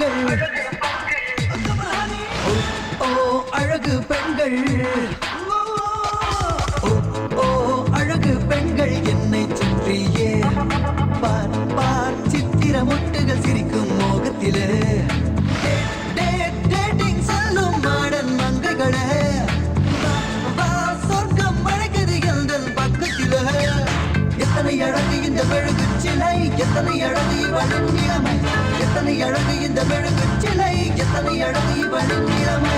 பெண்கள் ஓ அழகு பெண்கள் ஓ அழகு பெண்கள் என்னை சுற்றியே பார் பார் சித்திர முட்டுகள் சிரிக்கும் மோகத்திலே டேட்டிங் சொல்லும் மாடன் மங்கைகளே சொர்க்கம் அழகுது எந்தன் பக்கத்திலே எத்தனை அழகு இந்த மெழுகு சிலை எத்தனை அழகு இவளின் இளமை எத்தனை அழகு இந்த மெழுகு சிலை எத்தனை அழகு இவளின் இளமை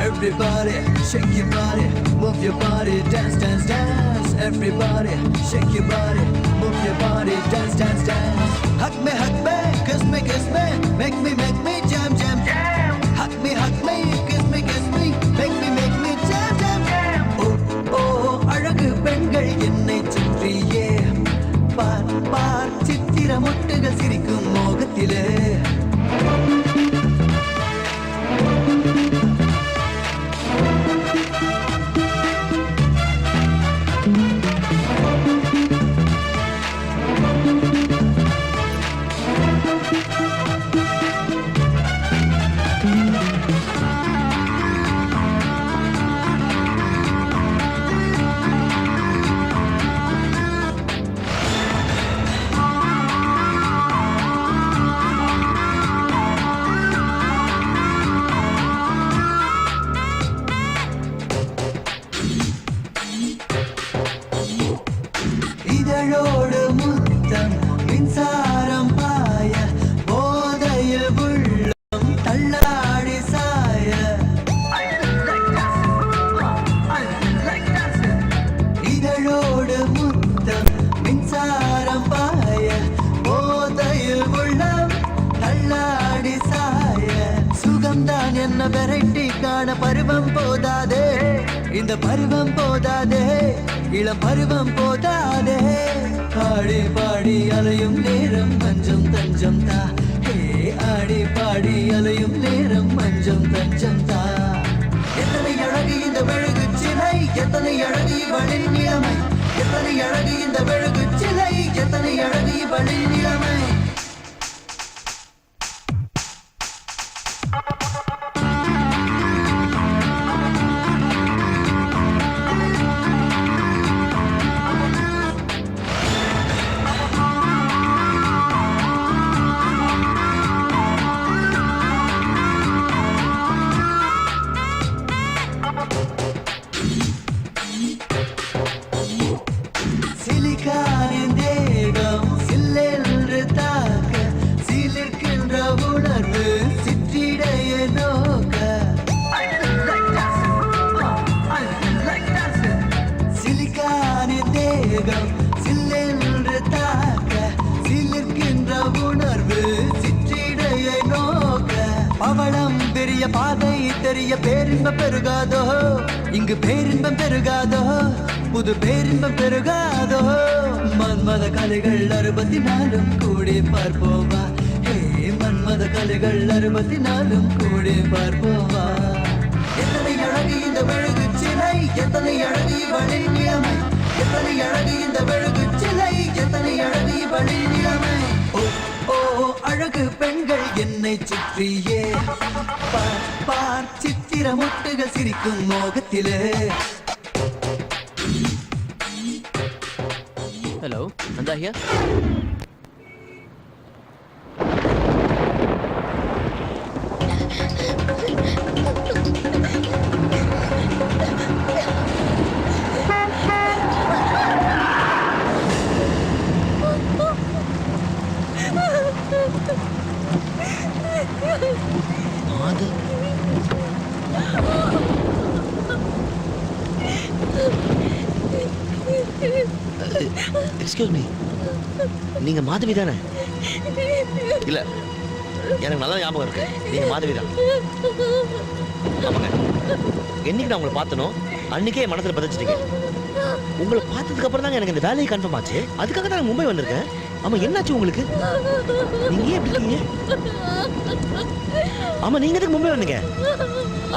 Everybody, shake your body, move your body, dance, dance, dance. Everybody, shake your body, move your body, dance, dance, dance. Hug me, kiss me, make me jam, jam, jam. Hug me, kiss me, make me jam, jam, jam. Oh, அழகு பெண்கள் என்னை சுற்றியே பார் பார் சித்திர முட்டுகள் சிரிக்கும் மோகத்திலே இதழோடு முத்தம் மின்சாரம் பாய போதையில் உள்ளம் தள்ளாடி சாய இதழோடு முத்தம் மின்சாரம் பாய போதையில் உள்ளம் தள்ளாடி சாய சுகம்தான் என்ன வெரைட்டி காண பருவம் போதாதே இந்த பருவம் போதாதே இளம் பருவம் போதாதே ஆடி பாடி அலையும் நேரம் மஞ்சம் தஞ்சம் தா ஹே ஆடி பாடி அலையும் நேரம் மஞ்சம் தஞ்சம் தா எத்தனை அழகு இந்த மெழுகு சிலை எத்தனை அழகு இவளின் இளமை எத்தனை அழகு இந்த மெழுகு சிலை எத்தனை அழகு இவளின் இளமை சிலிக்கானின் தேகம் சில்லென்று தாக்க சிலிர்க்கின்ற உணர்வு சிற்றிடைய நோக்க சிலிக்கானின் தேகம் சில்லென்று தாக்க சிலிர்க்கின்ற உணர்வு சிற்றிடைய நோக்க பவளம் பெரிய பாதை தெரிய பேரின்பம் பெருகாதோ இங்கு பேரின்பம் பெருகாதோ புது பேரின்பம் பெருகாதோ மன்மத கலைகள் 64 கூடி பார்ப்போவா ஹே மன்மத கலைகள் 64 கூடி பார்ப்போவா எத்தனை அழகு இந்த மெழுகு சிலை எத்தனை அழகு இவளின் இளமை எத்தனை அழகு இந்த மெழுகு சிலை எத்தனை அழகு இவளின் இளமை ஓ அழகு பெண்கள் என்னை சுற்றியே பார் பார் சித்திர முட்டுகள் சிரிக்கும் மோகத்திலே Hello, Nanda here. Excuse me, நீங்க மாதவி தானே? இல்ல, எனக்கு நல்லா ஞாபகம் இருக்கு, நீங்க மாதவி தான். ஆமாங்க, என்னைக்கு நான் உங்களை பார்த்தனோ அன்னைக்கே என் மனசுல பதிச்சிட்டீங்க. உங்களை பார்த்ததுக்கு அப்புறம் தாங்க எனக்கு இந்த வேலையை கன்ஃபார்ம் ஆச்சு. அதுக்காக தான் மும்பை வந்திருக்கேன். ஆமா, என்னாச்சு உங்களுக்கு? நீங்க ஏன் இப்படி இருக்கீங்க? ஆமா, நீங்க எதுக்கு மும்பை வந்தீங்க?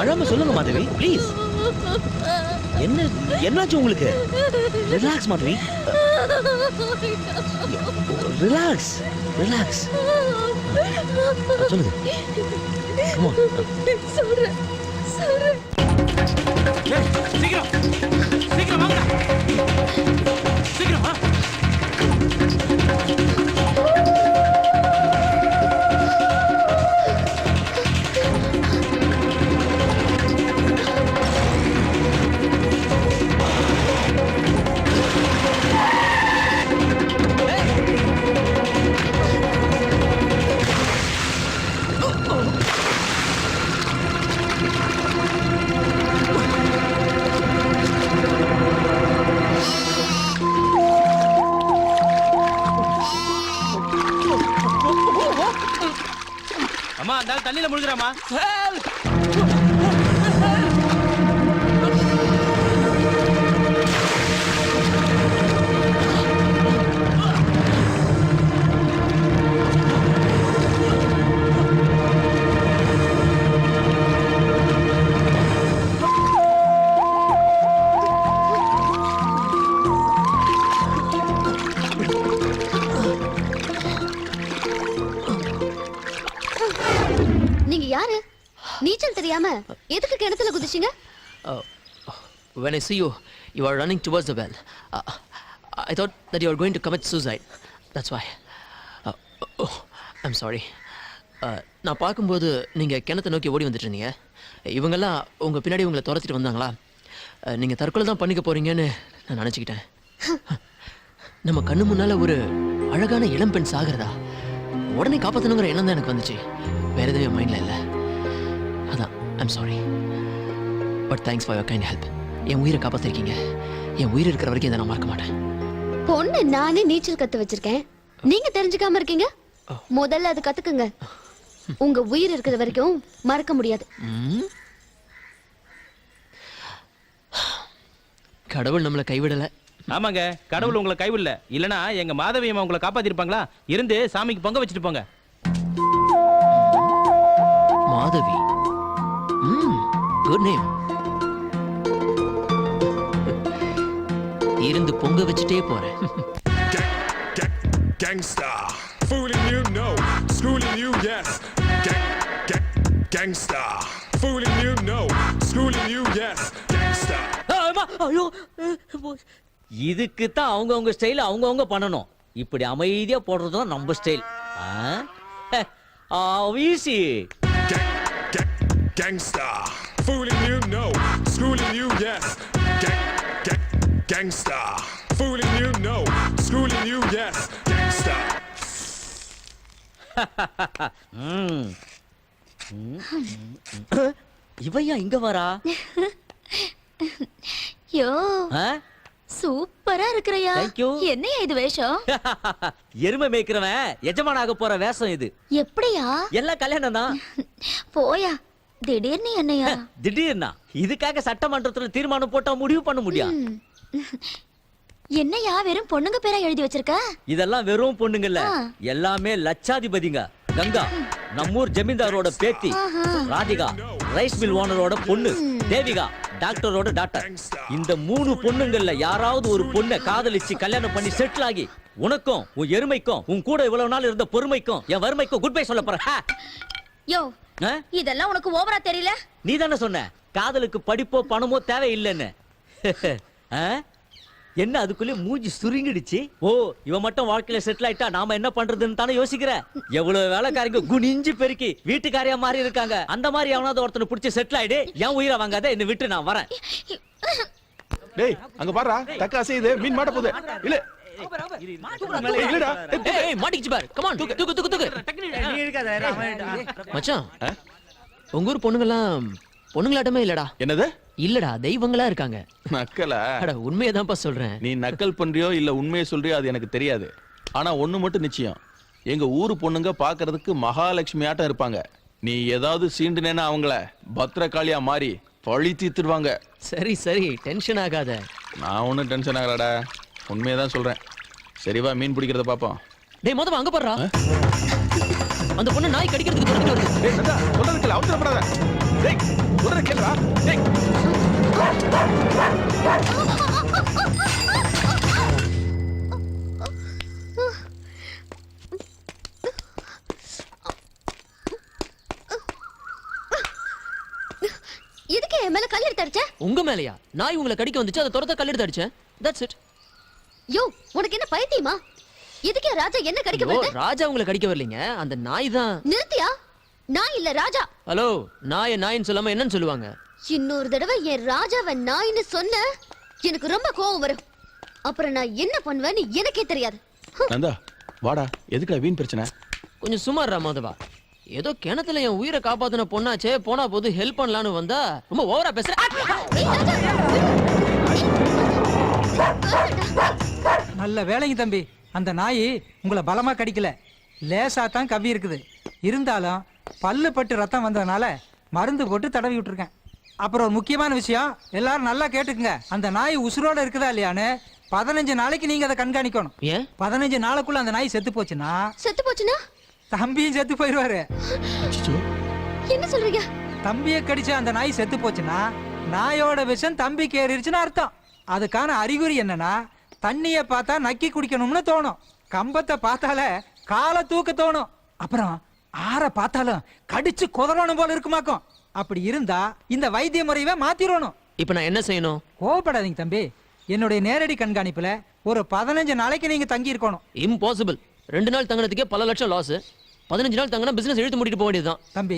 அழாம சொல்லுங்க மாதவி, ப்ளீஸ். என்னாச்சு உங்களுக்கு? Relax Madhavi, relax relax. சொல்லுங்க. Come on. சொல்றேன். சீக்கிரம் சீக்கிரம் வாங்க, சீக்கிரம் வா. அம்மா அந்த ஆள் தண்ணியில முழுகுறாமா? நீங்க யாரு? நீச்சல் தெரியாம எதுக்கு கிணத்துல குதிச்சீங்க? When I see you, you are running towards the well. I thought that you were going to commit suicide. That's why. I'm sorry. நான் பார்க்கும்போது நீங்கள் கிணத்தை நோக்கி ஓடி வந்துட்டு இருந்தீங்க. இவங்கெல்லாம் உங்கள் பின்னாடி உங்களை துரத்திட்டு வந்தாங்களா? நீங்கள் தற்கொலை தான் பண்ணிக்க போகிறீங்கன்னு நான் நினச்சிக்கிட்டேன். நம்ம கண்ணு முன்னால் ஒரு அழகான இளம்பெண் சாகிறதா உடனே காப்பாற்றணுங்கிற எண்ணம் தான் எனக்கு வந்துச்சு. வேறு எதுவும் என் மைண்டில் இல்லை. அதான் I'm sorry. But thanks for your kind help. என் உயிரை காப்பாற்றிருக்கீங்க. என் உயிர் இருக்கிற வரைக்கும் இதை நான் மறக்க மாட்டேன். பொண்ணு நானே நீச்சல் கத்து வச்சிருக்கேன், நீங்க தெரிஞ்சுக்காம இருக்கீங்க. முதல்ல அது கத்துக்குங்க. உங்க உயிர் இருக்கிற வரைக்கும் மறக்க முடியாது. கடவுள் நம்மளை கைவிடலை. ஆமாங்க, கடவுள் உங்களை கைவிடல. இல்லனா எங்க மாதவி அம்மா உங்களை காப்பாத்திருப்பாங்களா? இருந்து சாமிக்கு பொங்க வச்சுட்டு போங்க. Madhavi, good name. இருந்து பொங்க வச்சுட்டே போறேன். Gangsta, fooling you, no, schooling you, yes. Gangsta, fooling you, no, schooling you, yes. Gangsta. ஐயோ, இதுக்கு தான் அவங்கவுங்க ஸ்டைல் அவங்கவுங்க பண்ணணும். இப்படி அமைதியா போடுறது தான் நம்ம style. Easy. Gangsta, fooling you, no, schooling you, yes. Gangsta, fooling you, no, schooling you, yes. Gangsta. இவையா இங்க வரா? யோ, ஆ? சூப்பரா இருக்கறையா. Thank you. என்னையா இது வேஷம்? எருமை மேய்க்கிறவன் எஜமானாக போற வேஷம் இது. எப்படியா? எல்லாம் கல்யாணம் தான். போயா, திடீர்னு என்னையா? திடீர்னா இதுக்காக சட்டமன்றத்துல தீர்மானம் போட்டா முடிவு பண்ண முடியும். என்னையா வெறும் பொண்ணுங்க பேரா எழுதி வச்சிருக்க? இதெல்லாம் வெறும் பொண்ணுங்கல்ல, எல்லாமே லட்சாதிபதிங்க. கங்கா நம்மூர் ஜமீன்தாரோட பேத்தி, ராதிகா ரைஸ் மில் ஓனரோட பொண்ணு, தேவிகா டாக்டரோட டாக்டர். இந்த 3 பொண்ணுங்கள்ல யாராவது ஒரு பொண்ணை காதலிச்சு கல்யாணம் பண்ணி செட்டில் ஆகி உனக்கும் உன் எருமைக்கும் உன் கூட இவ்வளவு நாள் இருந்த பொறுமைக்கும் என் வறுமைக்கும் குட் பை சொல்ல போற. யோ, இதெல்லாம் உனக்கு ஓவரா தெரியல? நீ தானே சொன்ன காதலுக்கு படிப்போ பணமோ தேவையில்லைன்னு. என்ன அதுக்குள்ளே மூஞ்சி சுருங்கிடுச்சு? ஓ, இவன் மட்டும் வாழ்க்கையில செட்டில் ஆயிட்டா நாம என்ன பண்றதுன்னு தானே யோசிக்கிற? எவ்வளவு வேலைக்காரங்க குனிஞ்சு பெருக்கி வீட்டுக்காரியா மாறி இருக்காங்க. அந்த மாதிரி எவனாவது ஒருத்தனை பிடிச்சி செட்டில் ஆயிடு. என் உயிரை வாங்காத, என்ன விட்டு நான் வரேன். டேய் அங்க பாருடா, தக்க அசையுது, மீன் மாட்ட போகுது. இல்ல இல்லடா, ஏய் மாட்டிக்கிச்சு பாரு. கம் ஆன், தூக்கு தூக்கு தூக்கு. மச்சான், உங்க ஊர் பொண்ணுங்கலாம் பொண்ணுங்களாட்டமே இல்லடா. என்னது? இல்லடா, தெய்வங்களா இருக்காங்க. நக்கலா? அட உண்மையதான்ப்பா சொல்றேன். நீ நக்கல் பண்றியோ இல்ல உண்மையை சொல்றியோ அது எனக்கு தெரியாது. ஆனா ஒண்ணு மட்டும் நிச்சயம், எங்க ஊரு பொண்ணுங்க பாக்குறதுக்கு மகாலட்சுமி ஆட்டம் இருப்பாங்க. நீ ஏதாவது சீண்டுனேன்னா அவங்கள பத்திரகாளியா மாறி பழி தீர்த்துடுவாங்க. சரி சரி, டென்ஷன் ஆகாத. நான் ஒன்னும் டென்ஷன் ஆகலடா, உண்மையை தான் சொல்றேன். சரிவா, மீன் பிடிக்கிறத பாப்போம். டேய் மொதமா அங்க பாருடா. அந்த பொண்ணு நாய் கடிக்கிறதுக்கு துரத்திட்டு வருது. டேய் நந்தா, சொல்றதுக்கு அவசரப்படாத. டேய் சொல்றத கேளுடா. டேய் எதுக்கு என் மேல கல் எடுத்து அடிச்ச? உங்க மேலயா? நாய் உங்களை கடிக்க வந்துச்சு, அதை துரத்த கல்லெடுத்து அடிச்சேன். That's it. யோ, உனக்கு என்ன பைத்தியமா? எதுக்கு ராஜா என்ன கடிக்க ஓ, வருது? ராஜா உங்களை கடிக்க வரலீங்க, அந்த நாய் தான். நிறுத்தியா? நான் இல்ல ராஜா. ஹலோ, நாயின்னு சொல்லாம என்னன்னு சொல்லுவாங்க? இன்னொரு தடவை என் ராஜாவை நாயின்னு சொன்ன எனக்கு ரொம்ப கோவம் வரும். அப்புறம் நான் என்ன பண்ணுவேன்னு எனக்கே தெரியாது. நந்தா வாடா, எதுக்குடா வீண் பிரச்சனை? கொஞ்சம் சுமாரா மாதவா. ஏதோ கிணத்துல என் உயிரை காப்பாத்தின பொண்ணாச்சே, போனா போது ஹெல்ப் பண்ணலான்னு வந்தா ரொம்ப ஓவரா பேசுற. ஏய், ராஜா, நல்ல வேலைங்க தம்பி. அந்த நாய் உங்களை பலமா கடிக்கல, லேசா தான் கவ்வி இருக்குது. இருந்தாலும் பல்லு பட்டு ரத்தம் வந்ததுனால மருந்து போட்டு தடவி விட்டுருக்கேன். அப்புறம் ஒரு முக்கியமான விஷயம், எல்லாரும் நல்லா கேட்டுக்குங்க. அந்த நாய் உசுரோட இருக்குதா இல்லையான்னு 15 நாளைக்கு நீங்க அதை கண்காணிக்கணும். ஏன்? 15 நாளுக்குள்ள அந்த நாய் செத்து போச்சுன்னா செத்து போச்சுனா தம்பியும் செத்து போயிடுவாரு. என்ன சொல்றீங்க? தம்பியை கடிச்ச அந்த நாய் செத்து போச்சுன்னா நாயோட விஷம் தம்பிக்கு ஏறிடுச்சுன்னு அர்த்தம். அதுக்கான அறிகுறி என்னன்னா, தண்ணியை பார்த்தா நக்கி குடிக்கணும்னு தோணும், கம்பத்தை பார்த்தாலே காலை தூக்க தோணும், அப்புறம் ஆற பார்த்தாலும் கடிச்சு குதறணும் போல இருக்குமாக்கும். அப்படி இருந்தா இந்த வைத்திய முறையவே மாத்திரணும். இப்ப நான் என்ன செய்யணும்? கோவப்படாதீங்க தம்பி. என்னுடைய நேரடி கண்காணிப்புல ஒரு 15 நாளைக்கு நீங்க தங்கி இருக்கணும். இம்பாசிபிள். 2 நாள் தங்கினதுக்கே பல லட்சம் லாஸ். 15 நாள் தங்கினா பிசினஸ் இழுத்து மூடிட்டு போக வேண்டியதுதான். தம்பி,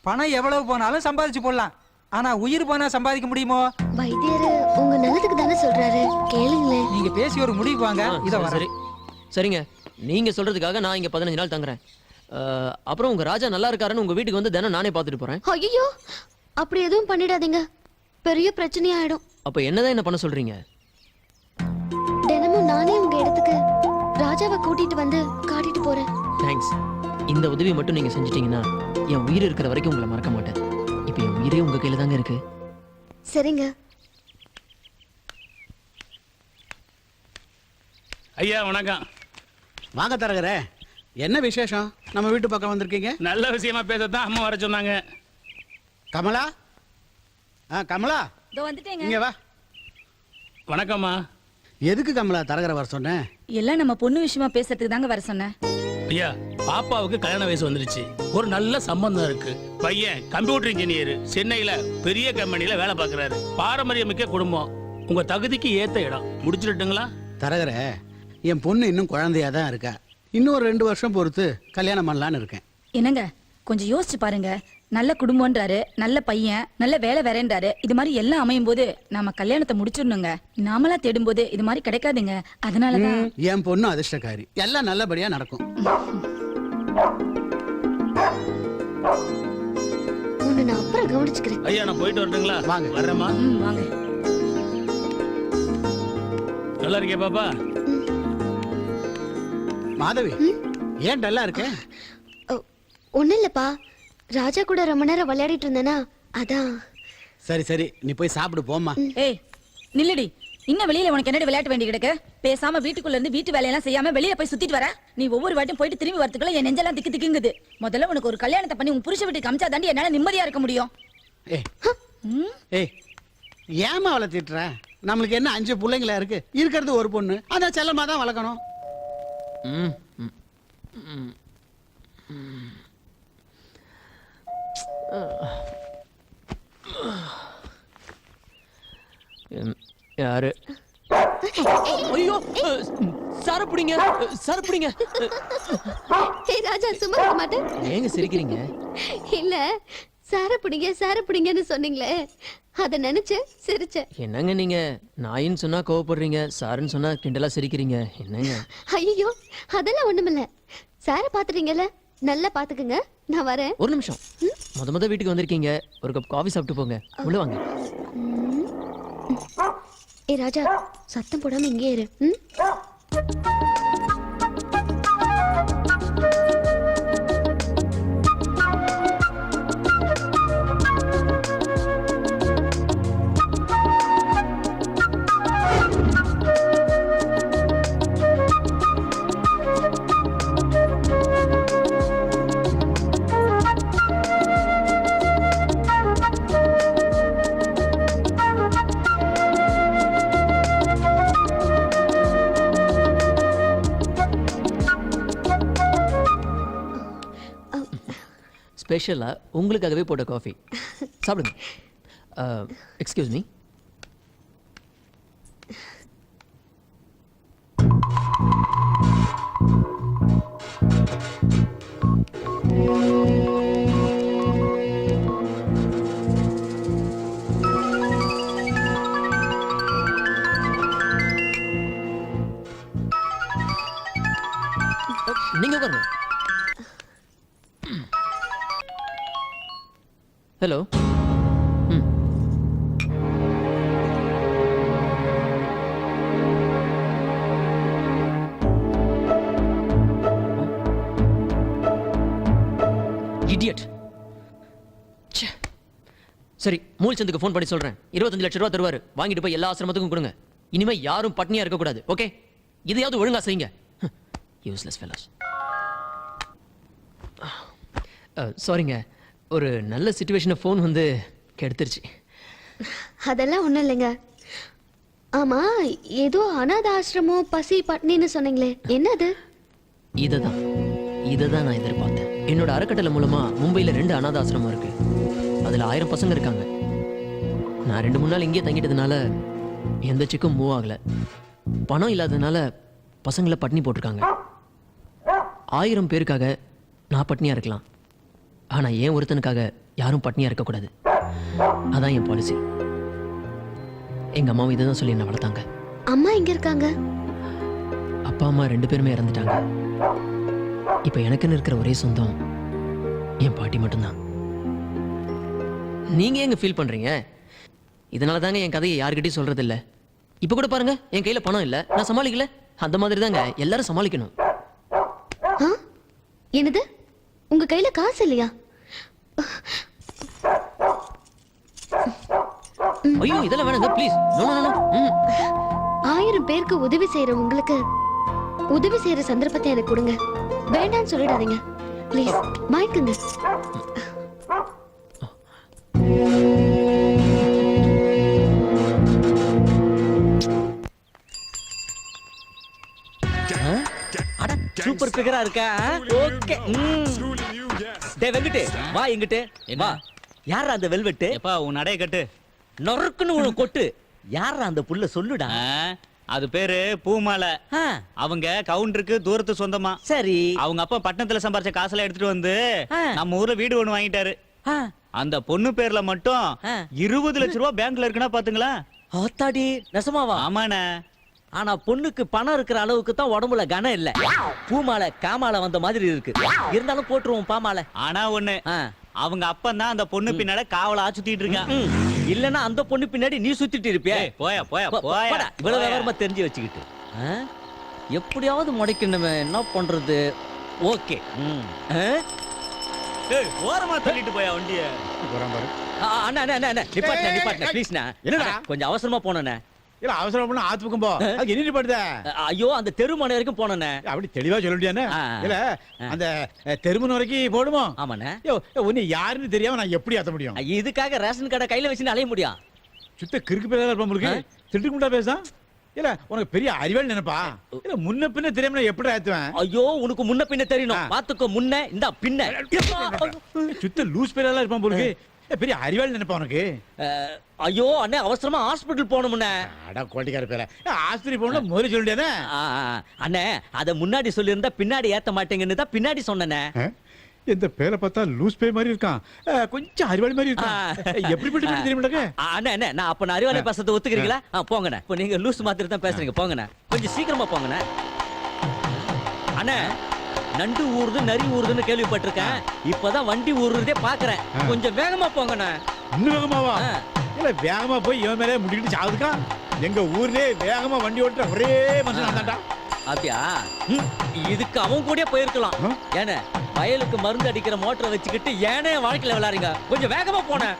பணம் எவ்வளவு போனாலும் சம்பாதிச்சு போடலாம், ஆனா உயிர் போனா சம்பாதிக்க முடியுமோ? வைத்தியர் உங்க நல்லதுக்கு தானே சொல்றாரு, கேளுங்களேன். நீங்க பேசி ஒரு முடிவுக்கு வாங்க. இத சரி சரிங்க, நீங்க சொல்றதுக்காக நான் இங்க 15 நாள் தங்குறேன். அப்புறம் உங்க ராஜா நல்லா இருக்காருன்னு உங்க வீட்டுக்கு வந்து தினம் நானே பார்த்துட்டு போறேன். ஐயோ, அப்படி எதுவும் பண்ணிடாதீங்க, பெரிய பிரச்சனையாயிடும். அப்ப என்னதான் என்ன பண்ண சொல்றீங்க? தினமும் நானே உங்க இடத்துக்கு ராஜாவை கூட்டிட்டு வந்து காட்டிட்டு போறேன். தேங்க்ஸ். இந்த உதவி மட்டும் நீங்க செஞ்சிட்டீங்கன்னா என் உயிர் இருக்கிற வரைக்கும் உங்களை மறக்க மாட்டேன். இப்ப என் உயிரே உங்க கையில தாங்க இருக்கு. சரிங்க. ஐயா வணக்கம். வாங்க தரகரே, என்ன விசேஷம் நம்ம வீட்டு பக்கம் வந்திருக்கீங்க? நல்ல விஷயமா பேசத்தான் அம்மா வர சொன்னாங்க. கமலா, கமலா இங்க வா. வணக்கம்மா. எதுக்கு கமலா தரகரை வர சொன்னேன்? எல்லாம் நம்ம பொண்ணு விஷயமா பேசுறதுக்கு தாங்க வர சொன்னேன். ஐயா, பாப்பாவுக்கு கல்யாண வயசு வந்துருச்சு, ஒரு நல்ல சம்பந்தம் இருக்கு. பையன் கம்ப்யூட்டர் இன்ஜினியர், சென்னையில பெரிய கம்பெனில வேலை பார்க்கறாரு. பாரம்பரியமிக்க குடும்பம், உங்க தகுதிக்கு ஏத்த இடம். முடிச்சிட்டுங்களா? தரகரே, என் பொண்ணு இன்னும் குழந்தையா தான் இருக்கா. இன்னும் ஒரு 2 வருஷம் பொறுத்து கல்யாணம் பண்ணலான்னு இருக்கேன். என்னங்க, கொஞ்சம் யோசிச்சு பாருங்க. நல்ல குடும்பம்ன்றாரு, நல்ல பையன், நல்ல வேலை வேறேன்றாரு. இது மாதிரி எல்லாம் அமையும் போது நாம கல்யாணத்தை முடிச்சிடணுங்க. நாமளா தேடும் போது இது மாதிரி கிடைக்காதுங்க. அதனாலதான் என் பொண்ணு அதிர்ஷ்டக்காரி, எல்லாம் நல்லபடியா நடக்கும். உன்னை நான் அப்புறம் கவனிச்சுக்கிறேன். ஐயா, நான் போயிட்டு வரட்டுங்களா? வாங்க. வர்றேம்மா. வாங்க. நல்லா இருக்கே பாப்பா? மாதவி, ஏன் டல்லா இருக்க? ஒண்ணு இல்லப்பா, ராஜா கூட ரொம்ப நேரம் விளையாடிட்டு இருந்தேனா, அதான். சரி சரி, நீ போய் சாப்பிடு போம்மா. ஏய் நில்லுடி, இன்னும் வெளியில உனக்கு என்னடி விளையாட்டு வேண்டி கிடக்கு? பேசாம வீட்டுக்குள்ள இருந்து வீட்டு வேலையெல்லாம் செய்யாம வெளியில போய் சுத்திட்டு வர. நீ ஒவ்வொரு வாட்டியும் போயிட்டு திரும்பி வரதுக்குள்ள என் நெஞ்செல்லாம் திக்கு திக்குங்குது. முதல்ல உனக்கு ஒரு கல்யாணத்தை பண்ணி உன் புருஷ வீட்டுக்கு அமிச்சா தாண்டி என்னால நிம்மதியா இருக்க முடியும். ஏய், ஏமா அவளை திட்டுற? நம்மளுக்கு என்ன 5 பிள்ளைங்களா இருக்கு, இருக்கிறது ஒரு பொண்ணு, அதான் செல்லமா தான் வளர்க்கணும். யாரு? ஐயோ, சரப்புடிங்க சரப்புடிங்க. ஏய் ராஜா, சும்மா இருக்க மாட்டேன். ஏங்க சிரிக்கிறீங்க? இல்ல, சாரப்பிடிங்கன்னு சொன்னீங்களே, அத நினைச்சு சிரிச்சேன். என்னங்க நீங்க நாயின்னு சொன்னா கோவப்படுறீங்க, சாருன்னு சொன்னா கிண்டலா சிரிக்கிறீங்க. என்னங்க? ஐயோ, அதெல்லாம் ஒண்ணுமில்ல. சார பாத்துட்டீங்கல்ல, நல்லா பாத்துக்குங்க. நான் வரேன். ஒரு நிமிஷம். முத வீட்டுக்கு வந்திருக்கீங்க, ஒரு கப் காஃபி சாப்பிட்டு போங்க. உள்ள வாங்க. ஏ ராஜா, சத்தம் போடாம இங்கே இரு. ஸ்பெஷலாக உங்களுக்காகவே போட்ட காஃபி. சாப்பிடுங்க. Excuse me. நீங்க உட்காருங்க. ஹலோ. ம். இடியட். சரி, மூல்சந்துக்கு ஃபோன் பண்ணி சொல்றேன். 25 லட்சம் ரூபா தருவாரு. வாங்கிட்டு போய் எல்லா ஆசிரமத்துக்கும் கொடுங்க. இனிமே யாரும் பட்னியா இருக்க கூடாது. ஓகே? இதையாவது ஒழுங்கா செய்யுங்க. Useless fellows. சாரிங்க, ஒரு நல்ல சிச்சுவேஷனை ஃபோன் வந்து கெடுத்துருச்சு. அதெல்லாம் ஒண்ணும் இல்லைங்க. ஆமா, ஏதோ அனாத ஆசிரமம் பசி பட்னின்னு சொன்னீங்களே, என்னது? இதை தான் நான் எதிர்பார்த்தேன். என்னோட அறக்கட்டளை மூலமா மும்பையில் 2 அனாத ஆசிரமம் இருக்கு. அதில் 1000 பசங்க இருக்காங்க. நான் 2-3 நாள் இங்கேயே தங்கிட்டதுனால எந்த சிக்கும் மூவ் ஆகலை. பணம் இல்லாததுனால பசங்களை பட்னி போட்டிருக்காங்க. 1000 பேருக்காக நான் பட்னியாக இருக்கலாம், ஆனால் ஏன் ஒருத்தனுக்காக யாரும் பட்னியாக இருக்கக்கூடாது. அதான் என் பாலிசி. எங்கள் அம்மாவும் இதை தான் சொல்லி என்ன வளர்த்தாங்க. அம்மா எங்க இருக்காங்க? அப்பா அம்மா 2 பேருமே இறந்துட்டாங்க. இப்போ எனக்குன்னு இருக்கிற ஒரே சொந்தம் என் பாட்டி மட்டும்தான். நீங்கள் எங்க ஃபீல் பண்ணுறீங்க? இதனால தாங்க என் கதையை யாருக்கிட்டையும் சொல்கிறது இல்லை. இப்போ கூட பாருங்க, என் கையில் பணம் இல்லை, நான் சமாளிக்கல. அந்த மாதிரி தாங்க எல்லாரும் சமாளிக்கணும். என்னது? உங்க கையில காசு இல்லையா? ஐயோ, இதெல்லாம் வேணாங்க ப்ளீஸ். No no no. 1000 பேருக்கு உதவி செய்யற உங்களுக்கு உதவி செய்யற சந்தர்ப்பத்தை எனக்கு கொடுங்க. வேண்டாம்னு சொல்லிடாதீங்க ப்ளீஸ். வாங்கிக்கோங்க. சூப்பர் ஃபிகரா இருக்கா? ஓகே. டேய் வெங்கட், வா இங்கிட்டு. வா. யாரா அந்த வெல்வெட்? எப்பா உன் நடைய கட்டு. நொறுக்குன்னு உன கொட்டு. யாரா அந்த புள்ள சொல்லுடா. அது பேரு பூமாலை. அவங்க கவுண்டருக்கு தூரத்து சொந்தமா. சரி. அவங்க அப்பா பட்டணத்துல சம்பாரிச்ச காசெல்லாம் எடுத்துட்டு வந்து நம்ம ஊர்ல வீடு ஒண்ணு வாங்கிட்டாரு. அந்த பொண்ணு பேர்ல மட்டும் 20 லட்சம் ரூபாய் பேங்க்ல இருக்குன்னா பாத்துங்களா. ஆத்தாடி, நெசமாவா? ஆமாண்ணே. ஆனா பொண்ணுக்கு பணம் இருக்கிற அளவுக்கு தான் உடம்புல கனம் இல்ல. பூமாலை காமாலை வந்த மாதிரி இருக்கு. இருந்தாலும் போட்டுருவோம் பாமாலை. ஆனா ஒண்ணு, அவங்க அப்பன் தான் அந்த பொண்ணு பின்னால காவலா சுத்திட்டு இருக்கான். இல்லன்னா அந்த பொண்ணு பின்னாடி நீ சுத்திட்டு இருப்பியா? போயா போயா போயா. இவ்வளவு விவரமா தெரிஞ்சு வச்சுக்கிட்டு எப்படியாவது முடைக்கணுமே, என்ன பண்றது? ஓகே. ஓரமா தள்ளிட்டு போயா வண்டிய. அண்ணா அண்ணா அண்ணா நிப்பாட்டுண்ணா ப்ளீஸ்ண்ணா. என்னடா? கொஞ்சம் அவசரமா போனேண்ணே. இல்ல அவசரம் பண்ண ஆத்து பக்கம் போ. அது என்ன படுத? ஐயோ, அந்த தெருமனை வரைக்கும் போனேண்ணே. அப்படி தெளிவா சொல்ல முடியானே. இல்ல அந்த தெருமன் வரைக்கும் போடுமோ? ஆமாண்ணே. உன்னை யாருன்னு தெரியாம நான் எப்படி ஆத்த முடியும்? இதுக்காக ரேஷன் கடை கையில வச்சுன்னு அலைய முடியும்? சுத்த கிறுக்கு பேரா இருப்பா உங்களுக்கு. திட்டுக்கு முட்டா பேசா? இல்ல உனக்கு பெரிய அறிவாளி நினைப்பா? இல்ல முன்ன பின்ன தெரியாம நான் எப்படி ஏத்துவேன்? ஐயோ, உனக்கு முன்ன பின்ன தெரியணும். பாத்துக்கோ, முன்ன இந்த பின்ன. சுத்த லூஸ் பேரா இருப்பான் போலுக்கு. பெரிய அறிவாளி நினைப்பா உனக்கு. ஐயோ அண்ணே, அவசரமா ஹாஸ்பிடல் போகணும்னே. அட கோட்டிக்கார பேர. ஆஸ்பத்திரி போகணும் முதல்ல சொல்ல முடியாதே. அண்ணே, அத முன்னாடி சொல்லியிருந்தா பின்னாடி ஏத்த மாட்டேங்கன்னு தான் பின்னாடி சொன்னேனே. இந்த பேரை பார்த்தா லூஸ் பே மாதிரி இருக்கான், கொஞ்சம் அறிவாளி மாதிரி இருக்கான். எப்படிப்பட்ட தெரிய மாட்டேங்க. அண்ணே, நான் அப்ப நான் அறிவாளி பேசுறத ஒத்துக்கிறீங்களா? போங்கண்ணே. இப்போ நீங்க லூஸ் மாத்திரம் தான் பேசுறீங்க. போங்கண்ணே, கொஞ்சம் சீக்கிரமா போங்கண்ணே. அண்ணே, நண்டு ஊறுது நரி ஊறுதுன்னு கேள்விப்பட்டிருக்கேன். இப்பதான் வண்டி ஊறுறதே பாக்குறேன். கொஞ்சம் வேகமா போங்கண்ணே. இன்னும் வேகமாவா? இல்ல வேகமா போய் இவன் மேலே முடிக்கிட்டு சாவுதுக்கா. எங்க ஊர்லயே வேகமா வண்டி ஓட்டுற ஒரே மனுஷன் தான்டா. அப்படியா? இதுக்கு அவன் கூட போயிருக்கலாம். ஏன்னா வயலுக்கு மருந்து அடிக்கிற மோட்டரை வச்சுக்கிட்டு ஏனே வாழ்க்கையில விளையாடுறீங்க. கொஞ்சம் வேகமா போனேன்.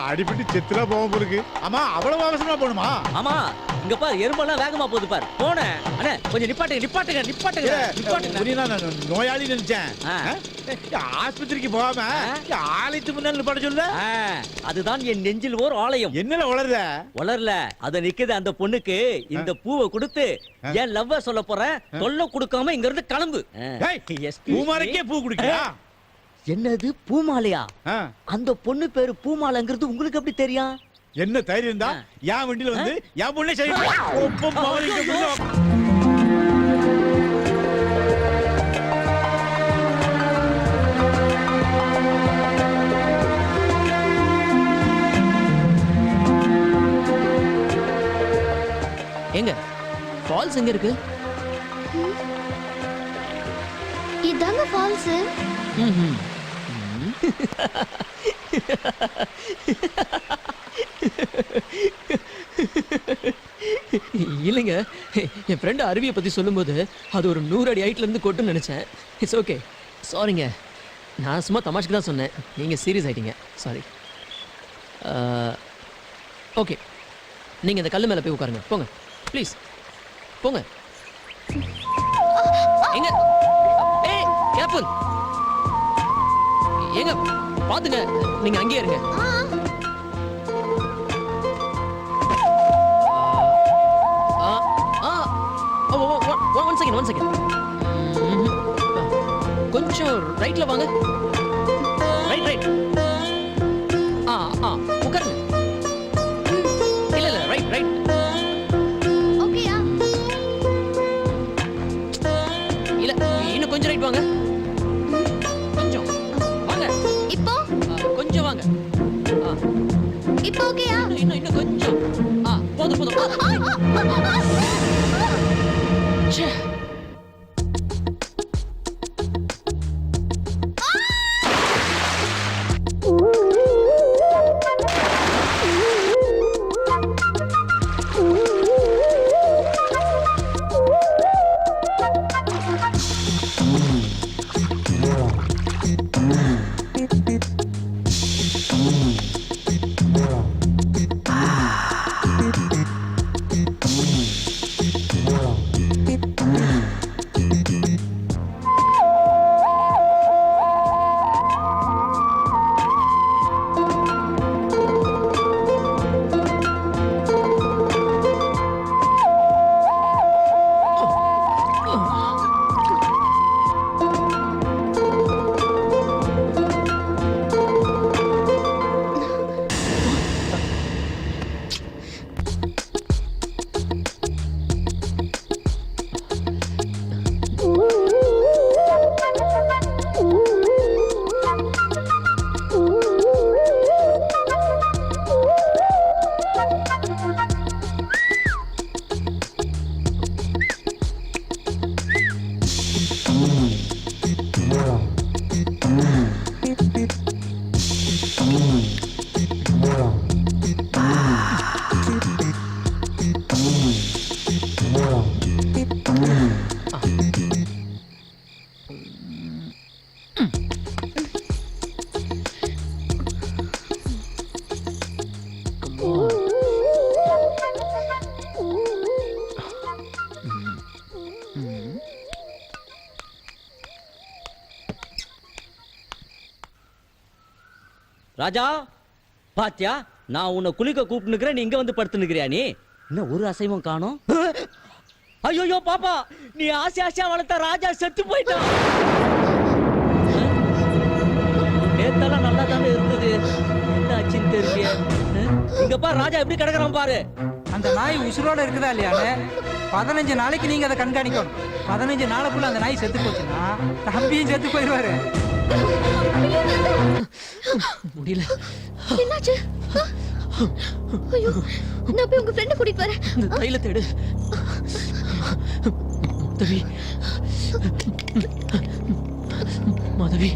அடிபட்டு செத்துலா போக இருக்கு. ஆமா, அவ்வளவு அவசரமா போகணுமா? ஆமா, இங்க பாரு, எறும்பெல்லாம் வேகமா போகுது பாரு. போனேன். அண்ணே, கொஞ்சம் நிப்பாட்டுங்க. நோயாளி நினைச்சேன். ஆஸ்பத்திரிக்கு போகாம ஆலயத்துக்கு முன்னாடி நிப்பாட்ட சொல்ல. அதுதான் என் நெஞ்சில் ஓர் ஆலயம். என்னல வளரல அத நிக்குது அந்த பொண்ணுக்கு. இந்த பூவை கொடுத்து என் லவ்வ சொல்ல போறேன். தொல்லை கொடுக்காம இங்க இருந்து கிளம்பு. பூமாரைக்கே பூ குடிக்கியா? என்னது பூமாலையா? அந்த பொண்ணு பேரு பூமாலைங்கிறது உங்களுக்கு எப்படி தெரியும்? என்ன தைரியம் தான் என் வண்டியில வந்து என் பொண்ணே சரி எங்க ஃபால்ஸ் எங்க இருக்கு? இதாங்க ஃபால்ஸ். இல்லைங்க, என் ஃப்ரெண்டு அருவியை பத்தி சொல்லும்போது அது ஒரு 100 அடி ஹைட்ல இருந்து கொட்டுன்னு நினைச்சேன். இட்ஸ் ஓகே, சாரிங்க. நான் சும்மா தமாஷ்க்கு தான் சொன்னேன், நீங்க சீரியஸ் ஆயிட்டீங்க. சாரி. ஓகே, நீங்க இந்த கல்லு மேல போய் உட்காருங்க. போங்க ப்ளீஸ், போங்க. எங்க? ஏய், கேர்ஃபுல். எங்க பாத்துங்க, நீங்க அங்கேயே இருங்க. One second. கொஞ்சம் ரைட்ல வாங்க. ரைட். உட்காருங்க. இல்ல ரைட். ஓகேயா? இல்ல, இன்னும் கொஞ்சம் ரைட் வாங்க. கொஞ்சம் வாங்க. இப்போ கொஞ்சம் வாங்க. இப்போ ஓகேயா? இன்னும் கொஞ்சம். போதும். ச்சே. ராஜா, பாத்தியா? நான் உன்னை குளிக்க கூப்பிட்டுக்கிறேன், நீ இங்க வந்து படுத்துனுக்கிறியா? நீ இன்னும் ஒரு அசைவம் காணோம். ஐயோ பாப்பா, நீ ஆசையா வளர்த்த ராஜா செத்து போயிட்டான். நேத்தெல்லாம் நல்லா தானே இருந்தது, என்ன ஆச்சுன்னு தெரியல. இங்க பாரு, ராஜா எப்படி கிடக்குறான் பாரு. அந்த நாய் உசுரோட இருக்குதா இல்லையானே 15 நாளைக்கு நீங்க அதை கண்காணிக்கணும். 15 நாளுக்குள்ள அந்த நாய் செத்து போச்சுன்னா தம்பியும் செத்து போயிடுவாரு. முடியல. என்னாச்சு? ஐயோ, நான் போய் உங்க ஃப்ரெண்ட கூட்டிட்டு வரேன். இந்த தைலத்தை எடு. மாதவி.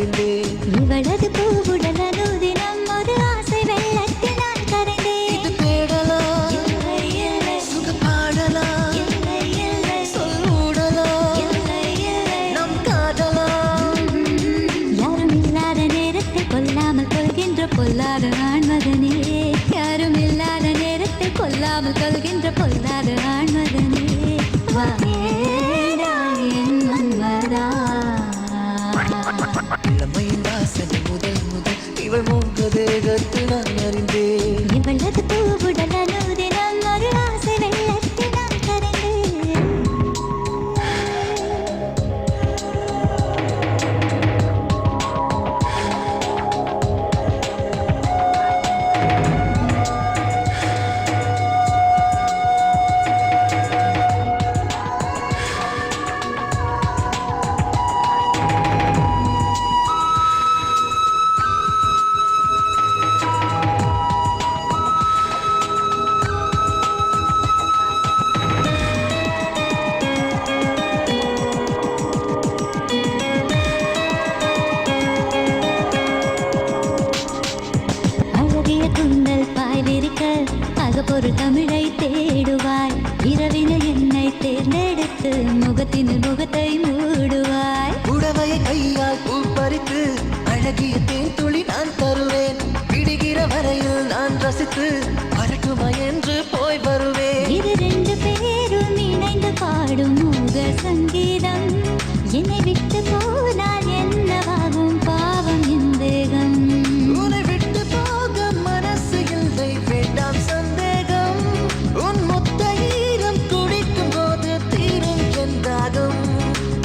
அறிந்தேன். இவளது பூவுடல் அனுதினம் ஒரு ஆசை வெள்ளத்தினால் கரைந்தேன். இது தேடலா இல்லை இல்லை சுகப்பாடலா இல்லை இல்லை சொல்லூடலா இல்லை இல்லை நம் காதலா யாரும் இல்லாத நேரத்தை கொல்லாமல் கொள்கின்ற பொல்லாத ஆண்மகனே. யாரும் இல்லாத நேரத்தை கொல்லாமல் கொள்கின்ற பொல்லாத ஆண்மகனே. வாயேடா என் மன்மதா. இளமையின் வாசனை முதல் முதல் இவள் மூன்று தேகத்தில் நான் அறிந்தேன். இவளது பூவுடல் அனுதினம் ஒரு ஆசை வெள்ளத்தினால் கரைந்தேன். அழகிய குந்தல் பாய் விரிக்க அகப்பொரு தமிழை தேடுவாய். இரவினில் என்னை தேர்ந்தெடுத்து முகத்தினில் முகத்தை மூடுவாய். உடவையை கையால் பூ பறித்து அழகிய தேன் துளி நான் தருவேன். விடுகிற வரையில் நான் ரசித்து வரட்டுமா என்று போய் வருவேன். இது ரெண்டு பேரும் இணைந்து பாடும் மூக சங்கீதம். என்னை விட்டு போனால் என்னவாகும் பாவம் என் தேகம். உன்னை விட்டு போக மனசு இல்லை வேண்டாம் சந்தேகம். உன் மொத்த ஈரம் குடிக்கும் போது தீரும் என்றாகும்.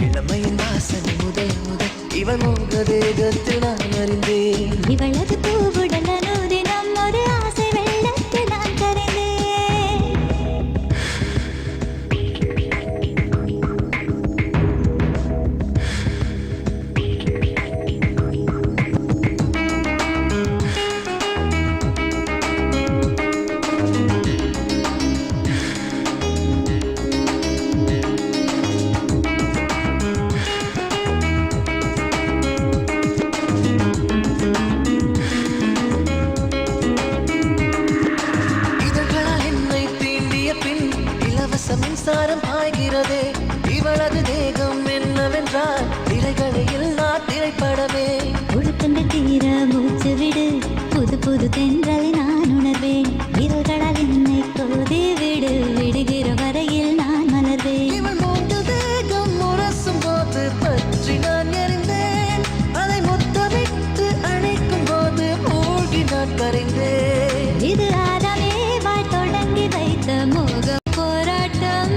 இளமையின் வாசனை முதல் முதல் இவள் மூன்று தேகத்தில் நான் அறிந்தேன். இவளது பூவுடல் அனுதினம் ஒரு ஆசை வெள்ளத்தில் நான் கரைந்தேன். இதழ்களால் என்னை தீண்டிய பின் இலவச மின்சாரம் பாய்கிறதே. இவளது தேகம் என்னவென்றால் திரைகளை இல்லா திரைப்படமே. உடுக்கண்டு தீர மூச்சு விடு புது புது தென்றலை நான் உணர்வேன். விரல்களால் என்னை கோதி விடு விடுகிற வரையில் நான் மலர்வேன். இவள் மூன்று தேகம் முரசும் போது பற்றி நான் எறிந்தேன். அதை மொத்தமிட்டு அணைக்கும் போது மூழ்கி நான் கரைந்தேன். இது ஆதாமே வாழ் தொடங்கி வைத்த மோக போராட்டம்.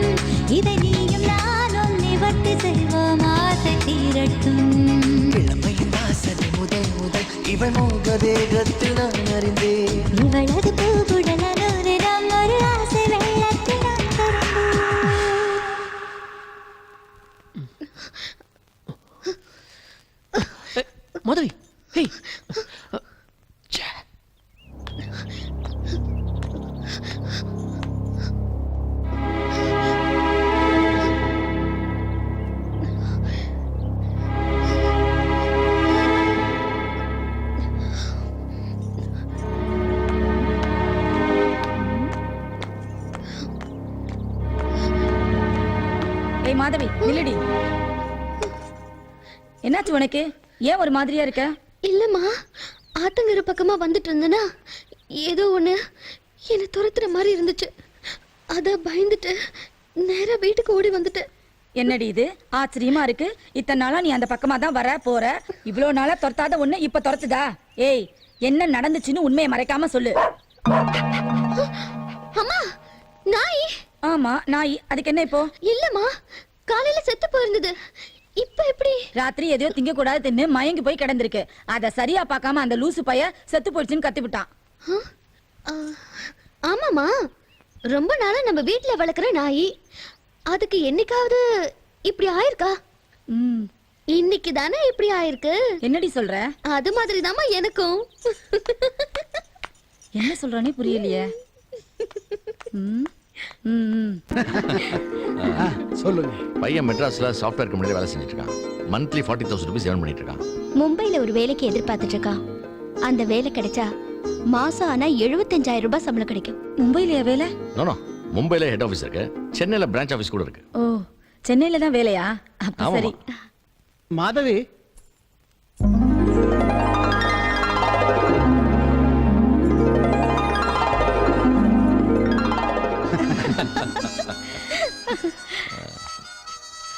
இதை நீயும் நானும் நிவர்த்தி செய்வோம் ஆசை தீரட்டும். இளமையின் வாசனை முதல் முதல் இவள் மூக தேகத்தில் நான் அறிந்தேன். இவளது பூவுடல் அனுதினம் ஒரு ஆசை வெள்ளத்தில் நான் கரைந்தேன். மாதவி ஹேய் ஏய் மாதவி நில்லுடி. என்னாச்சு உனக்கு? ஏன் ஒரு மாதிரியா இருக்க? இல்லம்மா, ஆத்தங்கர பக்கமா வந்துட்டு இருந்தனா ஏதோ ஒண்ணு என்ன துரத்துற மாதிரி இருந்துச்சு. அத பயந்துட்டு நேரா வீட்டுக்கு ஓடி வந்துட்டேன். என்னடி இது ஆச்சரியமா இருக்கு. இத்தனை நாளா நீ அந்த பக்கமா தான் வர போற. இவ்வளவு நாளா துரத்தாத ஒண்ணு இப்ப துரத்துதா? ஏய் என்ன நடந்துச்சுன்னு உண்மையை மறைக்காம சொல்லு. அம்மா, நாய். ஆமா நாய். அதுக்கு என்ன இப்போ? இல்லம்மா, காலையில செத்து போயிருந்தது. இப்ப எப்படி? ராத்திரி எதையோ திங்க கூடாது தின்னு மயங்கி போய் கிடந்திருக்கு. அத சரியா பார்க்காம அந்த லூசு பைய செத்து போயிடுச்சுன்னு கத்தி விட்டான். ஆமாமா, ரொம்ப நாளா நம்ம வீட்ல வளர்க்குற நாய். அதுக்கு என்னைக்காவது இப்படி ஆயிருக்கா? இன்னைக்கு தானே இப்படி ஆயிருக்கு. என்னடி சொல்ற? அது மாதிரி தாமா எனக்கும். என்ன சொல்றானே புரியலையே. சொல்லுங்க. பையன் மெட்ராஸ்ல சாஃப்ட்வேர் கம்பெனில வேலை செஞ்சுட்டு இருக்கான். மந்த்லி 40,000 rupees earn பண்ணிட்டு இருக்கான். மும்பைல ஒரு வேலைக்கு எதிர்பார்த்துட்டு இருக்கான். அந்த வேலை கிடைச்சா மாசம் ஆனா 75,000 ரூபாய் சம்பளம் கிடைக்கும். மும்பையிலயா வேலை? நோ மும்பைல ஹெட் ஆஃபீஸ் இருக்கு, சென்னையில பிரான்ச் ஆஃபீஸ் கூட இருக்கு. ஓ, சென்னையில தான் வேலையா? அப்ப ஆமாமா. சரி. Madhavi,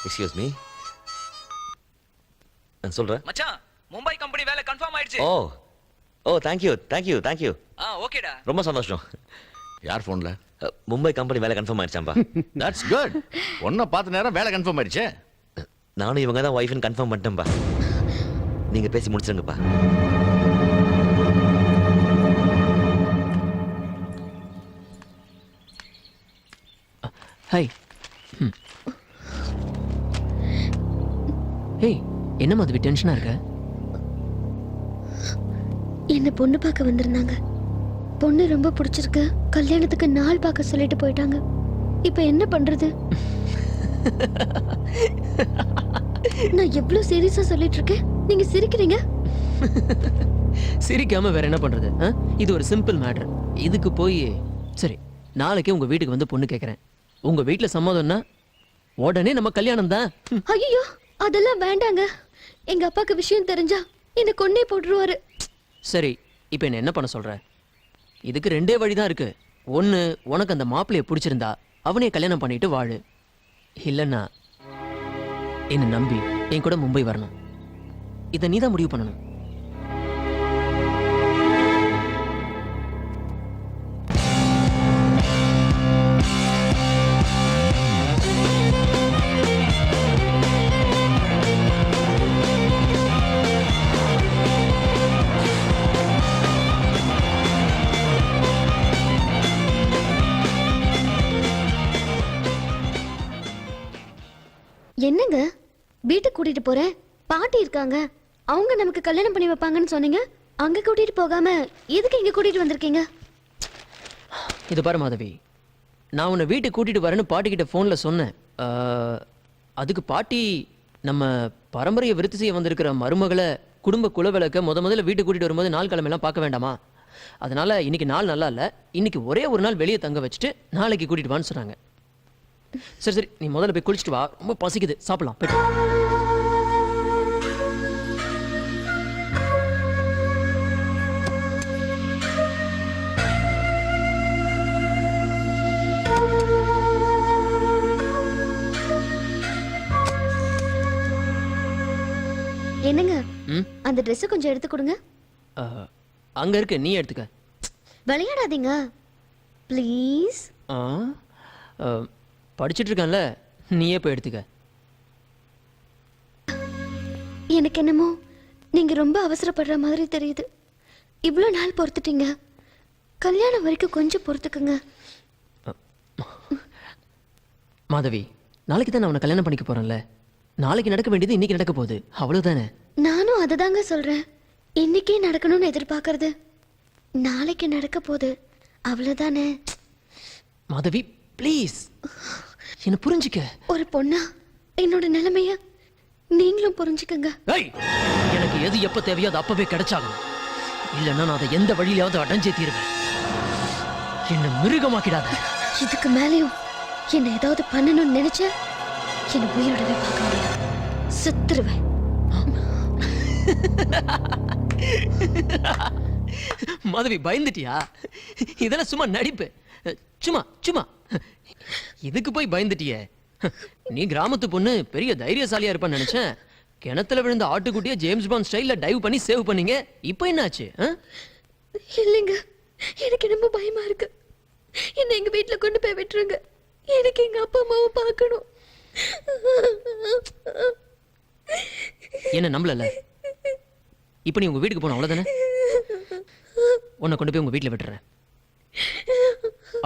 excuse me. நான் சொல்றேன். மச்சான், மும்பை கம்பெனி வேலை கன்ஃபார்ம் ஆயிடுச்சு. Oh thank you. ஓகேடா. ரொம்ப சந்தோஷம். யார் ஃபோன்ல? மும்பை கம்பெனி வேலை கன்ஃபார்ம் ஆயிடுச்சாம்பா. That's good. ஒன்ன பார்த்த நேரம் வேலை கன்ஃபார்ம் ஆயிடுச்சே. நானும் இவங்க தான் ஒய்ஃப்னு கன்ஃபார்ம் பண்ணிட்டேன்பா. நீங்க பேசி முடிச்சிருங்கப்பா. ஹாய். ஹேய், என்ன மாதிரி டென்ஷனா இருக்க? என்ன பொண்ணு பார்க்க வந்திருந்தாங்க. பொண்ணு ரொம்ப பிடிச்சிருக்கு, கல்யாணத்துக்கு நாள் பார்க்க சொல்லிட்டு போயிட்டாங்க. இப்ப என்ன பண்றது? நான் எவ்வளவு சீரியஸா சொல்லிட்டு இருக்கேன், நீங்க சிரிக்கிறீங்க. சிரிக்காம வேற என்ன பண்றது? இது ஒரு சிம்பிள் மேட்டர். இதுக்கு போய் சரி, நாளைக்கே உங்க வீட்டுக்கு வந்து பொண்ணு கேட்கறேன். உங்க வீட்டுல சம்மதம்னா உடனே நம்ம கல்யாணம் தான். ஐயோ, அதெல்லாம் வேண்டாங்க. எங்க அப்பாக்கு விஷயம் தெரிஞ்சா என்ன கொன்னே போட்டுருவாரு. சரி, இப்போ என்ன பண்ண சொல்ற? இதுக்கு ரெண்டே வழிதான் இருக்கு. ஒன்னு, உனக்கு அந்த மாப்பிள்ளைய பிடிச்சிருந்தா அவனே கல்யாணம் பண்ணிட்டு வாழு. இல்லைன்னா என்ன நம்பி என் கூட மும்பை வரணும். இதை நீதான் முடிவு பண்ணணும். என்னங்க, வீட்டுக்கு கூட்டிட்டு போறேன், பாட்டி இருக்காங்க, அவங்க நமக்கு கல்யாணம் பண்ணி வைப்பாங்கன்னு சொன்னீங்க. அங்க கூட்டிட்டு போகாம எதுக்கு இங்க கூட்டிட்டு வந்திருக்கீங்க? இது பாரு மாதவி, நான் உன்னை வீட்டுக்கு கூட்டிட்டு வரேன்னு பாட்டிக்கிட்ட ஃபோன்ல சொன்னேன். அதுக்கு பாட்டி நம்ம பரம்பரையை விருத்தி செய்ய வந்திருக்கிற மருமகளை குடும்ப குலவிளக்க முதல்ல வீட்டுக்கு கூட்டிட்டு வரும்போது நாள் கிழமையெல்லாம் பார்க்க வேண்டாமா? அதனால இன்னைக்கு நாள் நல்லா இல்லை, இன்னைக்கு ஒரே ஒரு நாள் வெளியே தங்க வச்சுட்டு நாளைக்கு கூட்டிட்டு வான்னு சொன்னாங்க. சரி சரி, நீ முதல்ல போய் குளிச்சுட்டு வா, ரொம்ப பசிக்குது, சாப்பிடலாம் போயிட்டு. என்னங்க, அந்த Dress கொஞ்சம் எடுத்து கொடுங்க. அங்க இருக்கு, நீ எடுத்துக்க. விளையாடாதீங்க ப்ளீஸ். படிச்சுட்டு இருக்கான்ல, நீயே போய் எடுத்துக்க. எனக்கு என்னமோ நீங்க ரொம்ப அவசரப்படுற மாதிரி தெரியுது. இவ்வளோ நாள் பொறுத்துட்டீங்க, கல்யாணம் வரைக்கும் கொஞ்சம் பொறுத்துக்குங்க. மாதவி, நாளைக்கு தான் நான் உன்னை கல்யாணம் பண்ணிக்க போறேன்ல. நாளைக்கு நடக்க வேண்டியது இன்னைக்கு நடக்க போகுது, அவ்வளவுதானே? நானும் அதை தாங்க சொல்றேன். இன்னைக்கே நடக்கணும்னு எதிர்பார்க்கறது நாளைக்கு நடக்க போகுது, அவ்வளவுதானே? மாதவி ப்ளீஸ், என்ன புரிஞ்சுக்க. ஒரு பொண்ணா என்னோட நிலைமைய நீங்களும் புரிஞ்சுக்கங்க. எனக்கு எது எப்ப தேவையோ அது அப்பவே கிடைச்சாகும். இல்லைன்னா நான் அதை எந்த வழியிலாவது அடைஞ்சே தீருவேன். என்ன மிருகமாக்கிடாத. இதுக்கு மேலேயும் என்ன ஏதாவது பண்ணணும்னு நினைச்ச என்ன உயிரோடவே பார்க்க முடியாது, செத்துருவேன். மாதவி, பயந்துட்டியா? இதெல்லாம் சும்மா நடிப்பு, சும்மா. இதுக்கு போய் பயந்துட்டியே? நீ கிராமத்து பொண்ணு, பெரிய தைரியசாலியா இருப்பான்னு நினைச்சேன். கிணத்துல விழுந்த ஆட்டுக்குட்டிய ஜேம்ஸ் பாண்ட் ஸ்டைல்ல டைவ் பண்ணி சேவ் பண்ணீங்க. இப்போ என்னாச்சு? இல்லைங்க, எனக்கு ரொம்ப பயமா இருக்கு. என்ன எங்க வீட்டுல கொண்டு போய் விட்டுருங்க. எனக்கு எங்க அப்பா அம்மாவை பார்க்கணும். என்ன நம்பல? இப்ப நீ உங்க வீட்டுக்கு போன அவ்வளவுதானே? உன்னை கொண்டு போய் உங்க வீட்டுல விட்டுறேன்.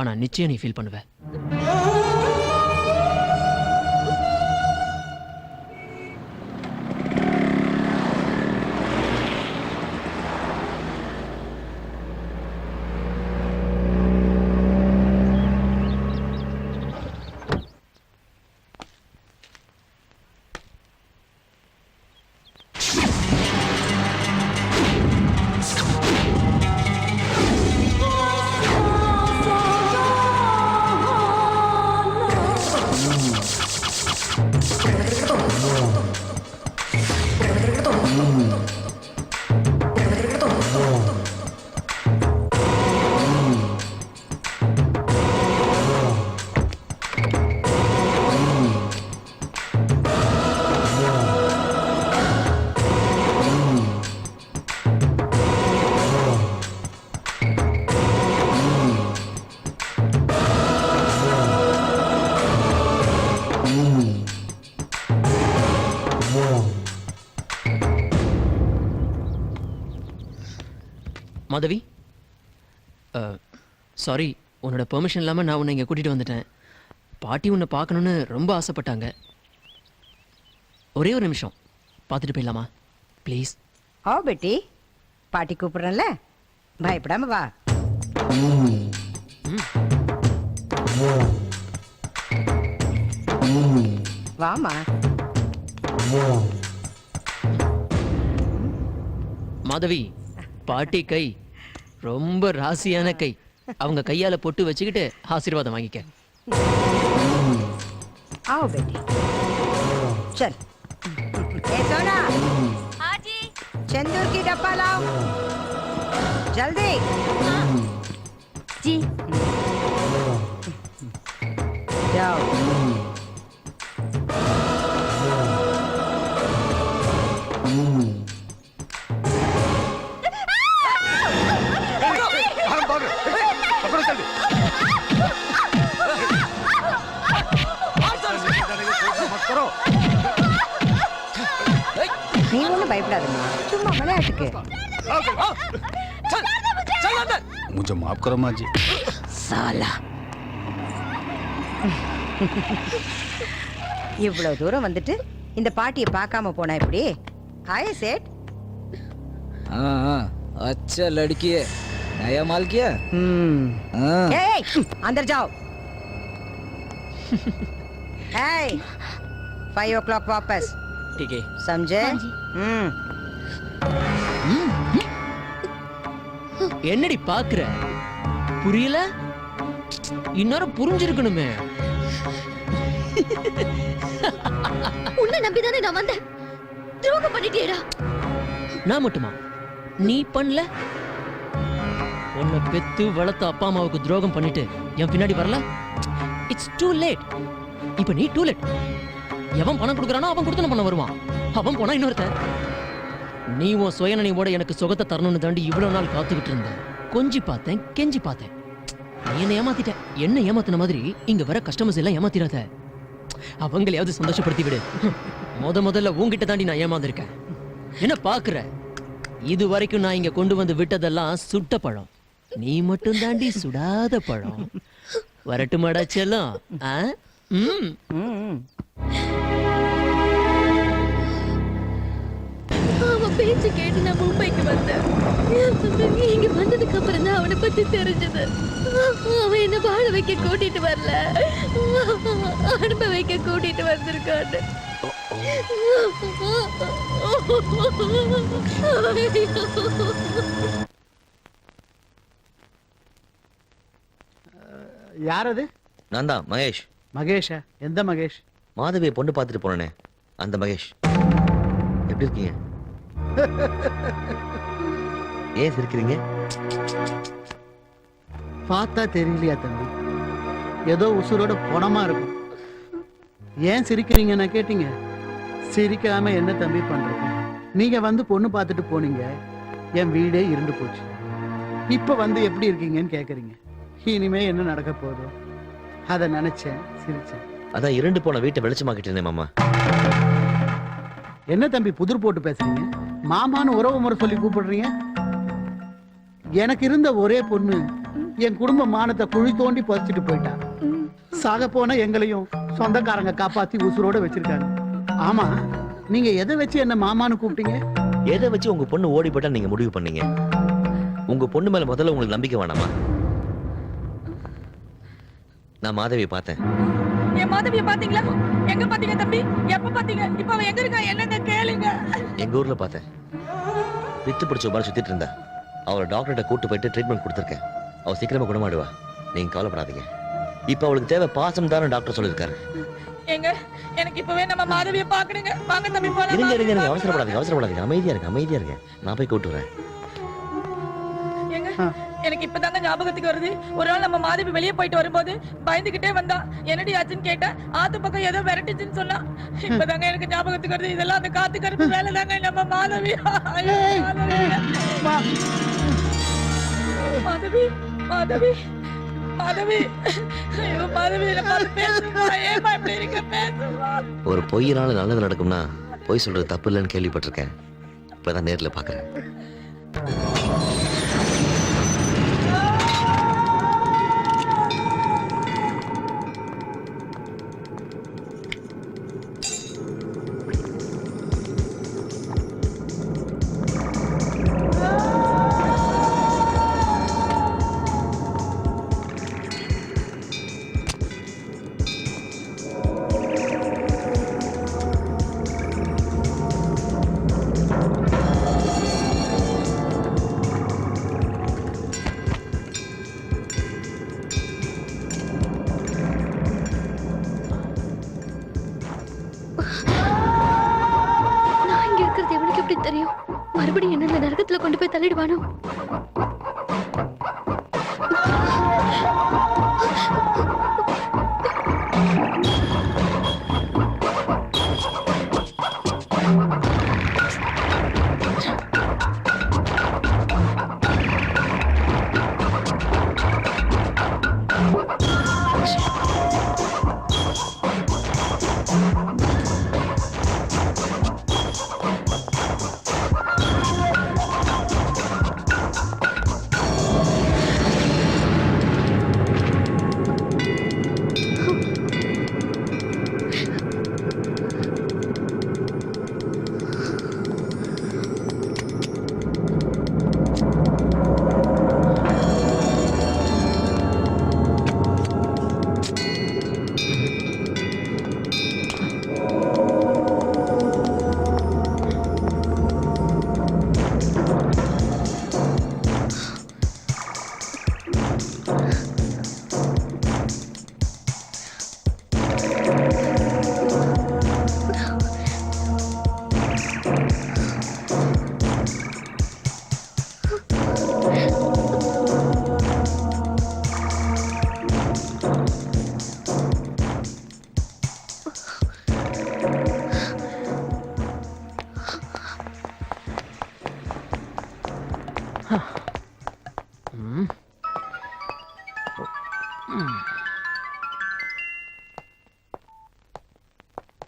ஆனா நிச்சயம் நீ ஃபீல் பண்ணுவ. மாதவி, சாரி, உன்னோட பெர்மிஷன் இல்லாமல் நான் உன்னை இங்கே கூட்டிகிட்டு வந்துட்டேன். பாட்டி உன்னை பார்க்கணுன்னு ரொம்ப ஆசைப்பட்டாங்க. ஒரே ஒரு நிமிஷம் பார்த்துட்டு போயிடலாமா ப்ளீஸ்? ஓ பெட்டி, பாட்டி கூப்பிடுறேன்ல, பயப்படாம வா. வாமா. மாதவி, பாட்டி கை ரொம்ப ராசியான கை. அவங்க கையால பொட்டு வச்சுக்கிட்டு ஆசீர்வாதம் வாங்கிக்க. आओ बेटी, चल। ए सोना, हाँ जी। चंदूर की डब्बा लाओ, जल्दी। जी। जाओ। நீ ஒன்றும் பயப்படாதம்மா, சும்மா விளையாட்டுக்கு. मुझे माफ करो माँ जी। साला இவ்வளவு தூரம் வந்துட்டு இந்த பாட்டியை பார்க்காம போனா எப்படி? ஆயே சேட்। अच्छा लड़की है, नया माल किया। ए, अंदर जाओ। ए, 5 o'clock वापस। ठीक है। समझे? हाँ जी। என்னடி பாக்குற? புரியல? இன்னொரு புரிஞ்சிருக்கணுமே. உன்னை நம்பிதானே நான் வந்தேன். துரோகம் பண்ணிட்டியேடா. நான் மட்டுமா? நீ பண்ணல? உன்னை பெத்து வளர்த்த அப்பா அம்மாவுக்கு துரோகம் பண்ணிட்டு என் பின்னாடி வரல? It's too late. இப்ப நீ டூ லேட். எவன் பணம் கொடுக்குறானோ அவன் கொடுத்தன பண்ண வருவான். அவன் போனா இன்னொருத்த. நீ உன் சுயநனியோட எனக்கு சுகத்தை தரணும்னு தாண்டி இவ்வளவு நாள் காத்துக்கிட்டு இருந்த. கொஞ்சி பார்த்தேன், கெஞ்சி பார்த்தேன். நீ என்ன ஏமாத்திட்ட. என்ன ஏமாத்தின மாதிரி இங்க வர கஸ்டமர்ஸ் எல்லாம் ஏமாத்திராத. அவங்களையாவது சந்தோஷப்படுத்தி விடு. முதல்ல உன்கிட்ட தாண்டி நான் ஏமாந்துருக்கேன். என்ன பாக்குற? இது வரைக்கும் நான் இங்க கொண்டு வந்து விட்டதெல்லாம் சுட்ட பழம். நீ மட்டும் தாண்டி சுடாத பழம். வரட்டுமாடா செல்லம்? அவன் பேச்சு கேட்டு நான் மும்பைக்கு வந்தேன். இங்க வந்ததுக்கு அப்புறம் தான் அவனை பத்தி தெரிஞ்சது. அவன் என்ன வாழ வைக்க கூட்டிட்டு வரல, அனுப்ப வைக்க கூட்டிட்டு வந்திருக்கான்னு. யார் அது? நான் தான் மகேஷ். மகேஷா? எந்த மகேஷ்? மாதவியை பொண்ணு பார்த்துட்டு போனேனே அந்த மகேஷ். எப்படி இருக்கீங்க? ஏன் சிரிக்கிறீங்க? பார்த்தா தெரியலையா தம்பி? ஏதோ உசுரோட பணமா இருக்கும். ஏன் சிரிக்கிறீங்கன்னு கேட்டீங்க. சிரிக்காம என்ன தம்பி பண்றது? நீங்க வந்து பொண்ணு பார்த்துட்டு போனீங்க, என் வீடே இருண்டு போச்சு. இப்ப வந்து எப்படி இருக்கீங்கன்னு கேக்குறீங்க. இனிமே என்ன நடக்க போதும் அதை நினைச்சேன், சிரிச்சேன். அதான் இருண்டு போன வீட்டை வெளிச்சமாக்கிட்டு இருந்தேன் மாமா. என்ன தம்பி புதிர் போட்டு பேசுறீங்க? மாமான்னு உறவு முறை சொல்லி கூப்பிடுறீங்க. எனக்கு இருந்த ஒரே பொண்ணு என் குடும்ப மானத்தை குழி தோண்டி புதைச்சிட்டு போயிட்டா. சாக போன எங்களையும் சொந்தக்காரங்க காப்பாத்தி உசுரோட வச்சிருக்காங்க. ஆமா, நீங்க எதை வச்சு என்ன மாமான்னு கூப்பிட்டீங்க? எதை வச்சு உங்க பொண்ணு ஓடி போட்டா நீங்க முடிவு பண்ணீங்க? உங்க பொண்ணு மேல முதல்ல உங்களுக்கு நம்பிக்கை வேணாமா? நான் மாதவியை பார்த்தேன். என் மாதவியை பாத்தீங்களா? எங்க பாத்தீங்க தம்பி? எப்ப பாத்தீங்க? இப்ப அவ எங்க இருக்கா? என்னங்க கேளுங்க. எங்க ஊர்ல பார்த்தேன். வித்து பிடிச்ச மாதிரி சுத்திட்டு இருந்தா. அவளை டாக்டர்கிட்ட கூட்டு போயிட்டு ட்ரீட்மெண்ட் கொடுத்துருக்கேன். அவ சீக்கிரமா குணமாடுவா, நீங்க கவலைப்படாதீங்க. இப்ப அவளுக்கு தேவை பாசம் தானே டாக்டர் சொல்லியிருக்காரு. எங்க எனக்கு இப்பவே நம்ம மாதவியை பாக்கணுங்க. வாங்க தம்பி போலாம். இருங்க அவசரப்படாதீங்க. அமைதியா இருங்க. நான் போய் கூட்டு வரேன். எங்க எனக்கு இப்பதாங்க ஞாபகத்துக்கு வருது. ஒரு நாள் நம்ம மாதவி வெளியே போயிட்டு வரும்போது பயந்துகிட்டே வந்தா. என்னடி ஆச்சுன்னு கேட்டேன். ஆத்து பக்கம் ஏதோ விரட்டுச்சுன்னு சொன்னா. இப்பதாங்க எனக்கு ஞாபகத்துக்கு வருது. இதெல்லாம் அந்த காத்து கருப்பு வேலை தாங்க நம்ம மாதவி. மாதவி மாதவி மாதவி ஐயோ மாதவி, ஏமா இப்படி இருக்க? பேசுமா. ஒரு பொய்யினால நல்லது நடக்கும்னா பொய் சொல்றது தப்பு இல்லைன்னு கேள்விப்பட்டிருக்கேன். இப்பதான் நேர்ல பாக்குறேன். போய் தள்ளிடுவானோ?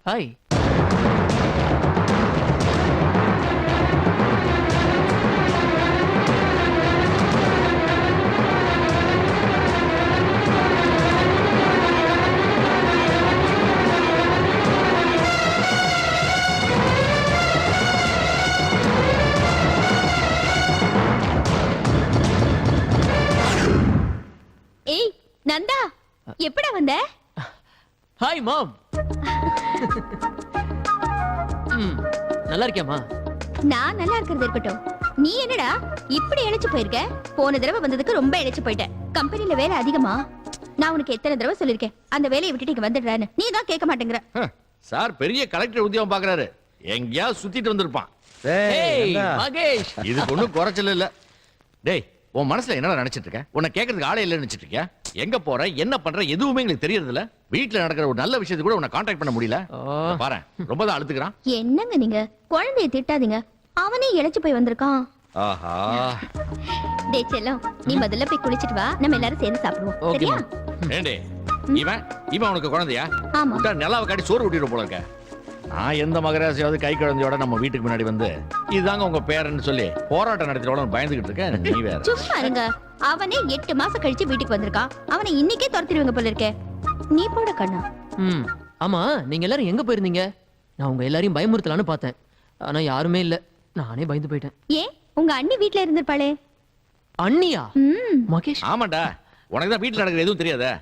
ஹாய். ஏய் நந்தா, எப்படா வந்த? Hi mom. நல்லா இருக்கியாமா? நான் நல்லா இருக்கிறது இருக்கட்டும், நீ என்னடா இப்படி இழைச்சு போயிருக்க? போன தடவை வந்ததுக்கு ரொம்ப இழைச்சு போயிட்ட. கம்பெனில வேலை அதிகமா? நான் உனக்கு எத்தனை தடவை சொல்லிருக்கேன் அந்த வேலையை விட்டுட்டு இங்க வந்துடுறான்னு, நீ தான் கேட்க மாட்டேங்கிற. சார் பெரிய கலெக்டர் உத்தியோகம் பாக்குறாரு, எங்கேயாவது சுத்திட்டு வந்திருப்பான். மகேஷ், இது ஒண்ணும் குறைச்சல இல்ல. டேய், உன் மனசுல என்னடா நினைச்சிட்டு இருக்க? உன்னை கேட்கறதுக்கு ஆளே இல்லைன்னு நினைச்சிட்டு இருக்கியா? எங்க போற, என்ன பண்ற, எதுவுமே எங்களுக்கு தெரியறது இல்ல. வீட்டுல நடக்கிற ஒரு நல்ல விஷயத்தை கூட உன்னை கான்டாக்ட் பண்ண முடியல. பாரு, ரொம்ப தான் அழுத்துக்கிறான். என்னங்க நீங்க குழந்தைய திட்டாதீங்க, அவனே இழைச்சு போய் வந்திருக்கான். ஆஹா. டேய் செல்லம், நீ முதல்ல போய் குளிச்சிட்டு வா, நம்ம எல்லாரும் சேர்ந்து சாப்பிடுவோம். சரியா? ஏண்டே, இவன் உனக்கு குழந்தையா? ஆமா. விட்டா நிலாவை காட்டி சோறு ஊட்டிட்டு போல இருக்க. நான் எந்த மகராசியாவது கை குழந்தையோட நம்ம வீட்டுக்கு முன்னாடி வந்து இதுதாங்க உங்க பேரன்னு சொல்லி போராட்டம் நடத்தியோட பயந்துகிட்டு இருக்கேன். நீ வேற. சும்மா இருங்க, அவனே 8 மாசம் கழிச்சு வீட்டுக்கு வந்திருக்கான். அவனை இன்னைக்கே துரத்திடுவீங்க போல இருக்கே. நீ போட கண்ணா. ஆமா, நீங்க எல்லாரும் எங்க போயிருந்தீங்க? நான் உங்க எல்லாரையும் பயமுறுத்தலான்னு பார்த்தேன், ஆனா யாருமே இல்ல. நானே பயந்து போயிட்டேன். ஏன், உங்க அண்ணி வீட்ல இருந்திருப்பாளே. அண்ணியா? மகேஷ். ஆமாண்டா, உனக்கு தான் வீட்டுல நடக்கிற எதுவும் தெரியாதா?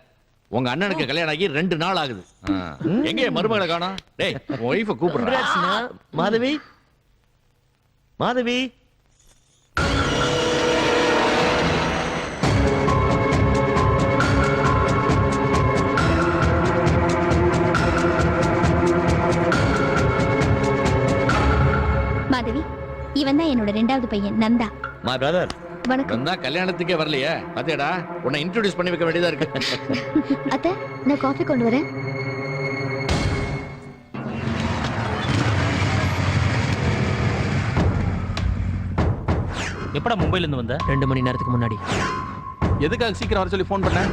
உங்க அண்ணனுக்கு கல்யாணம் ஆகி 2 நாள் ஆகுது. எங்க மருமகளை காணோம்? டேய், உன் ஒய்ஃபை கூப்பிடுறேன். மாதவி, மாதவி. மாதவி, இவன் தான் என்னோட 2வது பையன் நந்தா. My brother. வணக்கம். நான் கல்யாணத்துக்கே வரலையே, பாத்தியாடா? உன்னை இன்ட்ரோடியூஸ் பண்ணி வைக்க வேண்டியதா இருக்கு. அத்தை, நான் காஃபி கொண்டு வரேன். எப்படா மும்பைல இருந்து வந்த? 2 மணி நேரத்துக்கு முன்னாடி. எதுக்காக சீக்கிரம் வர சொல்லி ஃபோன் பண்ணேன்?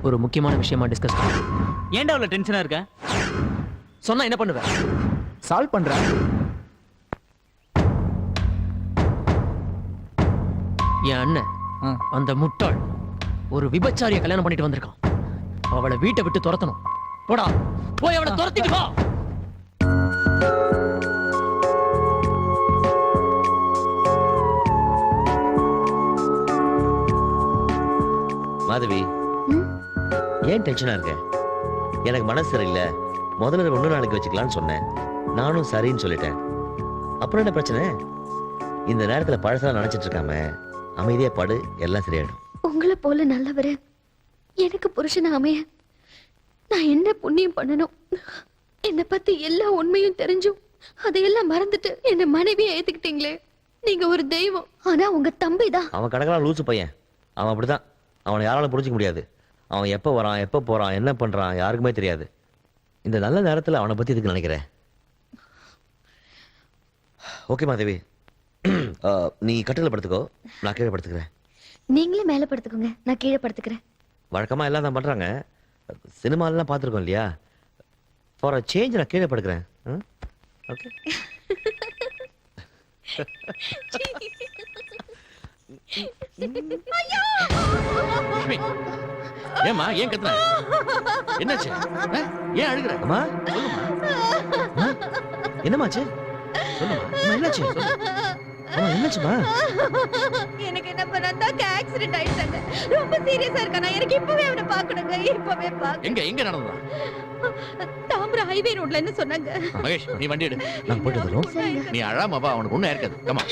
ஒரு முக்கியமான விஷயமா டிஸ்கஸ் பண்ண. ஏன்டா அவ்வளவு டென்ஷனா இருக்க? சொன்னா என்ன பண்ணுவ? சால்வ் பண்றேன். என் அண்ணன் அந்த முட்டாள் ஒரு விபச்சாரிய கல்யாணம் பண்ணிட்டு வந்திருக்கான். அவளை வீட்டை விட்டு துரத்தணும். போடா, போய் அவளை துரத்திட்டு வா. மாதவி, ஏன் டென்ஷனா இருக்க? எனக்கு மனசு சரியில்லை, முதல்ல 1 நாளைக்கு வச்சுக்கலாம்னு சொன்னேன். நானும் சரின்னு சொல்லிட்டேன். அப்புறம் என்ன பிரச்சனை? இந்த நேரத்துல பழசா நினைச்சிட்டு இருக்காம அமைதியா படு, எல்லாம் சரியாயிடும். உங்களை போல நல்லவரு எனக்கு புருஷனா அமைய நான் என்ன புண்ணியம் பண்ணணும்? என்னை பத்தி எல்லா உண்மையும் தெரிஞ்சும் அதையெல்லாம் மறந்துட்டு என்ன மனைவியை ஏத்துக்கிட்டீங்களே. நீங்க ஒரு தெய்வம். ஆனா உங்க தம்பி தான். அவன் கடக்கலாம் லூசு பையன். அவன் அப்படிதான். அவனை யாராலும் புரிஞ்சிக்க முடியாது. அவன் எப்போ வரான், எப்போ போறான், என்ன பண்றான் யாருக்குமே தெரியாது. இந்த நல்ல நேரத்தில் அவனை பத்தி இதுக்கு நினைக்கிறேன். ஓகே மாதேவி, நீ கட்டில படுத்துக்கோ, நான் கீழே படுத்துக்கிறேன். நீங்களே மேல படுத்துக்கோங்க, நான் கீழே படுத்துக்கிறேன். வழக்கமா எல்லாம் தான் பண்றாங்க. சினிமாலெல்லாம் பார்த்துருக்கோம் இல்லையா? ஃபார் அ சேஞ்ச் நான் கீழே படுக்கிறேன். ஓகே. ஏமா ஏன் கத்துற? என்னாச்சு? ஏன் அழுகுற? அம்மா சொல்லுமா. என்னமாச்சு? சொல்லுமா. அம்மா என்னாச்சு? அம்மா என்னாச்சுமா? எனக்கு என்ன பண்ணாங்க ஆக்சிடென்ட் ஆயிடுச்சு. ரொம்ப சீரியஸா இருக்கா. நான் எனக்கு இப்பவே அவனை பார்க்கணுங்க. இப்பவே பார்க்க. எங்க நடந்ததா? தாம்பரம் ஹைவே ரோட்ல என்ன சொன்னாங்க? மகேஷ் நீ வண்டி எடு. நான் போயிட்டு வரோம். நீ அழாம வா, அவனுக்கு ஒண்ணும் இருக்காது. கமா.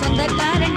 சொந்தக்காரன்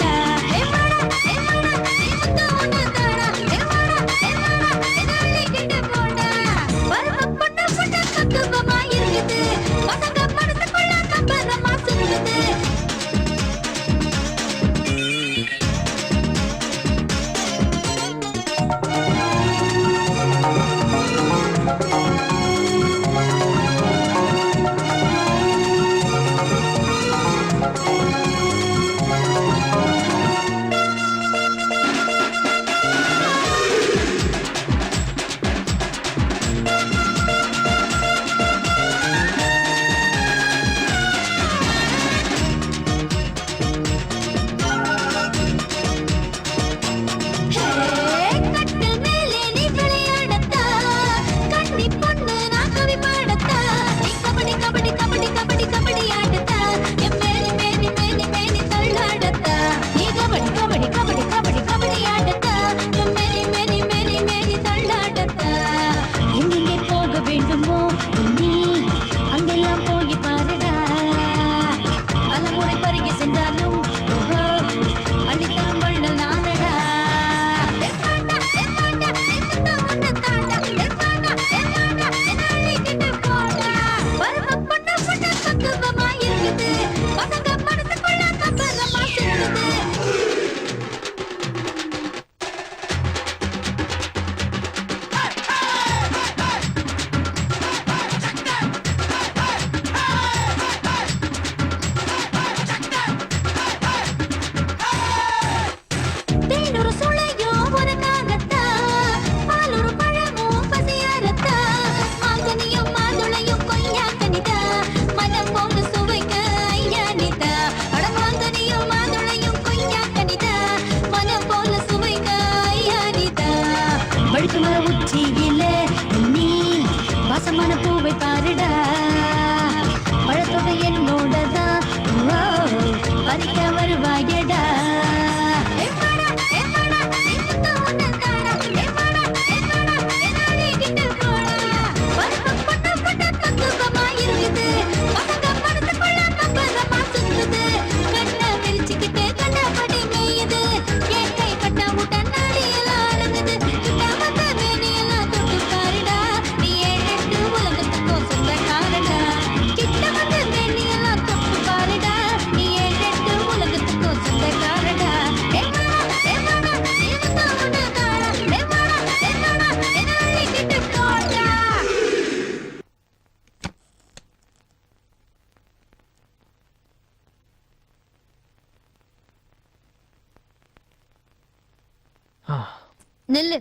நில்லு.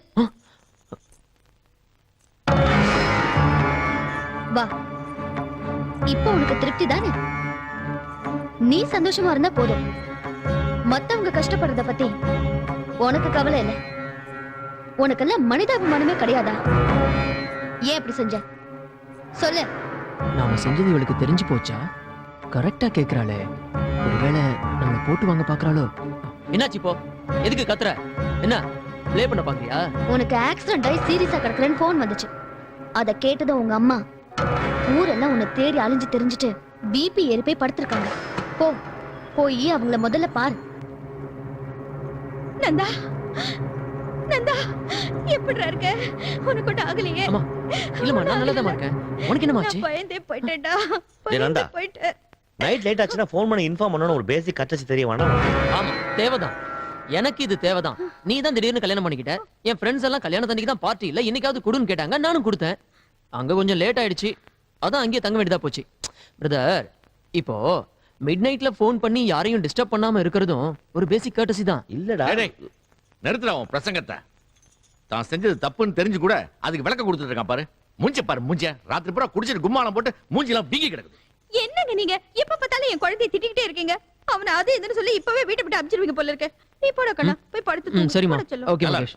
வா. இப்போ உனக்கு திருப்தி தானே? நீ சந்தோஷமா இருந்தா போதும். மத்தவங்க கஷ்டப்படுறத பத்தி உனக்கு கவலை இல்லை. உனக்கெல்லாம் மனிதாபிமானமே கிடையாதா? ஏன் இப்படி செஞ்ச? சொல்லு. நாம செஞ்சது இவளுக்கு தெரிஞ்சு போச்சா? கரெக்டா கேக்குறாளே. ஒருவேளை நம்மள போட்டு வாங்க பாக்குறாளோ? என்னாச்சு இப்போ? எதுக்கு கத்துற? என்ன ப்ளே பண்ண பாக்குறியா? உனக்கு ஆக்சிடென்ட் ஆகி சீரியஸா கிடக்குறேன்னு போன் வந்துச்சு. அத கேட்டதும் உங்க அம்மா ஊரெல்லாம் உன்னை தேடி அலைஞ்சு தெரிஞ்சுட்டு பிபி ஏறி போய் படுத்திருக்காங்க. போய் அவங்கள முதல்ல பாரு. நந்தா, நந்தா, எப்படி இருக்க? உனக்கு ஒன்றும் ஆகலையே? அம்மா இல்லம்மா, நான் நல்லா தான் இருக்கேன். உனக்கு என்னமாச்சு? பயந்தே போயிட்டேன்டா. நந்தா, போயிட்டேன். நைட் லேட் ஆச்சுன்னா ஃபோன் பண்ணி இன்ஃபார்ம் பண்ணனும். ஒரு பேசிக் கட்டச்சி தெரிய வேணாம்? ஆமா, தேவைதான். எனக்கு இது தேவைதான். நீ தான் திடீர்னு கல்யாணம் பண்ணிக்கிட்ட. என் ஃப்ரெண்ட்ஸ் எல்லாம் கல்யாணத்தன்னைக்கு தான் பார்ட்டி இல்ல, இன்னைக்காவது கொடுன்னு கேட்டாங்க, நானும் கொடுத்தேன். அங்க கொஞ்சம் லேட் ஆயிடுச்சு, அதான் அங்கேயே தங்க வேண்டியதா போச்சு. பிரதர், இப்போ மிட் நைட்ல போன் பண்ணி யாரையும் டிஸ்டர்ப் பண்ணாம இருக்கிறதும் ஒரு பேசிக் கர்ட்டசி தான். இல்லடா, நிறுத்துற அவன் பிரசங்கத்தை. தான் செஞ்சது தப்புன்னு தெரிஞ்சு கூட அதுக்கு விளக்கம் கொடுத்துட்டு இருக்கான் பாரு. மூஞ்ச பாரு, மூஞ்ச. ராத்திரி பூரா குடிச்சிட்டு கும்மாளம் போட்டு மூஞ்சிலாம் வீங்கி கிடக்குது. என்னங்க நீங்க எப்ப பார்த்தாலும் என் குழந்தையை திட்டிக்கிட்டே இருக்கீங்க. அவனை அது இதுன்னு சொல்லி இப்பவே வீட்டை விட்டு அனுப்பிச்சிருவீங்க போல இருக்கு. நீ போட கண்ணா, போய் படுத்து தூங்கு. சரிம்மா, போட சொல்லு. ஓகே மகேஷ்.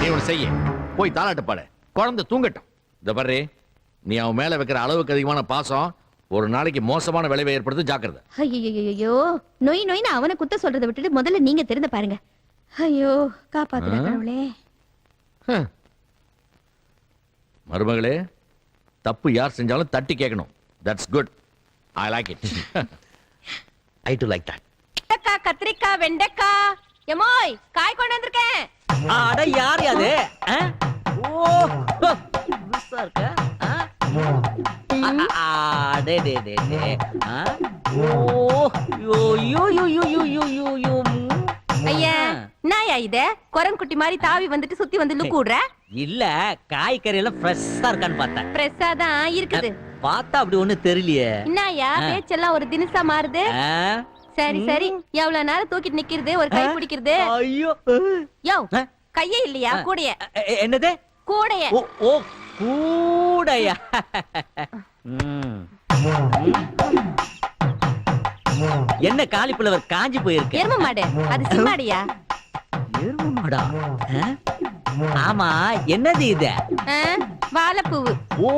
நீ ஒன்று செய்ய, போய் தாலாட்டு பாடு, குழந்தை தூங்கட்டும். இந்த பாரு, நீ அவன் மேல வைக்கிற அளவுக்கு அதிகமான பாசம் ஒரு நாளைக்கு மோசமான விளைவை ஏற்படுத்த ஜாக்கிரதை. ஐயோ, நொய் நொய்னு அவனை குத்த சொல்றதை விட்டுட்டு முதல்ல நீங்க தெரிந்து பாருங்க. ஐயோ, காப்பாத்துடா கடவுளே. மருமகளே, தப்பு யார் செஞ்சாலும் தட்டி கேட்கணும். That's good. I like it. I to like that. கத்திரிக்காய், வெண்டைக்காய், எமோய் காய் கொண்டு வந்திருக்கேன். அட யார் அது? ஓ, புதுசா இருக்க. டே டே டே டே. ஓ, யோ யோ யோ யோ யோ யோ யோ யோ. ஐயா, நாயா இது? குரங்குட்டி மாதிரி தாவி வந்துட்டு சுத்தி வந்து லுக்கு விடுற? இல்ல, காய்கறி எல்லாம் ஃப்ரெஷ்ஷா இருக்கான்னு பார்த்தேன். ஃப்ரெஷ்ஷா தான் இருக்குது. பார்த்தா அப்படி ஒண்ணு தெரியலையே. என்னயா பேச்செல்லாம் ஒரு தினசா மாறுது? சரி சரி, எவ்வளவு நேரம் தூக்கிட்டு நிக்கிறது, ஒரு கை பிடிக்கிறது? ஐயோ, யோ, கையே இல்லையா? கூடைய. என்னது? கூடைய. ஓ ஓ, கூடையா? என்ன காலிஃப்ளவர் காஞ்சி போயிருக்கு? எரும மாடு. அது சிம்மாடியா? எரும மாடா? ஆமா, என்னது இது? வாழைப்பூவு. ஓ,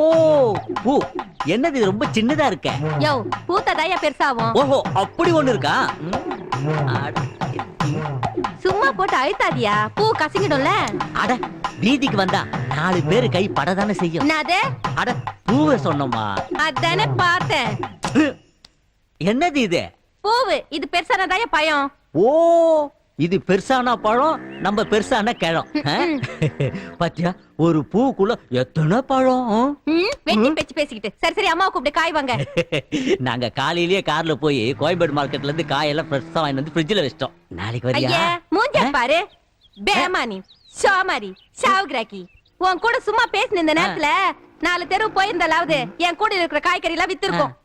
பூ. என்னது இது ரொம்ப சின்னதா இருக்க? யோ, பூத்ததாயா பெருசாவும். ஓஹோ, அப்படி ஒண்ணு இருக்கா? சும்மா போட்டு அழுத்தாதியா, பூ கசங்கிடும்ல. அட, வீதிக்கு வந்தா 4 பேரு கை படதானே செய்யும். என்னது? அட, பூவை சொன்னோமா? அதானே பார்த்தேன். என்னது இது? பூவு. இது பெருசானதாயா பயம். ஓ, இது பெருசான பழம், நம்ம பெருசான கிழம். பாத்தியா, ஒரு பூக்குள்ள எத்தனை பழம். வெட்டி பேச்சு பேசிக்கிட்டு. சரி சரி, அம்மா கூப்பிட்டு காய் வாங்க. நாங்க காலையிலேயே கார்ல போய் கோயம்பேடு மார்க்கெட்ல இருந்து காயெல்லாம் ஃப்ரெஷ்ஷா வாங்கி வந்து ஃப்ரிட்ஜ்ல வச்சிட்டோம். நாளைக்கு வரியா? ஐயா, மூஞ்ச பாரு. பேமானி, ஷாமாரி, ஷாவ்கிராக்கி. உன் கூட சும்மா பேசின இந்த நேரத்துல 4 தெரு போயிருந்தாலாவது என் கூட இருக்கிற காய்கறி எல்லாம் வித்துருக்கும்.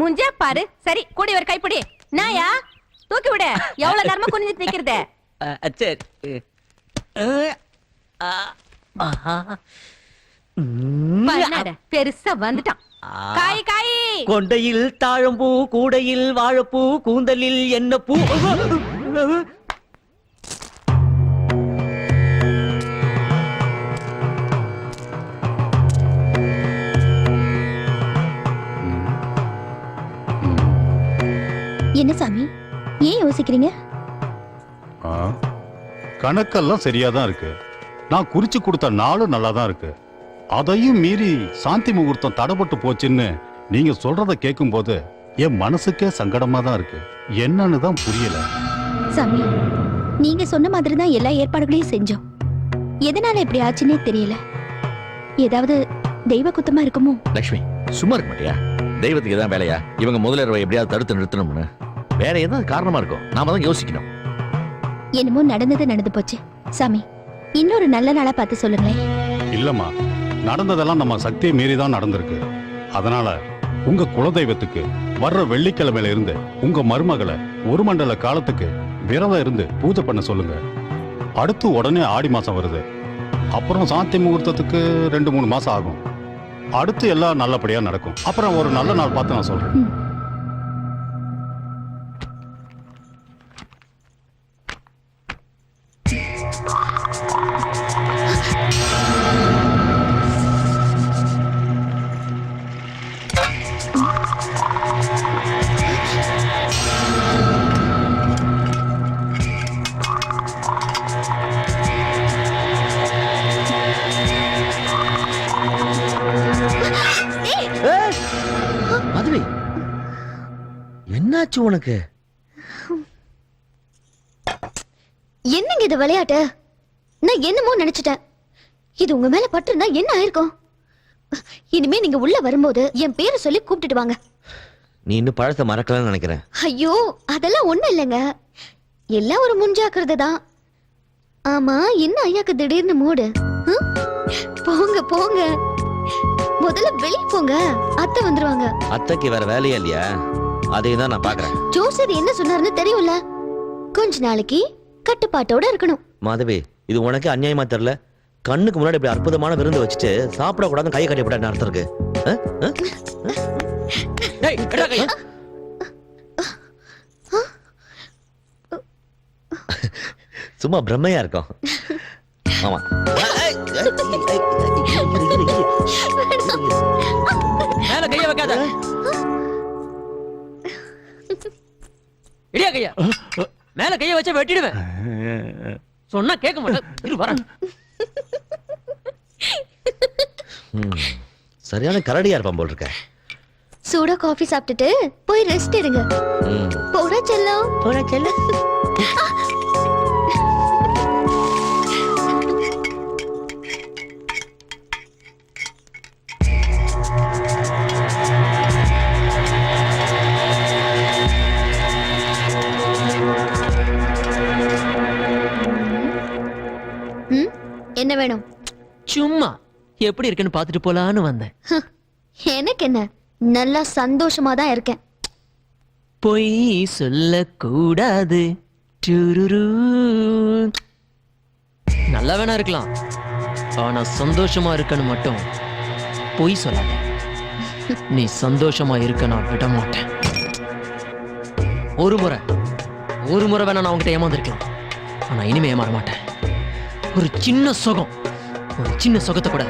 மூஞ்ச பாரு. சரி, கூடி ஒரு கைப்பிடி. நாயா, தூக்கி விடு. எவ்வளவு நேரமா குனிஞ்சிட்டு நிக்கிறது? சரி. பெருசா வந்துட்டான். காய் காய். கொண்டையில் தாழம்பூ, கூடையில் வாழைப்பூ, கூந்தலில் என்ன பூ. என்ன சாமி, ஏன் யோசிக்கிறீங்க? கணக்கெல்லாம் சரியா தான் இருக்கு. நான் குறிச்சு கொடுத்த நாளும் நல்லா தான் இருக்கு. அதையும் மீறி சாந்தி முகூர்த்தம் தடைப்பட்டு போச்சுன்னு நீங்க சொல்றத கேட்கும் போது என் மனசுக்கே சங்கடமா தான் இருக்கு. என்னன்னு தான் புரியல. சாமி, நீங்க சொன்ன மாதிரி தான் எல்லா ஏற்பாடுகளையும் செஞ்சோம். எதனால இப்படி ஆச்சுன்னே தெரியல. ஏதாவது தெய்வ குத்தமா இருக்குமோ? லட்சுமி, சும்மா இருக்க மாட்டியா? தெய்வத்துக்கு தான் வேலையா இவங்க முதலிரவை எப்படியாவது தடுத்து நிறுத்தணும்னு? வேற ஏதாவது காரணமா இருக்கும், நாம தான் யோசிக்கணும். என்னமோ நடந்து போச்சு. சாமி, இன்னொரு நல்ல நாளா பார்த்து சொல்லுங்களேன். இல்லம்மா, நடந்ததெல்லாம் நம்ம சக்தியை மீறி தான் நடந்திருக்கு. அதனால உங்க குலதெய்வத்துக்கு வர்ற வெள்ளிக்கிழமையில இருந்து உங்க மருமகளை 1 மண்டல காலத்துக்கு விரதம் இருந்து பூஜை பண்ண சொல்லுங்க. அடுத்து உடனே ஆடி மாசம் வருது. அப்புறம் சாந்தி முகூர்த்தத்துக்கு 2-3 மாசம் ஆகும். அடுத்து எல்லாம் நல்லபடியா நடக்கும். அப்புறம் ஒரு நல்ல நாள் பார்த்து நான் சொல்றேன். மாதவி, என்னாச்சு உனக்கு? என்னங்க இது விளையாட்டு? நான் என்னமோ நினைச்சிட்டேன். இது உங்க மேல பட்டிருந்தா என்ன ஆயிருக்கும்? இனிமே நீங்க உள்ள வரும்போது என் பேரை சொல்லி கூப்பிட்டுட்டு வாங்க. நீ இன்னும் பழத்தை மறக்கலன்னு நினைக்கிறேன். ஐயோ, அதெல்லாம் ஒண்ணும் இல்லைங்க. எல்லாம் ஒரு முன்ஜாக்கிரதை தான். ஆமா, என்ன ஐயாக்கு திடீர்னு மூடு? போங்க போங்க, முதல்ல வெளியே போங்க. அத்தை வந்துருவாங்க. அத்தைக்கு வேற வேலையே இல்லையா? அதையும் தான் நான் பாக்குறேன். ஜோசர் என்ன சொன்னாருன்னு தெரியும்ல. கொஞ்ச நாளைக்கு கட்டுப்பாட்டோட இருக்கணும். மாதவி, இது உனக்கு அநியாயமா தெரியல? கண்ணுக்கு முன்னாடி இப்படி அற்புதமான விருந்து வச்சுட்டு சாப்பிட கூடாது கை கட்டிப்பட்ட அர்த்தம் இருக்கு. சும்மா பிரம்மையா இருக்கும். ஆமா, மேல கைய வைக்காத. இடியா கையா, மேல கைய வச்சா வெட்டிடுவேன். சொன்னா கேட்க மாட்டேன். இரு வரேன். சரியான கரடியா இருப்பான் போல் இருக்க. சூடா காஃபி சாப்பிட்டுட்டு போய் ரெஸ்ட் எடுங்க. போடா செல்லம், போடா செல்லம். என்ன வேணும்? சும்மா எப்படி இருக்குன்னு பாத்துட்டு போலான்னு வந்தேன். எனக்கு என்ன, நல்லா சந்தோஷமா தான் இருக்கேன். பொய் சொல்ல கூடாது. நல்லா வேணா இருக்கலாம், ஆனா சந்தோஷமா இருக்கன்னு மட்டும் பொய் சொல்லாத. நீ சந்தோஷமா இருக்க நான் விட மாட்டேன். ஒரு முறை வேணா நான் உங்ககிட்ட ஏமாந்துருக்கலாம், ஆனா இனிமே ஏமாற மாட்டேன். ஒரு சின்ன சுகத்தை கூட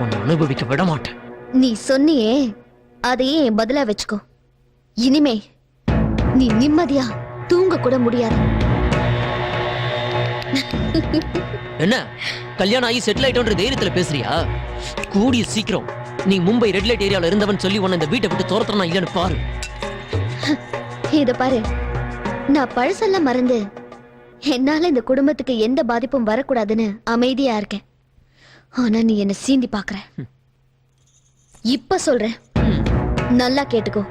உன்னை அனுபவிக்க விட மாட்டேன். நீ சொன்னியே, அதையே என் பதிலா வச்சுக்கோ. இனிமே நீ நிம்மதியா தூங்க கூட முடியாது. என்ன கல்யாணம் ஆகி செட்டில் ஆயிட்டோன்ற தைரியத்துல பேசுறியா? கூடிய சீக்கிரம் நீ மும்பை ரெட் லைட் ஏரியால இருந்தவன் சொல்லி உன்னை இந்த வீட்டை விட்டு துரத்துறனா இல்லைன்னு பாரு. இத பாரு, நான் பழசெல்லாம் மறந்து என்னால இந்த குடும்பத்துக்கு எந்த பாதிப்பும் வரக்கூடாதுன்னு அமைதியா இருக்கேன். ஆனா நீ என்ன சீண்டி பாக்குற. இப்ப சொல்றேன், நல்லா கேட்டுக்கோ.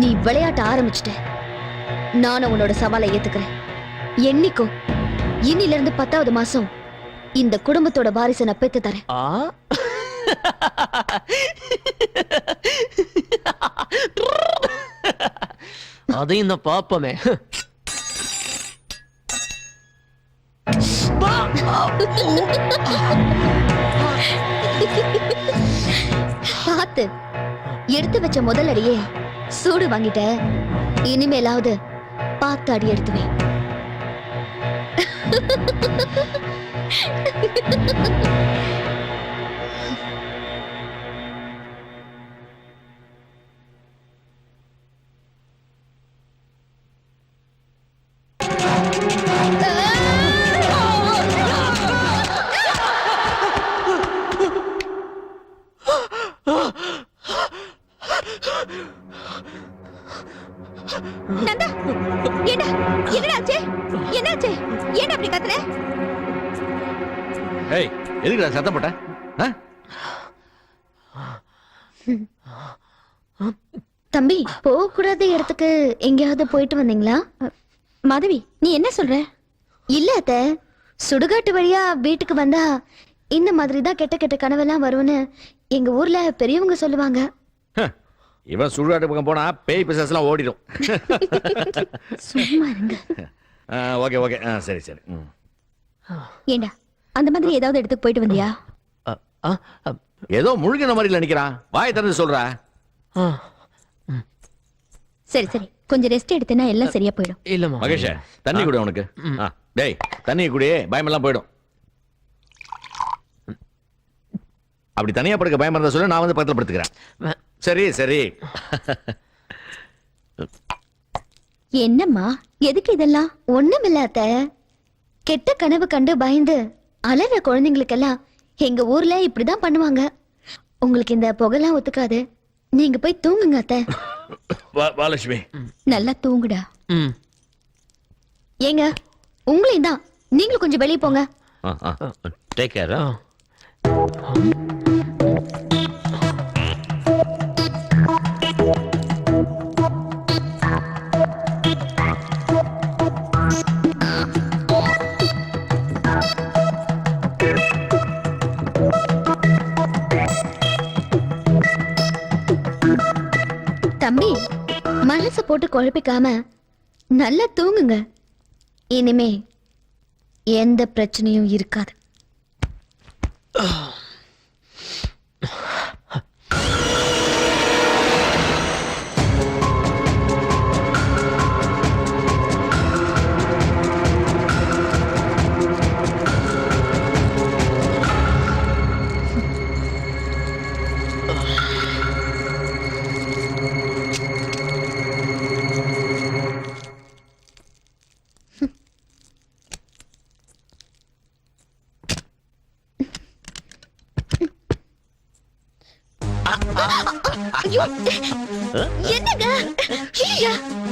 நீ விளையாட்ட ஆரம்பிச்சிட்ட, நானும் உன்னோட சவாலை ஏத்துக்கிறேன். என்னைக்கோ இன்னில இருந்து 10வது மாசம் இந்த குடும்பத்தோட வாரிசை நான் பெத்து தரேன். அதையும் தான் பாப்பமே. பார்த்து எடுத்து வச்ச முதல் அடியே சூடு வாங்கிட்ட. இனிமேலாவது பார்த்து அடி எடுத்துவேன். நந்தா, என்னாச்சு? ஏன் அப்படி கத்துற? ஏய், எதுக்குடா சத்தம் போட்ட? தம்பி, போக கூடாத இடத்துக்கு எங்கேயாவது போயிட்டு வந்தீங்களா? மாதவி, நீ என்ன சொல்ற? இல்ல அத்தை, சுடுகாட்டு வழியா வீட்டுக்கு வந்தா இந்த மாதிரி தான் கெட்ட கெட்ட கனவெல்லாம் வரும்னு எங்க ஊர்ல பெரியவங்க சொல்லுவாங்க. இவன் சுடுகாட்டு பக்கம் போனா பேய் பிசாசுலாம் ஓடிடும். சும்மா இருங்க. ஓகே ஓகே, சரி சரி. ஏண்டா, அந்த மாதிரி ஏதாவது இடத்துக்கு போயிட்டு வந்தியா? ஏதோ முழுகின மாதிரி நினைக்கிறான். வாயை திறந்து சொல்றா. சரி சரி, கொஞ்சம் ரெஸ்ட் எடுத்தேன்னா எல்லாம் சரியா போயிடும். இல்லம்மா. மகேஷ் தண்ணி குடி அவனுக்கு. டேய் தண்ணி குடி, பயமெல்லாம் போயிடும். அப்படி தனியா படுக்க பயமா இருந்தா சொல்லு, நான் வந்து பக்கத்துல படுத்துக்கிறேன். சரி சரி. என்னம்மா எதுக்கு இதெல்லாம்? ஒண்ணுமில்லாத கெட்ட கனவு கண்டு பயந்து அலற குழந்தைங்களுக்கெல்லாம் எங்க ஊர்ல இப்படிதான் பண்ணுவாங்க. உங்களுக்கு இந்த புகைலாம் ஒத்துக்காது. நீங்க போய் தூங்குங்க அத்தை. வாலட்சுமி நல்லா தூங்குடா. ஏங்க உங்களையும் தான், நீங்களும் கொஞ்சம் வெளியே போங்க. Take care. தம்பி மனசு போட்டு குழப்பிக்காம நல்லா தூங்குங்க. இனிமே எந்த பிரச்சனையும் இருக்காது.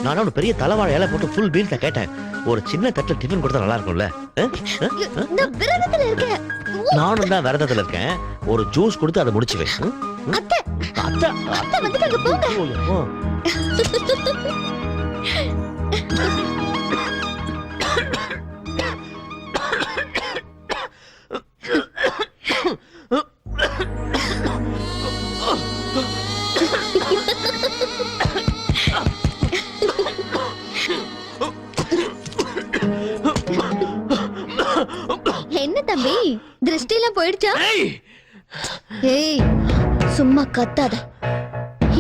நான் ஒரு பெரிய தலைவாழை இலை போட்டு ஃபுல் பீன்ஸை கேட்டேன். ஒரு சின்ன தட்டுல டிஃபன் கொடுத்தா நல்லா இருக்கும்ல? நானும் தான் விரதத்துல இருக்கேன். ஒரு ஜூஸ் கொடுத்து அதை முடிச்சு வை. என்ன தம்பி திருஷ்டி எல்லாம் போயிடுச்சா? ஏய் சும்மா கத்தாத.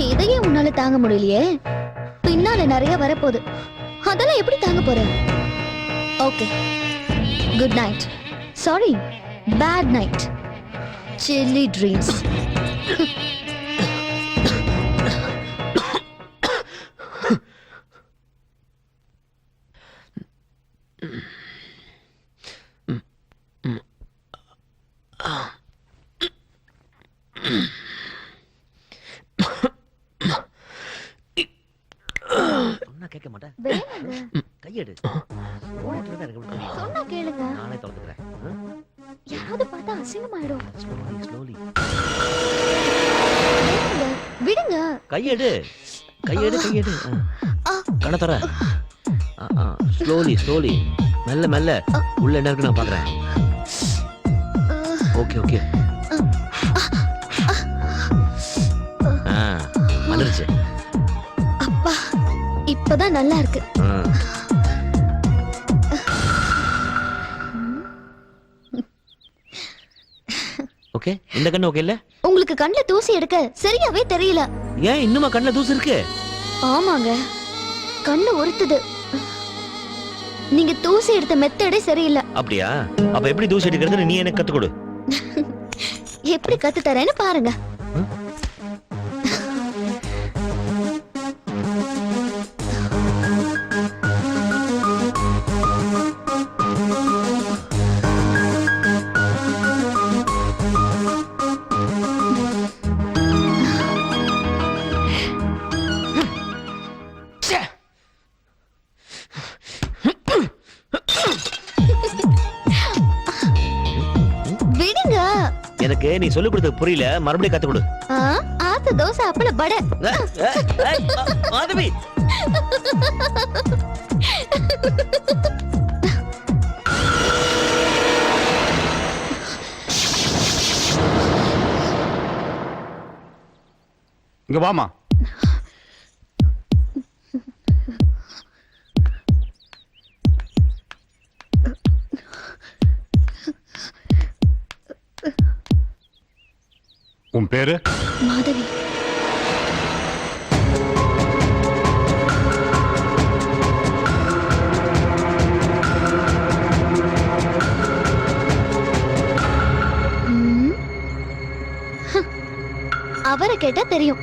இதையே உன்னால தாங்க முடியலையே, பின்னால நிறைய வரப்போகுது. அதெல்லாம் எப்படி தாங்க போற? Okay good night. Sorry bad night. Silly dreams. கேட்க மாட்டேன். கையெடு. சொன்னா கேளுங்க. நானே தொடர்ந்துக்கிறேன். யாராவது பார்த்தா அசிங்கமாயிடும். ஸ்லோலி விடுங்க. கையெடு கையெடு கையெடு. கண்ண தர. ஸ்லோலி ஸ்லோலி மெல்ல மெல்ல. உள்ள என்ன இருக்கு நான் பாக்குறேன். Okay okay. வந்துருச்சு. அப்பா இப்பதான் நல்லா இருக்கு. ஓகே இந்த கண்ணு ஓகே இல்ல? உங்களுக்கு கண்ணுல தூசி எடுக்க சரியாவே தெரியல. ஏன் இன்னுமா கண்ணுல தூசி இருக்கு? ஆமாங்க கண்ணு உறுத்துது. நீங்க தூசி எடுத்த மெத்தடே சரியில்லை. அப்படியா? அப்ப எப்படி தூசி எடுக்கிறது நீ எனக்கு கத்து கொடு. எப்படி கத்து தரேன்னு பாருங்க. எனக்கு நீ சொல்லி கொடுத்தது புரியல, மறுபடியும் கத்து கொடு. ஆத்து தோசை அப்பள பட. மாதவி இங்க வாமா. உன் பேரு? மாதவி. அவரை கேட்டா தெரியும்.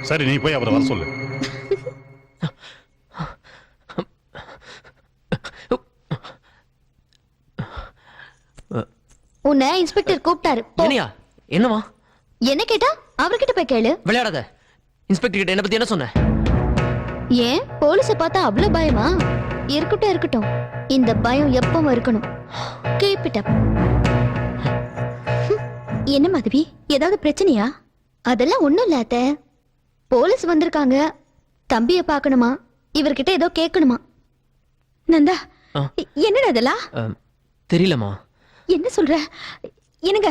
சரி, நீ போய் அவரை வர சொல்லு. உன்னை இன்ஸ்பெக்டர் கூப்பிட்டாரு. என்னையா? என்னவா? என்ன கேட்டா அவர்கிட்ட போய் கேளு. விளையாடாத. இன்ஸ்பெக்டர் கிட்ட என்ன பத்தி என்ன சொன்ன? ஏன் போலீஸ பார்த்தா அவ்வளவு பயமா? இருக்கட்டும் இருக்கட்டும், இந்த பயம் எப்பவும் இருக்கணும். Keep it up. என்ன மாதவி, ஏதாவது பிரச்சனையா? அதெல்லாம் ஒண்ணும் இல்ல அத்தை. போலீஸ் வந்திருக்காங்க, தம்பிய பார்க்கணுமா, இவர்கிட்ட ஏதோ கேட்கணுமா. நந்தா, என்னடா இதெல்லாம்? தெரியலமா. என்ன சொல்ற? என்னங்க,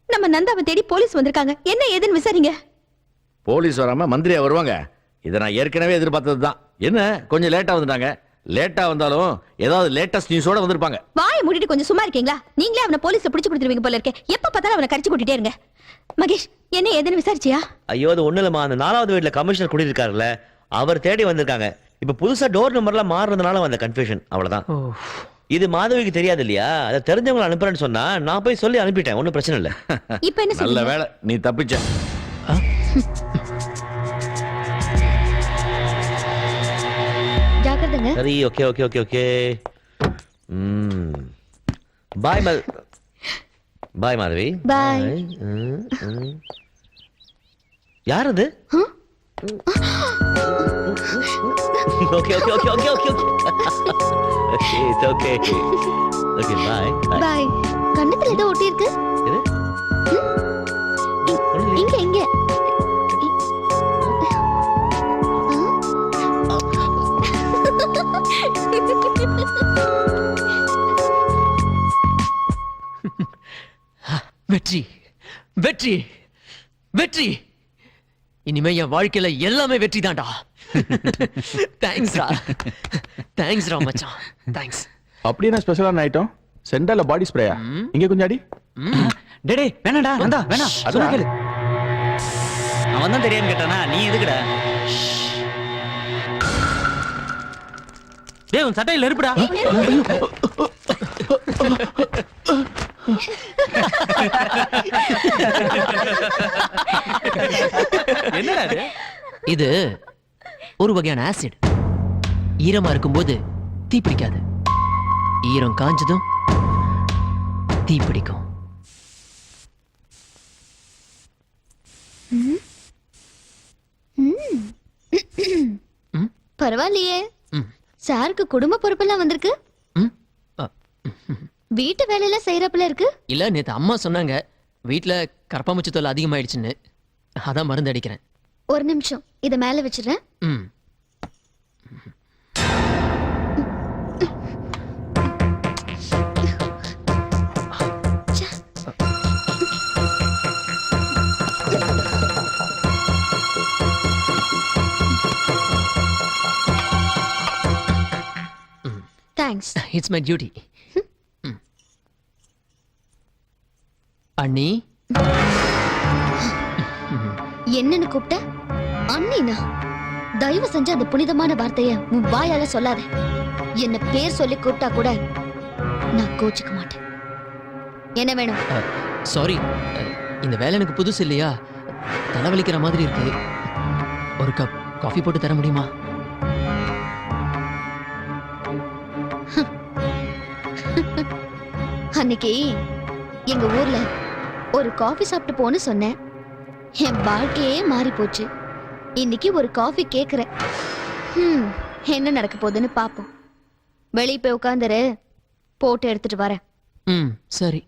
நம்ம நந்தாவை தேடி போலீஸ் வந்திருக்காங்க, என்ன ஏதுன்னு விசாரிங்க. போலீஸ் வராம மந்திரியா வருவாங்க? இதை நான் ஏற்கனவே எதிர்பார்த்தது தான். என்ன கொஞ்சம் லேட்டா வந்துட்டாங்க. லேட்டா வந்தாலும் ஏதாவது லேட்டஸ்ட் நியூஸோட வந்திருப்பாங்க. வாயை மூடிட்டு கொஞ்சம் சும்மா இருக்கீங்களா? நீங்களே அவனை போலீஸ்ல பிடிச்சு கொடுத்துருவீங்க போல இருக்கே. எப்ப பார்த்தாலும் அவனை கடிச்சு கூட்டிட்டே இருங்க. மகேஷ், என்ன ஏதுன்னு விசாரிச்சியா? ஐயோ, அது ஒண்ணு இல்லம்மா. அந்த 4வது வீட்டுல கமிஷனர் குடியிருக்காருல்ல, அவர் தேடி வந்திருக்காங்க. இப்ப புதுசா டோர் நம்பர்லாம் மாறுறதுனால வந்த கன்ஃபியூஷன், அவ்வளவுதான். இது மாதவிக்கு தெரியாது இல்லையா? அதை தெரிஞ்சவங்களை அனுப்புறேன்னு சொன்னா நான் போய் சொல்லி அனுப்பிட்டேன். ஒன்றும் பிரச்சனை இல்லை. இப்ப என்ன நல்ல சொல்றீங்க? வேளை நீ தப்பிச்ச. ஜாக்கிரதைங்க. சரி, okay okay okay okay. Bye bye Madhavi. Bye. யார் அது? Okay okay okay okay okay okay it's okay okay bye bye. கண்ணத்துல ஏதோ ஒட்டி இருக்கு. இது இங்க இங்க. வெற்றி, வெற்றி, வெற்றி. இனிமே என் வாழ்க்கையில எல்லாமே வெற்றி தான்டா. தேங்க்ஸ்டா, தேங்க்ஸ்டா மச்சான், தேங்க்ஸ். அப்படி என்ன ஸ்பெஷலான ஐட்டம்? சென்டர்ல பாடி ஸ்ப்ரேயா? இங்க கொஞ்சம் அடி. டேடே வேணாடா, வந்தா வேணா. அதான் கேளு. அவன் தான் தெரியான்னு கேட்டானா, நீ எதுக்குடா? டேய், உன் சட்டையில நெருப்புடா. என்னடா இது? இது ஒரு வகையான ஆசிட். ஈரமா இருக்கும்போது தீ பிடிக்காது, ஈரம் காஞ்சதும் தீ பிடிக்கும். பரவாயில்லையே, சாருக்கு குடும்ப பொறுப்பெல்லாம் வந்திருக்கு. வீட்டு வேலையெல்லாம் செய்யறப்பல இருக்கு. இல்ல, நேத்து அம்மா சொன்னாங்க வீட்டுல கரப்பாம்பூச்சி தொல்லை அதிகமாயிடுச்சுன்னு. அதான் மருந்து அடிக்கிறேன். ஒரு நிமிஷம், இத மேல வச்சிடுறேன். தேங்க்ஸ். It's my duty. அண்ணி. என்னன்னு கூப்பிட்ட? அண்ணினா? தயவு செஞ்சு அந்த புனிதமான வார்த்தைய உன் வாயால சொல்லாத. என்ன பேர் சொல்லி கூப்பிட்டா கூட நான் கோச்சிக்க மாட்டேன். என்ன வேணும்? சாரி, இந்த வேலை எனக்கு புதுசு இல்லையா, தலைவலிக்கிற மாதிரி இருக்கு. ஒரு கப் காஃபி போட்டு தர முடியுமா? அன்னைக்கு எங்க ஊர்ல ஒரு காஃபி சாப்பிட்டு போன்னு சொன்னேன். என் வாழ்க்கையே மாறி போச்சு. இன்னைக்கு ஒரு காஃபி கேக்குறேன். என்ன நடக்க போகுதுன்னு பாப்போம். வெளியே போய் உட்காந்துரு, போட்டு எடுத்துட்டு வரேன். சரி.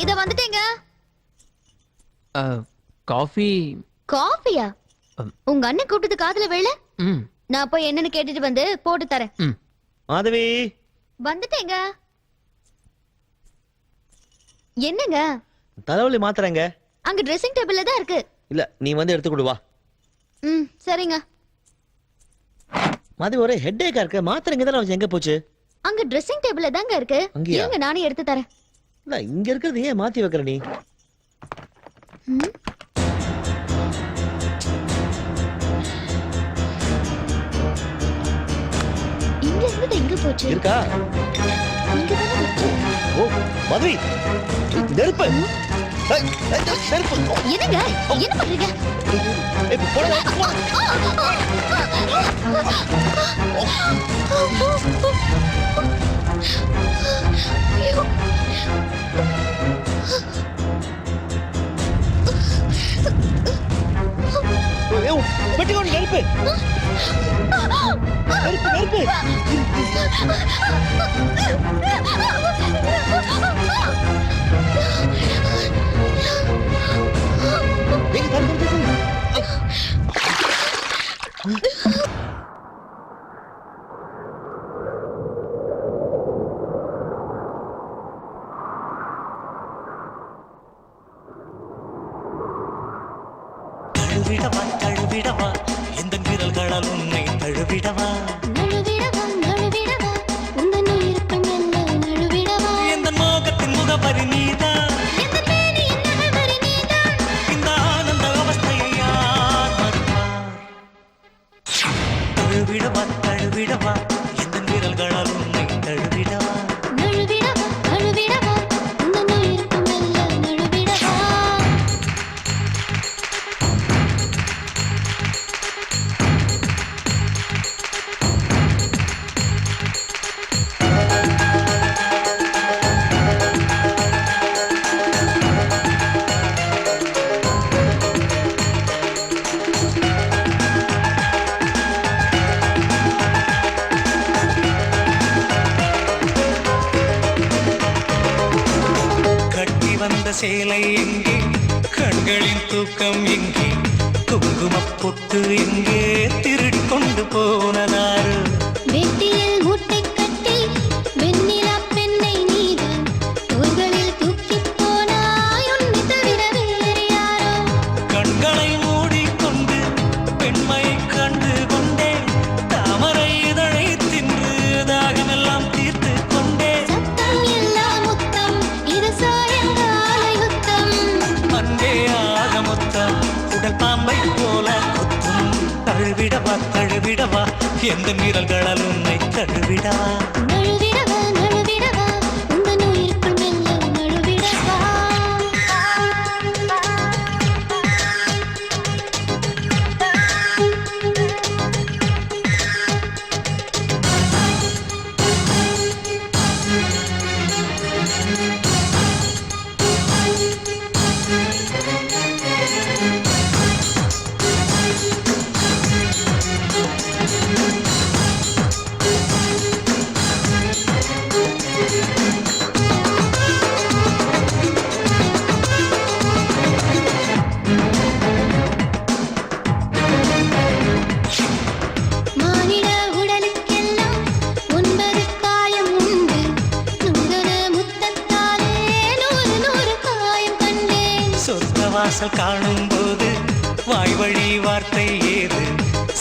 இத வந்துட்டேங்க. காஃபி. காஃபியா? உங்க அண்ணன் கூப்பிட்டது காதுல வேலை. நான் போய் என்னன்னு கேட்டுட்டு வந்து போட்டு தரேன். மாதவி வந்துட்டேங்க. என்னங்க தலைவலி மாத்திரங்க. அங்க ட்ரெஸ்ஸிங் டேபிள்ல தான் இருக்கு. இல்ல நீ வந்து எடுத்து கொடு வா. சரிங்க. மாதிரி ஒரே ஹெட்டேக்கா இருக்கு. மாத்திரை இங்க தானே எங்க போச்சு? அங்க ட்ரெஸ்ஸிங் டேபிள்ல தாங்க இருக்கு. இருங்க நானே எடுத்து தரேன். இல்ல இங்க இருக்கிறது ஏன் மாத்தி வைக்கிற நீ? இங்க இருந்து எங்க போச்சு? இருக்கா? இங்க தான இருக்கு. ஓ மதுரை நெருப்பு. நெருப்பு. என்னங்க என்ன பண்றீங்க? ஏய் போடா. வெட்டிக்கொண்டு நெருப்பு. நெருப்பு நெருப்பு. தழுவிடவா தழுவிடவா எந்த விரல்களால் உன்னை தழுவிடவா எந்த மோகத்தின் முகவரி நீதான் இந்த ஆனந்த அவஸ்தையை யார் மறுப்பார் தழுவிடவா தழுவிடவா எந்த விரல்களால் உன்னை தழுவிடவா வந்த சேலை எங்கே கண்களின் தூக்கம் எங்கே குங்குமப் பொட்டு எங்கே திருடி கொண்டு போனதாரு வெட்டியில் முட்டை கட்டி வெண்ணிலா பெண்ணை நீதான் தோள்களில் தூக்கி போனாய் உன்னை தவிர வேறு யாரோ கண்களை மூடிக்கொண்டு பெண்மையை கண்டு கொண்டே தாமரை இதழை தின்று தாகமெல்லாம் தீர்த்து கொண்டே சத்தம் இல்லா முத்தம் இது சாயங்கால யுத்தம் அன்பே ஆக மொத்தம் உடல் பாம்பை போல கொத்தும் தழுவிடவா தழுவிடவா எந்த மீறல்களால் உன்னை தழுவிடவா நழுவிடவா நழுவிடவா உந்தன் உயிருக்குள் மெல்ல நழுவிடவா மானிட உடலுக்கெல்லாம் 9 காயம் உண்டு நுங்கன முத்தத்தாலே 100 காயம் கண்டேன் சொர்க்க வாசல் காணும் போது வாய் வழி வார்த்தை ஏது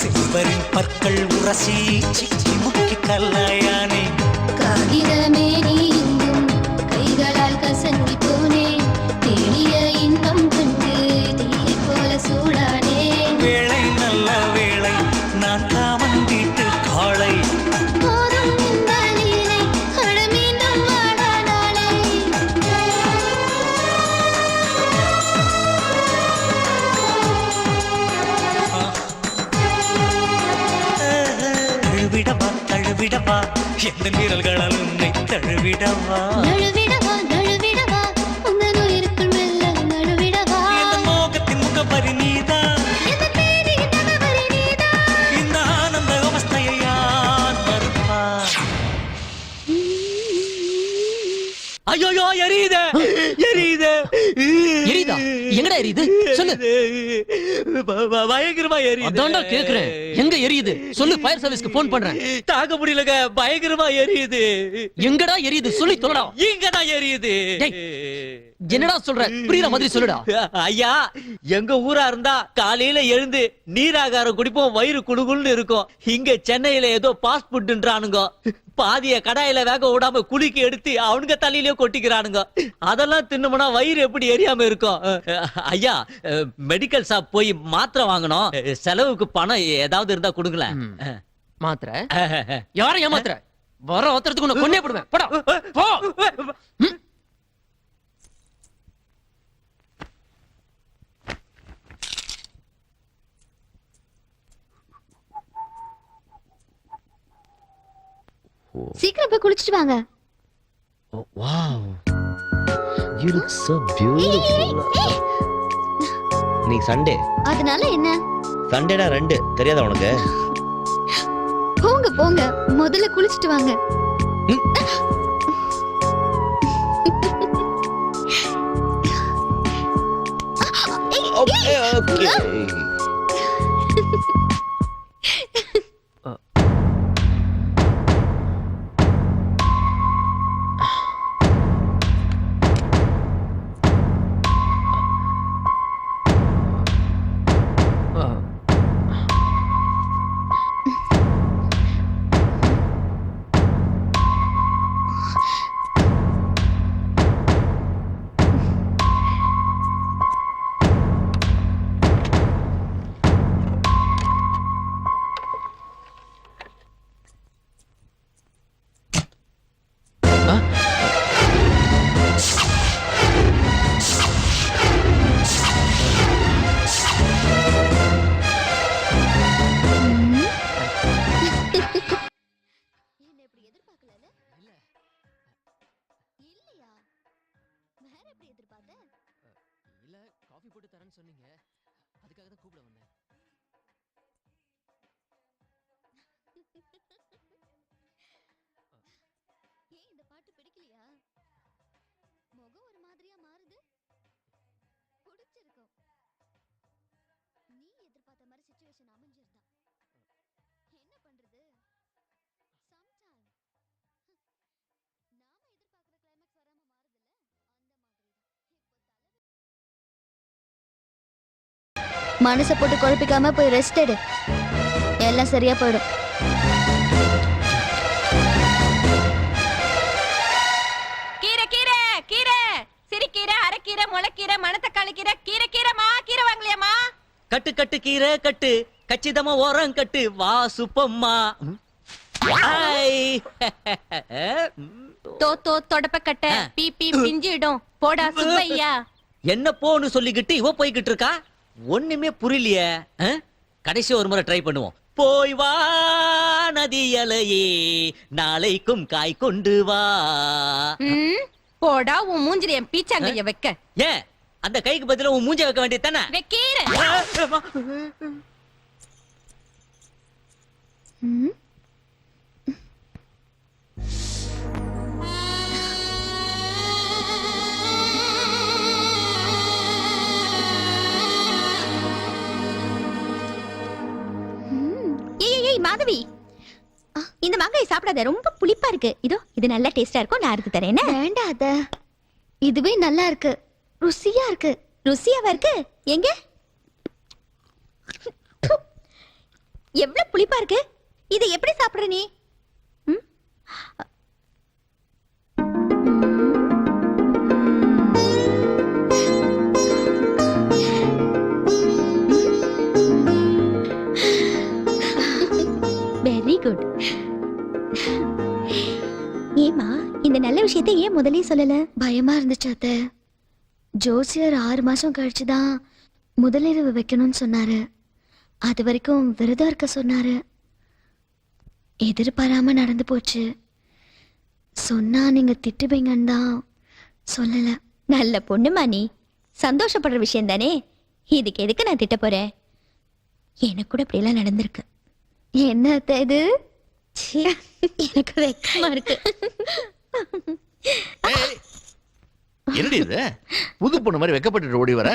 சிம்பரின் பற்கள் உரசி சிக்கி முக்கி கல்லாயானே காகிதமே நீ எங்கும் கைகளால் கசங்கி போனேன் தேடிய இன்பம் கண்டு தீயை போல சூடானே வேளை நல்ல வேளை நான் காமன் வீட்டு காளை போதும் இந்த லீலை அட மீண்டும் வாடா நாளை தழுவிடவா தழுவிடவா எந்த மீறல்களால் உன்னை தழுவிடவா நழுவிடவா நழுவிடவா உந்தன் உயிருக்குள் மெல்ல நழுவிடவா இந்த மோகத்தின் முகவரி நீதான் எந்த பேரின் தகவரி நீதான் இந்த ஆனந்த அவஸ்தையை யார் மறுப்பார் ஐயோ எரியுது எரியுது எரியுதா? எங்கடா எரியுது? சொல்லு. பயங்கரமா எரியுது. அதான்டா கேக்குறேன். எங்க எரியுது? சொல்லு, ஃபயர் சர்வீஸ்க்கு ஃபோன் பண்றேன். தாங்க முடியலங்க, பயங்கரமா எரியுது. எங்கடா எரியுது? சொல்லி தொலைடா. இங்கதான் எரியுது. டேய், என்னடா சொல்ற புரியுற மாதிரி சொல்லுடா. ஐயா எங்க ஊரா இருந்தா காலையில எழுந்து நீராகாரம் குடிப்போம், வயிறு குடுகுள்னு இருக்கும். இங்க சென்னையில ஏதோ பாஸ்ட் ஃபுட்ன்றானுங்க, பாதிய கடாயில வேக விடாம குளிக்கு எடுத்து அவனுங்க தலையிலயே கொட்டிக்கிறானுங்க. அதெல்லாம் தின்னுமுனா வயிறு எப்படி எரியாம இருக்கும்? ஐயா மெடிக்கல் ஷாப் போய் மாத்திரை வாங்கணும், செலவுக்கு பணம் ஏதாவது இருந்தா கொடுங்களேன். மாத்திரை யார ஏமாத்துற? வர ஒருத்தரத்துக்கு உன்னை கொன்னே போடுவேன். போடா போ. சீக்கிரம் போய் குளிச்சிட்டு வாங்க. Wow, you look so beautiful. நீ சண்டே, அதனால என்ன? சண்டேடா 2 தெரியாதா உனக்கு? போங்க போங்க, முதல்ல குளிச்சிட்டு வாங்க. Okay okay. இல்ல காஃபி போட்டு தரேன்னு சொன்னீங்க, அதுக்காக தான் கூப்பிட வந்தேன். ஏன் இந்த பாட்டு பிடிக்கலையா? முகம் ஒரு மாதிரியா மாறுது. பிடிச்சிருக்கும். நீ எதிர்பார்த்த மாதிரி சிச்சுவேஷன் அமைஞ்சிருந்தா என்ன பண்றது? சம்டைம் நாம எதிர்பார்க்கிற கிளைமாக்ஸ் வராம மாறுதுல்ல, அந்த மாதிரி தான். மனசை போட்டு குழப்பிக்காம போய் ரெஸ்ட் எடு, எல்லாம் சரியா போயிடும். கீரை கீரை கீரை, சிறுகீரை, அரைக்கீரை, முளைக்கீரை, மணத்தக்காளி கீரை, கீரை கீரைமா, கீரை வாங்கலையாமா? கட்டு கட்டு கீரை கட்டு, கச்சிதமா ஓரம் கட்டு, வா சுப்பம்மா. தொடப்ப கட்ட பீ பீ பிஞ்சிடும், போடா சுப்பையா. என்ன போன்னு சொல்லிக்கிட்டு இவ போய்கிட்டு இருக்கா, ஒண்ணுமே புரியலையே. கடைசி ஒரு முறை ட்ரை பண்ணுவோம். போய் வா நதியலையே, நாளைக்கும் காய் கொண்டு வா. போடா உன் மூஞ்சில என் பீச்சாங்கைய வைக்க. ஏன் அந்த கைக்கு பதிலா உன் மூஞ்ச வைக்க வேண்டியது தானே? வைக்கீரை. மாதவி, இந்த மாங்காய் சாப்பிடாத, ரொம்ப புளிப்பா இருக்கு. இதோ இது நல்ல டேஸ்டா இருக்கும், நான் அறுத்து தரேன். வேண்டாம் அத, இதுவே நல்லா இருக்கு, ருசியா இருக்கு. ருசியாவா இருக்கு? எங்க? எவ்வளவு புளிப்பா இருக்கு, இதை எப்படி சாப்பிடுற நீ? Very good. ஏமா இந்த நல்ல விஷயத்தை ஏன் முதலே சொல்லல? பயமா இருந்துச்சு அத்தை. ஜோசியர் 6 மாசம் கழிச்சுதான் முதலிரவு வைக்கணும்னு சொன்னாரு. அது வரைக்கும் விரதம் இருக்க சொன்னாரு. எதிர்பாராம நடந்து போச்சு. சொன்னா நீங்க திட்டுவீங்கன்னு தான் சொல்லல. நல்ல பொண்ணுமா நீ, சந்தோஷப்படுற விஷயம் தானே, இதுக்கு எதுக்கு நான் திட்ட போறேன்? எனக்கு கூட அப்படியெல்லாம் நடந்திருக்கு. என்ன அத்தை இது? எனக்கு வெக்கமா இருக்கு. என்னடி இது, புது பொண்ணு மாதிரி வெக்கப்பட்டு ஓடி வர?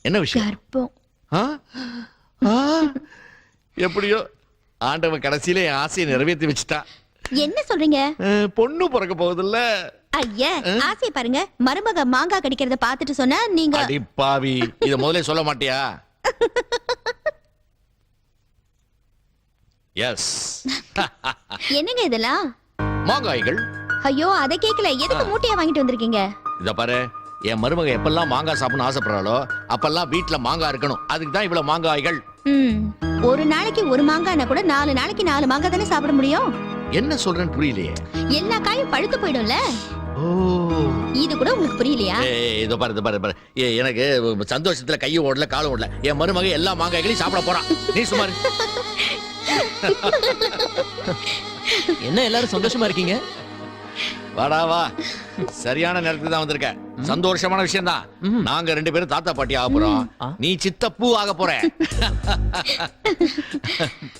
என்ன விஷயம்? கர்ப்பம். எப்படியோ ஆண்டவன் கடைசியில என் ஆசையை நிறைவேற்றி வச்சுட்டான். என்ன சொல்றீங்க? பொண்ணு பிறக்க போகுதுல்ல. ஐயா, ஆசைய பாருங்க. மருமக மாங்காய் கடிக்கிறத பாத்துட்டு சொன்னா நீங்க அடி பாவி, இத முதல்ல சொல்ல மாட்டியா? எஸ். என்னங்க இதெல்லாம்? மாங்காய்கள். ஐயோ, அத கேக்கல. எதுக்கு மூட்டையா வாங்கிட்டு வந்திருக்கீங்க? இத பாரு, என் மருமக எப்பெல்லாம் மாங்காய் சாப்பிடணும் ஆசைப்படுறாளோ அப்பெல்லாம் வீட்டுல மாங்காய் இருக்கணும். அதுக்கு தான் இவ்வளவு மாங்காய்கள். ஒரு நாளைக்கு ஒரு மாங்காய்னா கூட 4 நாளைக்கு 4 மாங்காய் தானே சாப்பிட முடியும். என்ன சொல்றேன்னு புரியலையே. எல்லா காயும் பழுத்து போயிடும்ல. இது கூட உங்களுக்கு புரியலையா? இதோ பாரு. எனக்கு சந்தோஷத்துல கையும் ஓடல காலும் ஓடல. என் மருமக எல்லா மாங்காய்களையும் சாப்பிட போறான். நீ சுமார். என்ன எல்லாரும் சந்தோஷமா இருக்கீங்க? வாடா வா, சரியான நேரத்துக்கு தான் வந்திருக்க. சந்தோஷமான விஷயம் தான். நாங்க 2 பேரும் தாத்தா பாட்டி ஆக போறோம். நீ சித்தப்பூ ஆக போற.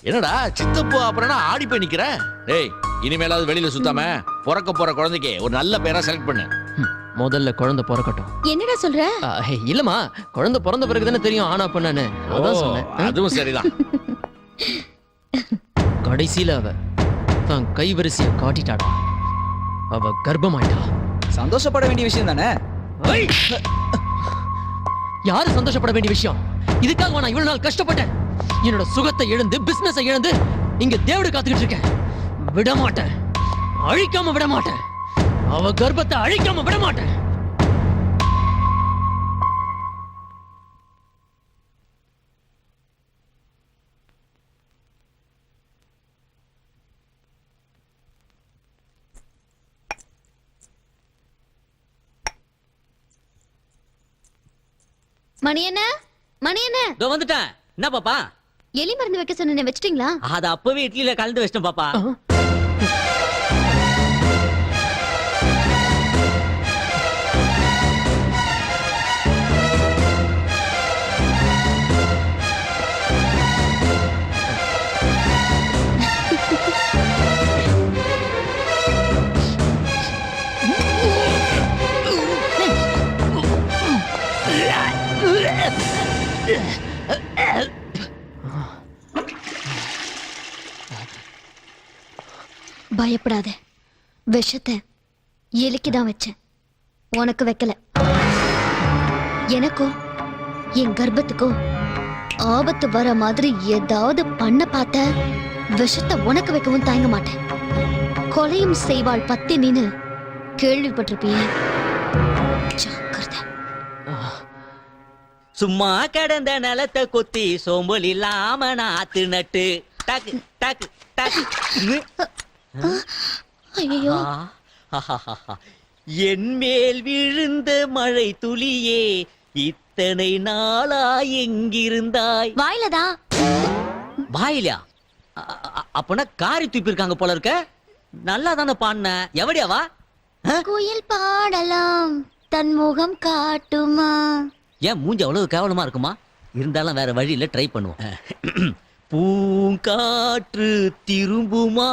என்னடா சித்தப்பூ ஆபரணா ஆடி போய் நிக்கிற? டேய், இனிமேலாவது வெளியில சுத்தாம பிறக்க போற குழந்தைக்கு ஒரு நல்ல பேரா செலக்ட் பண்ணு. முதல்ல குழந்தை பிறக்கட்டும். என்னடா சொல்ற? இல்லம்மா, குழந்தை பிறந்த பிறகு தானே தெரியும் ஆனா பண்ணானு. அதான் சொன்னேன். அதுவும் சரிதான். கடைசியில அவ தான் கைவரிசைய காட்டிட்டாடா. அவ கர்ப்பமாயிட்டா. சந்தோஷப்பட வேண்டிய விஷயம் தானே. யாரு சந்தோஷப்பட வேண்டிய விஷயம்? இதுக்காக நான் இவ்வளவு நாள் கஷ்டப்பட்டேன். என்னோட சுகத்தை இழந்து பிசினஸ் இழந்து இங்க தேவடு காத்துக்கிட்டு இருக்கேன். விட மாட்டேன், அழிக்காம விட மாட்டேன். அவ கர்ப்பத்தை அழிக்காம விட மாட்டேன். மணி என்ன? இதோ வந்துட்டேன். என்ன பாப்பா? எலி மருந்து வைக்க சொன்னேன், வச்சிட்டீங்களா? அத அப்பவே இட்லியில கலந்து வச்சிட்டேன் பாப்பா. பயப்படாத. விஷத்தை எலிக்குதான் வச்சேன், உனக்கு வைக்கல. எனக்கும் என் கர்ப்பத்துக்கும் ஆபத்து வர மாதிரி ஏதாவது பண்ண பார்த்த விஷத்தை உனக்கு வைக்கவும் தயங்க மாட்டேன். கொலையும் செய்வாள் பத்தினின்னு கேள்விப்பட்டிருப்பியே. ஜாக்கிரதை. சும்மா கடந்த நிலத்தை கொத்தி சோம்பல் இல்லாம நாத்து நட்டு டக்கு டக்கு டக்கு. ஐயோ, என் மேல் விழுந்த மழை துளியே இத்தனை நாளா எங்கிருந்தாய்? வாயிலதான். வாயிலா? அப்பனா காரி தூப்பி இருக்காங்க போல இருக்க. நல்லா தானே பாடின. எவடியாவா? குயில் பாடலாம் தன் முகம் காட்டுமா. ஏன் மூஞ்சி அவ்வளவு கேவலமா இருக்குமா? இருந்தாலும் வேற வழியில ட்ரை பண்ணுவோம். பூங்காற்று திரும்புமா?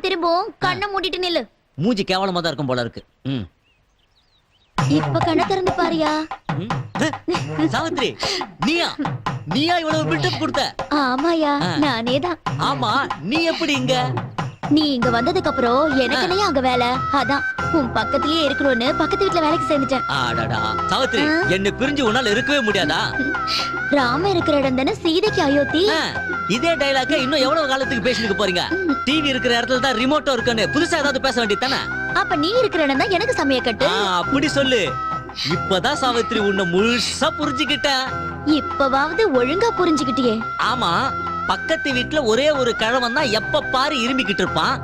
திரும்பும். கண்ணை மூடிட்டு நில்லு. மூஞ்சி கேவலமா தான் இருக்கும் போல இருக்கு. இப்ப கண்ணை திறந்து பாரியா. சாவித்ரி, நீயா இவ்வளவு பில்டப் கொடுத்த? ஆமாயா, நானேதான். ஆமா, நீ எப்படி இங்க? நீ இங்க வந்ததுக்கு அப்புறம் எனக்கு அங்க வேலை. அதான் உன் பக்கத்திலேயே இருக்கணும்னு பக்கத்து வீட்டுல வேலைக்கு சேர்ந்துட்டேன். ஆடாடா சாவித்ரி, என்ன பிரிஞ்சு உன்னால இருக்கவே முடியாதா? ராம இருக்கிற இடம் தானே சீதைக்கு அயோத்தி. இதே டைலாக்க இன்னும் எவ்வளவு காலத்துக்கு பேசிட்டு போறீங்க? டிவி இருக்கிற இடத்துல தான் ரிமோட்டோ இருக்குன்னு புதுசா ஏதாவது பேச வேண்டியது தானே? அப்ப நீ இருக்கிற இடம் தான் எனக்கு சமய கட்டு. அப்படி சொல்லு. இப்பதான் சாவித்ரி உன்னை முழுசா புரிஞ்சுக்கிட்ட. இப்பவாவது ஒழுங்கா புரிஞ்சுக்கிட்டியே. ஆமா, பக்கத்து வீட்டுல ஒரே ஒரு கிழவன் தான் எப்ப பாரு இருமிக்கிட்டு இருப்பான்.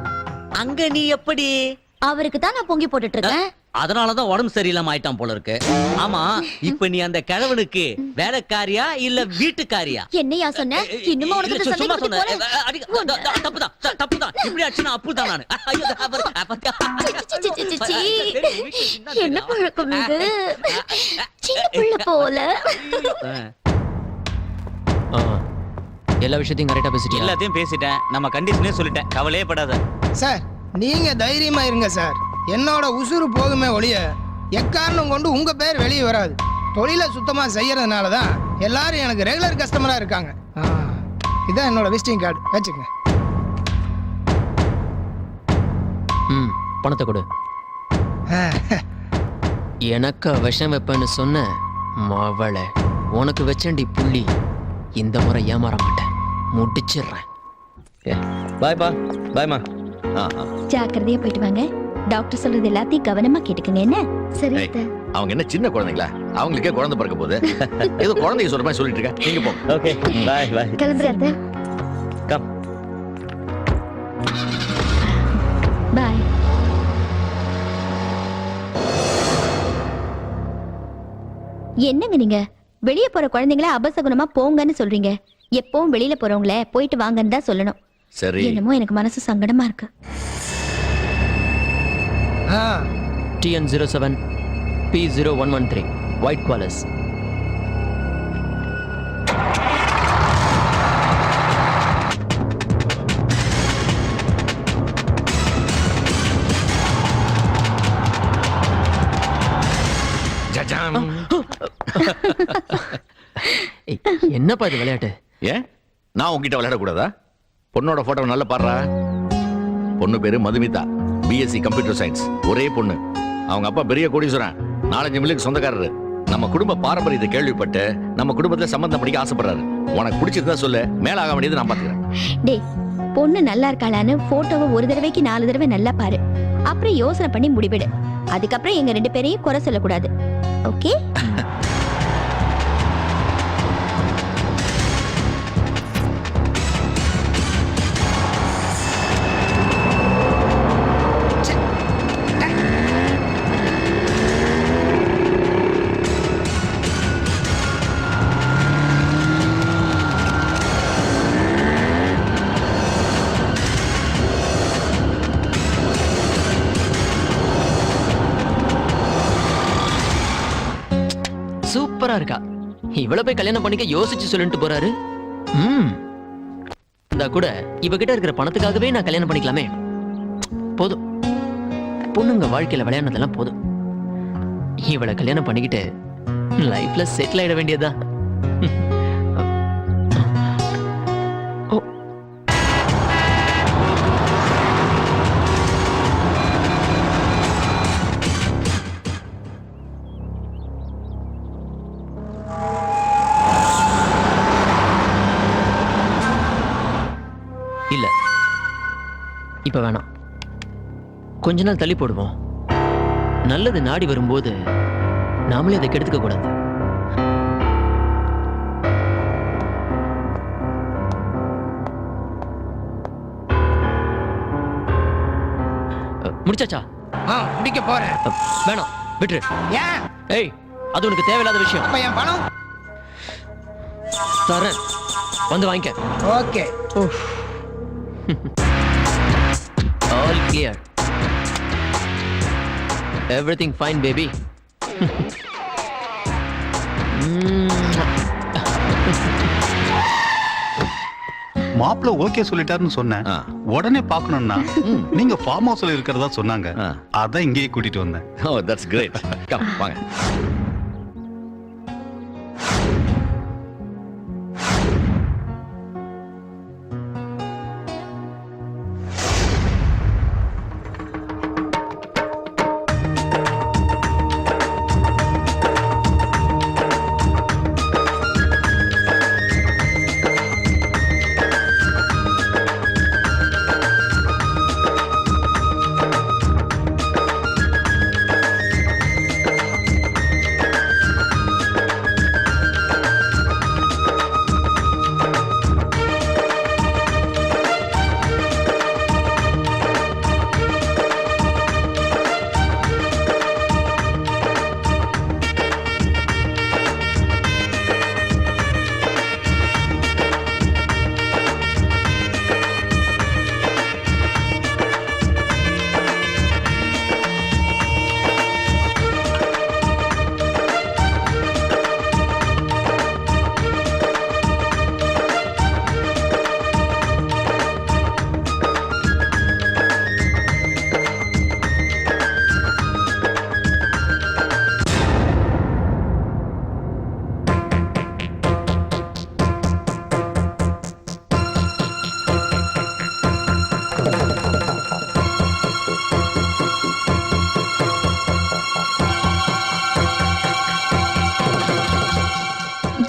அங்க நீ எப்படி? அவருக்கு தான் நான் பொங்கி போட்டுட்டு இருக்கேன். அதனாலதான் உடம்பு சரியில்லாம ஆயிட்டான் போல இருக்கு. ஆமா, இப்ப நீ அந்த கிழவனுக்கு வேலைக்காரியா இல்ல வீட்டுக்காரியா? என்னையா சொன்ன? இன்னும் உனக்கு சும்மா சொன்ன. தப்புதான். இப்படி ஆச்சுன்னா அப்புதான் நானு. என்ன பழக்கம் இது? சின்ன பிள்ளை போல. எல்லா விஷயத்தையும் கரெக்டா பேசிட்டீங்க. எல்லாத்தையும் பேசிட்டேன். நம்ம கண்டிஷனே சொல்லிட்டேன். கவலையே படாத சார். நீங்க தைரியமா இருங்க சார். என்னோட உசுறு போகுமே ஒழிய எக்காரணம் கொண்டு உங்க பேர் வெளியே வராது. தொழிலை சுத்தமா செய்யறதுனால தான் எல்லாரும் எனக்கு ரெகுலர் கஸ்டமரா இருக்காங்க. இதான் என்னோட விசிட்டிங் கார்டு, வச்சுக்கங்க. பணத்தை கொடு. எனக்கு விஷம் வைப்பேன்னு சொன்ன மவளை உனக்கு வச்சேன்டி புள்ளி. இந்த முறை ஏமாற மாட்டேன், முடிச்சிடுறேன். பாய்ப்பா, பாய்மா. ஜாக்கிரதையா போயிட்டு வாங்க. டாக்டர் சொல்றது எல்லாத்தையும் கவனமா கேட்டுக்கங்க. என்ன? சரி ஏய், அவங்க என்ன சின்ன குழந்தைங்களா? அவங்களுக்கே குழந்தை பிறக்க போகுது. ஏதோ குழந்தைய சொல்ற மாதிரி சொல்லிட்டு இருக்க. நீங்க போங்க. ஓகே, பாய் பாய். கிளம்புறத. கம். பாய். என்னங்க நீங்க வெளிய போற குழந்தைங்கள அபசகுணமா போங்கன்னு சொல்றீங்க. எப்பவும் வெளியில போறவங்கள போயிட்டு வாங்கன்னு தான் சொல்லணும். சரி. என்னமோ எனக்கு மனசு சங்கடமா இருக்கு. TN07 P0113 white குவாலஸ். என்னப்பா இது விளையாட்டு? ஏன் நான் உங்ககிட்ட விளையாடக்கூடாதா? பொண்ணோட போட்டோ நல்லா பாடுறா. பொண்ணு பேரு மதுமிதா, BSc கம்ப்யூட்டர் சயின்ஸ். ஒரே பொண்ணு. அவங்க அப்பா பெரிய கோடீஸ்வரன், 4-5 மில்லுக்கு சொந்தக்காரரு. நம்ம குடும்ப பாரம்பரியத்தை கேள்விப்பட்டு நம்ம குடும்பத்துல சம்பந்தம் படிக்க ஆசைப்படுறாரு. உனக்கு பிடிச்சிருந்தா சொல்லு, மேல ஆக வேண்டியது நான் பாத்துக்கிறேன். டேய், பொண்ணு நல்லா இருக்காளான்னு போட்டோவை ஒரு தடவைக்கு 4 தடவை நல்லா பாரு. அப்புறம் யோசனை பண்ணி முடிவிடு. அதுக்கப்புறம் எங்க 2 பேரையும் குறை சொல்லக்கூடாது. ஓகே? சூப்பரா இருக்கா. இவ்வளவு போய் கல்யாணம் பண்ணிக்க யோசிச்சு சொல்லிட்டு போறாரு. இந்த கூட இவகிட்ட இருக்கிற பணத்துக்காகவே நான் கல்யாணம் பண்ணிக்கலாமே. போதும், பொண்ணுங்க வாழ்க்கையில விளையாடுனதெல்லாம் போதும். இவளை கல்யாணம் பண்ணிக்கிட்டு லைஃப்ல செட்டில் ஆயிட வேண்டியதா. இல்ல, இப்ப வேணாம். கொஞ்ச நாள் தள்ளி போடுவோம். நல்லது நாடி வரும்போது நாமளே அதை கெடுத்துக்க கூடாது. முடிச்சாச்சா? முடிக்க போறேன். வேணாம், விட்டுரு. ஏன்? ஏய், அது உனக்கு தேவையில்லாத விஷயம். அப்ப என் பணம் தரேன், வந்து வாங்கிக்க. Okay. All clear. Everything fine, baby. மாப்பிள்ள ஓகே சொல்லிட்டாருன்னு சொன்னேன். உடனே பார்க்கணும்னா நீங்க ஃபார்ம் ஹவுஸ்ல இருக்கிறதா சொன்னாங்க. அதான் இங்கேயே கூட்டிட்டு வந்தேன். Oh, that's great. Come, வாங்க.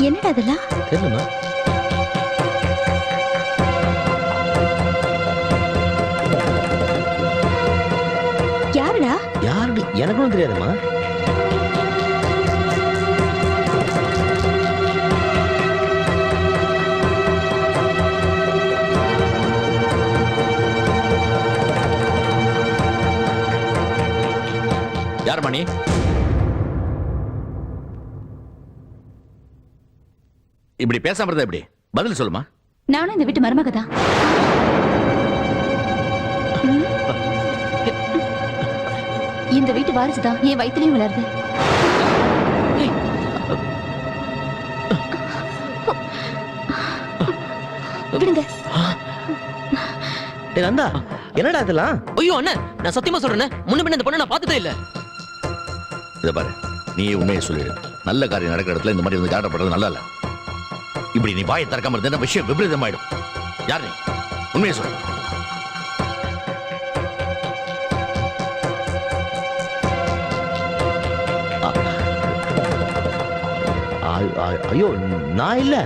என்னடா அதெல்லாம்? தெரியலமா. யாருடா? யாரு எனக்கும் தெரியாதுமா. யார் மணி? இப்படி பேசாம இருந்தா எப்படி? பதில் சொல்லுமா. நானும் இந்த வீட்டு மருமக தான். இந்த வீட்டு வாரிசு தான் என் வயிற்றுலயும் வளருது. விடுங்க. நந்தா, என்னடா இதெல்லாம்? ஐயோ அண்ணன், நான் சத்தியமா சொல்றேன், முன்ன பின்ன இந்த பொண்ணை நான் பார்த்ததே இல்ல. இத பாரு, நீ உண்மையை சொல்லிடு. நல்ல காரியம் நடக்கிற இடத்துல இந்த மாதிரி வந்து காட்டப்படுறது நல்லா இல்ல. இப்படி நீ வாயை திறக்காம இருந்தா விஷயம் விபரீதமாயிடும். யார் நீ? உண்மையை சொல்லு. ஐயோ, நான் இல்ல.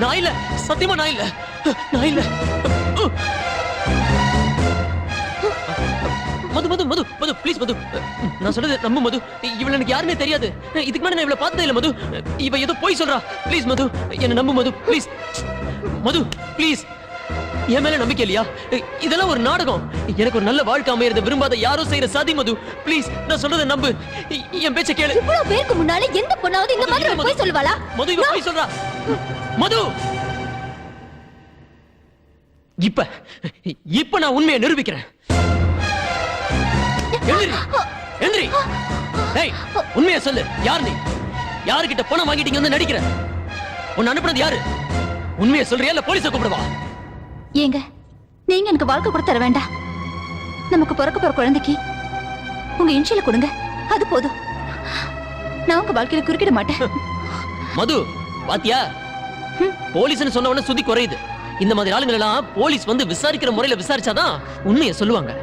நான் இல்ல, சத்தியமா நான் இல்ல, நான் இல்ல. மது மது மது மது ப்ளீஸ் மது, நான் சொல்றது நம்பு மது. இவள எனக்கு யாருமே தெரியாது. இதுக்கு மேல நான் இவள பார்த்ததே இல்ல மது. இவ ஏதோ போய் சொல்றா. ப்ளீஸ் மது, என்ன நம்பு மது ப்ளீஸ். மது ப்ளீஸ், என் மேல நம்பிக்கை இல்லையா? இதெல்லாம் ஒரு நாடகம். எனக்கு ஒரு நல்ல வாழ்க்கை அமையறத விரும்பாத யாரோ செய்யற சதி மது. ப்ளீஸ், நான் சொல்றத நம்பு, என் பேச்ச கேளு. இவ்வளவு பேருக்கு முன்னால எந்த பொண்ணாவது இந்த மாதிரி போய் சொல்லுவாளா? மது இவ போய் சொல்றா. மது, இப்ப நான் உண்மையை நிரூபிக்கிறேன். எந்திரி. டேய், உண்மையை சொல்லு. யார் நீ? யார்கிட்ட பணம் வாங்கிட்டீங்க வந்து நடிக்கிற? உன்னை அனுப்புனது யாரு? உண்மையை சொல்றியா இல்ல போலீஸை கூப்பிடுவா? ஏங்க, நீங்க எனக்கு வாழ்க்கை கூட தர வேண்டாம். நமக்கு பிறக்க போற குழந்தைக்கு உங்க இன்ஷியல கொடுங்க, அது போதும். நான் உங்க வாழ்க்கையில குறுக்கிட மாட்டேன். மது, பாத்தியா, போலீஸ்னு சொன்ன உடனே சுத்தி குறையுது. இந்த மாதிரி ஆளுங்க எல்லாம் போலீஸ் வந்து விசாரிக்கிற முறையில விசாரிச்சாதான் உண்மையை சொல்லுவாங்க.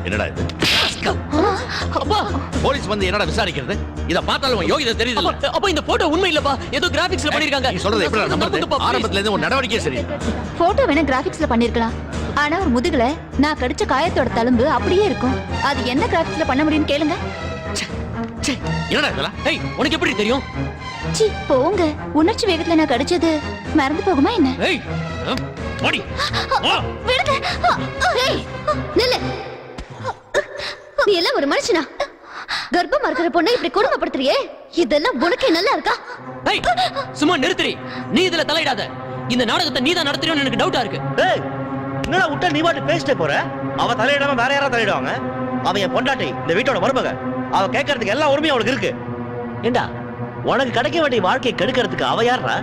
என்னடா இது? அப்பா, போலீஸ் வந்து என்னடா விசாரிக்கிறது? இத பார்த்தாலும் யோகிதை தெரியுது. அப்ப இந்த போட்டோ உண்மை இல்லப்பா, ஏதோ கிராபிக்ஸ்ல பண்ணிருக்காங்க. நீ சொல்றது எப்படி நம்புறது? ஆரம்பத்துல இருந்து ஒரு நடவடிக்கை சரி. போட்டோ வேணா கிராபிக்ஸ்ல பண்ணிருக்கலாம், ஆனா ஒரு முதுகுல நான் கடிச்ச காயத்தோட தழும்பு அப்படியே இருக்கும். அது என்ன கிராபிக்ஸ்ல பண்ண முடியும்னு கேளுங்க. என்னடா இதெல்லாம்? ஏய், உனக்கு எப்படி தெரியும்? சி போங்க, உணர்ச்சி வேகத்துல நான் கடிச்சது மறந்து போகுமா என்ன? ஏய், ஓடி. விடுங்க. ஏய், நில்லு. நீ எல்லாம் ஒரு மனுஷனா? கர்ப்பமா இருக்கிற பொண்ணை இப்படி கொடுமைப்படுத்துறியே, இதெல்லாம் உனக்கே நல்லா இருக்கா? ஏய், சும்மா நிறுத்துறி. நீ இதுல தலையிடாத. இந்த நாடகத்தை நீ தான் நடத்துறியோன்னு எனக்கு டவுட்டா இருக்கு. ஏய், என்னடா விட்டா நீ பாட்டு பேசிட்டே போற? அவ தலையிடாம வேற யாரா தலையிடுவாங்க? அவன் என் பொண்டாட்டி, இந்த வீட்டோட மருமக. அவ கேட்கறதுக்கு எல்லா உரிமையும் அவளுக்கு இருக்கு. ஏண்டா, உனக்கு கிடைக்க வேண்டிய வாழ்க்கையை கெடுக்கிறதுக்கு அவ யாரா?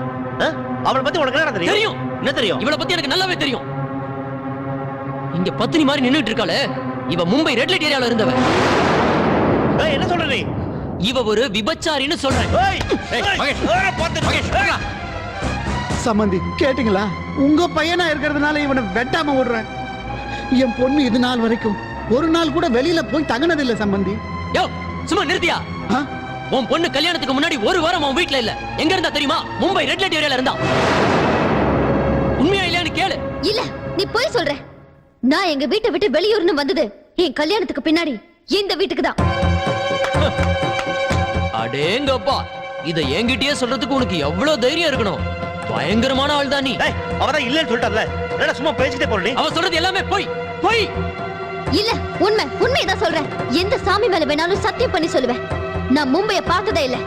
அவளை பத்தி உனக்கு என்ன தெரியும்? தெரியும். என்ன தெரியும்? இவளை பத்தி எனக்கு நல்லாவே தெரியும். இங்க பத்தினி மாதிரி நின்னுட்டு இருக்காளே, இவ மும்பை ரெட் லைட் ஏரியால இருந்தவ. ஏய், என்ன சொல்ற நீ? இவ ஒரு விபச்சாரின்னு சொல்றேன். ஏய், மகேஷ், மகேஷ், சம்பந்தி கேட்டீங்களா? உங்க பையனா இருக்கிறதுனால இவனை வெட்டாம விடுறேன். என் பொண்ணு இது நாள் வரைக்கும் ஒரு நாள் கூட வெளியில போய் தங்கினதில்லை சம்பந்தி. யோ, சும்மா நிறுத்தியா? உன் பொண்ணு கல்யாணத்துக்கு முன்னாடி ஒரு வாரம் உன் வீட்ல இல்ல. எங்க இருந்தா தெரியுமா? மும்பை ரெட் லைட் ஏரியால இருந்தா. உண்மையா இல்லையான்னு கேளு. இல்ல, நீ போய் சொல்ற. நான் எங்க வீட்டை விட்டு வெளியூர்னு வந்தது என் கல்யாணத்துக்கு பின்னாடி இந்த வீட்டுக்கு தான். அடேங்கப்பா, இத என்கிட்டயே சொல்றதுக்கு உனக்கு எவ்வளவு தைரியம் இருக்கணும். பயங்கரமான ஆள் தான் நீ. அவதான் இல்லன்னு சொல்லிட்டால, என்னடா சும்மா பேசிட்டே போற நீ? அவ சொல்றது எல்லாமே போய் போய். இல்ல, உண்மைதான் சொல்றேன். எந்த சாமி மேல வேணாலும் சத்தியம் பண்ணி சொல்லுவேன். நான் மும்பைய பார்த்ததே இல்ல.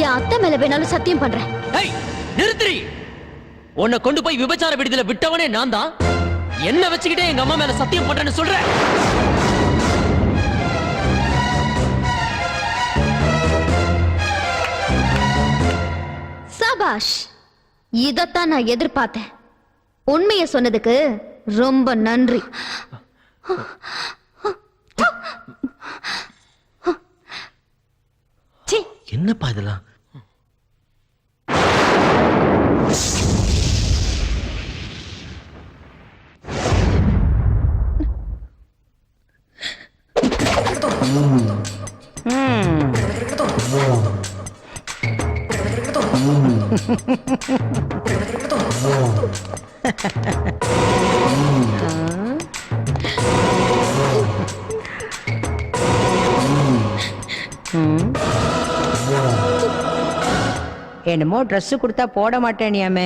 என் அத்தை மேல வேணாலும் சத்தியம் பண்றேன். ஏய், நிறுத்துறி. உன்னை கொண்டு போய் விபச்சார விடுதல விட்டவனே நான் தான். என்ன வச்சுக்கிட்டே எங்க அம்மா மேல சத்தியம் பண்றேன்னு சொல்றேன். சபாஷ், இதத்தான் நான் எதிர்பார்த்தேன். உண்மையை சொன்னதுக்கு ரொம்ப நன்றி. என்னப்பா இதெல்லாம்? என்னமோ ட்ரெஸ்ஸு கொடுத்தா போட மாட்டேனியாமே,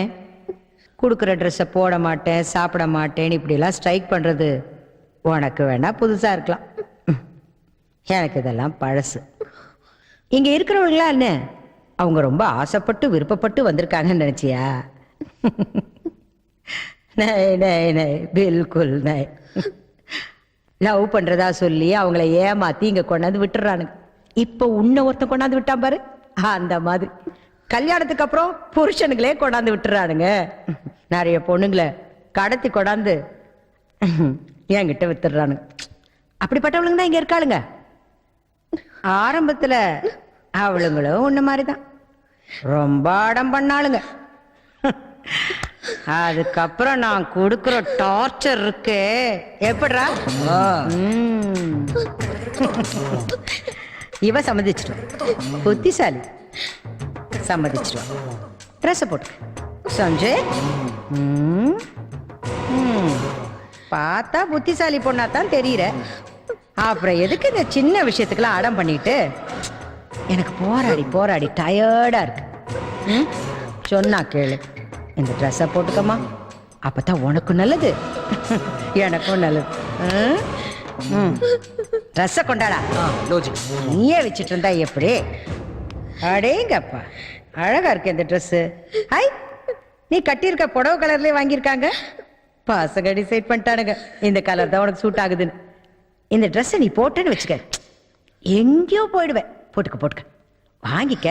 கொடுக்குற ட்ரெஸ்ஸை போட மாட்டேன், சாப்பிட மாட்டேன்னு இப்படிலாம் ஸ்ட்ரைக் பண்ணுறது உனக்கு வேணா புதுசாக இருக்கலாம். எனக்கு இதெல்லாம் பழசு. இங்கே இருக்கிறவங்களா என்ன, அவங்க ரொம்ப ஆசைப்பட்டு விருப்பப்பட்டு வந்திருக்காங்கன்னு நினச்சியா? நை நை நை, பில்குல் நை. லவ் பண்ணுறதா சொல்லி அவங்கள ஏமாற்றி இங்கே கொண்டாந்து விட்டுறானுங்க. இப்போ உன்னை ஒருத்தன் கொண்டாந்து விட்டான் பாரு, அந்த மாதிரி கல்யாணத்துக்கு அப்புறம் புருஷனுங்களே கொண்டாந்து விட்டுறானுங்க. நிறைய பொண்ணுங்களை கடத்தி கொண்டாந்து என்கிட்ட வித்துடுறானுங்க. அப்படிப்பட்டவளுங்க தான் இங்கே இருக்காளுங்க. ஆரம்பத்தில் அவளுங்களும் உன்ன மாதிரி தான் ரொம்ப அடம் பண்ணாளுங்க. அதுக்கப்புறம் நான் கொடுக்குற டார்ச்சர் இருக்கு எப்படா. இவ சம்மதிச்சிட்டோம், புத்திசாலி, சம்மதிச்சிட்டோம். ட்ரெஸ்ஸை போட்டு சஞ்சய், பார்த்தா புத்திசாலி பொண்ணா தான் தெரியுற. அப்புறம் எதுக்கு இந்த சின்ன விஷயத்துக்கெல்லாம் அடம் பண்ணிட்டு? எனக்கு போராடி போராடி டயர்டா இருக்கு. சொன்னா கேளு, இந்த ட்ரெஸ்ஸை போட்டுக்கம்மா, அப்பதான் உனக்கும் நல்லது எனக்கும் நல்லது. ட்ரெஸ்ஸை கொண்டாடா. நீயே வச்சுட்டு இருந்தா எப்படி? அடேங்கப்பா, அழகா இருக்கு இந்த ட்ரெஸ்ஸு. ஹாய், நீ கட்டியிருக்க புடவை கலர்லேயே வாங்கியிருக்காங்க. பசங்க டிசைட் பண்ணிட்டானுங்க இந்த கலர் தான் உனக்கு சூட் ஆகுதுன்னு. இந்த ட்ரெஸ்ஸை நீ போட்டேன்னு வச்சுக்க, எங்கேயோ போயிடுவேன். போட்டுக்க போட்டுக்க, வாங்கிக்க.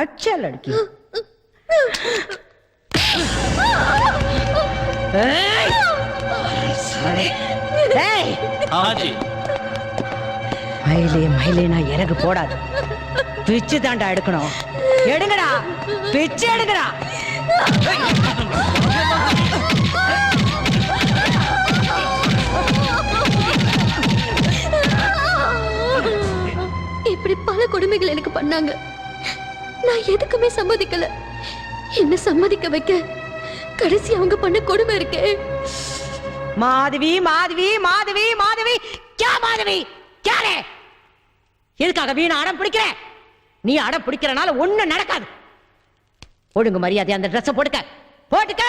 அச்சல் அடிக்கி. மயிலே மயிலேனா எனக்கு போடாது, பிச்சு தாண்டா எடுக்கணும். எடுங்கடா, பிச்சு எடுங்கடா. இப்படி பல கொடுமைகள் எனக்கு பண்ணாங்க. நான் எதுக்குமே சம்மதிக்கல. என்ன சம்மதிக்க வைக்க கடைசி அவங்க பண்ண கொடுமை இருக்கே. மாதவி மாதவி மாதவி மாதவி, கே மாதவி கேளே, எதுக்காக வீணா அடம் பிடிக்கிற? நீ அடம் பிடிக்கிறனால ஒண்ணு நடக்காது. ஒழுங்கு மரியாதை அந்த ட்ரெஸ்ஸை போட்டுக்க, போட்டுக்க.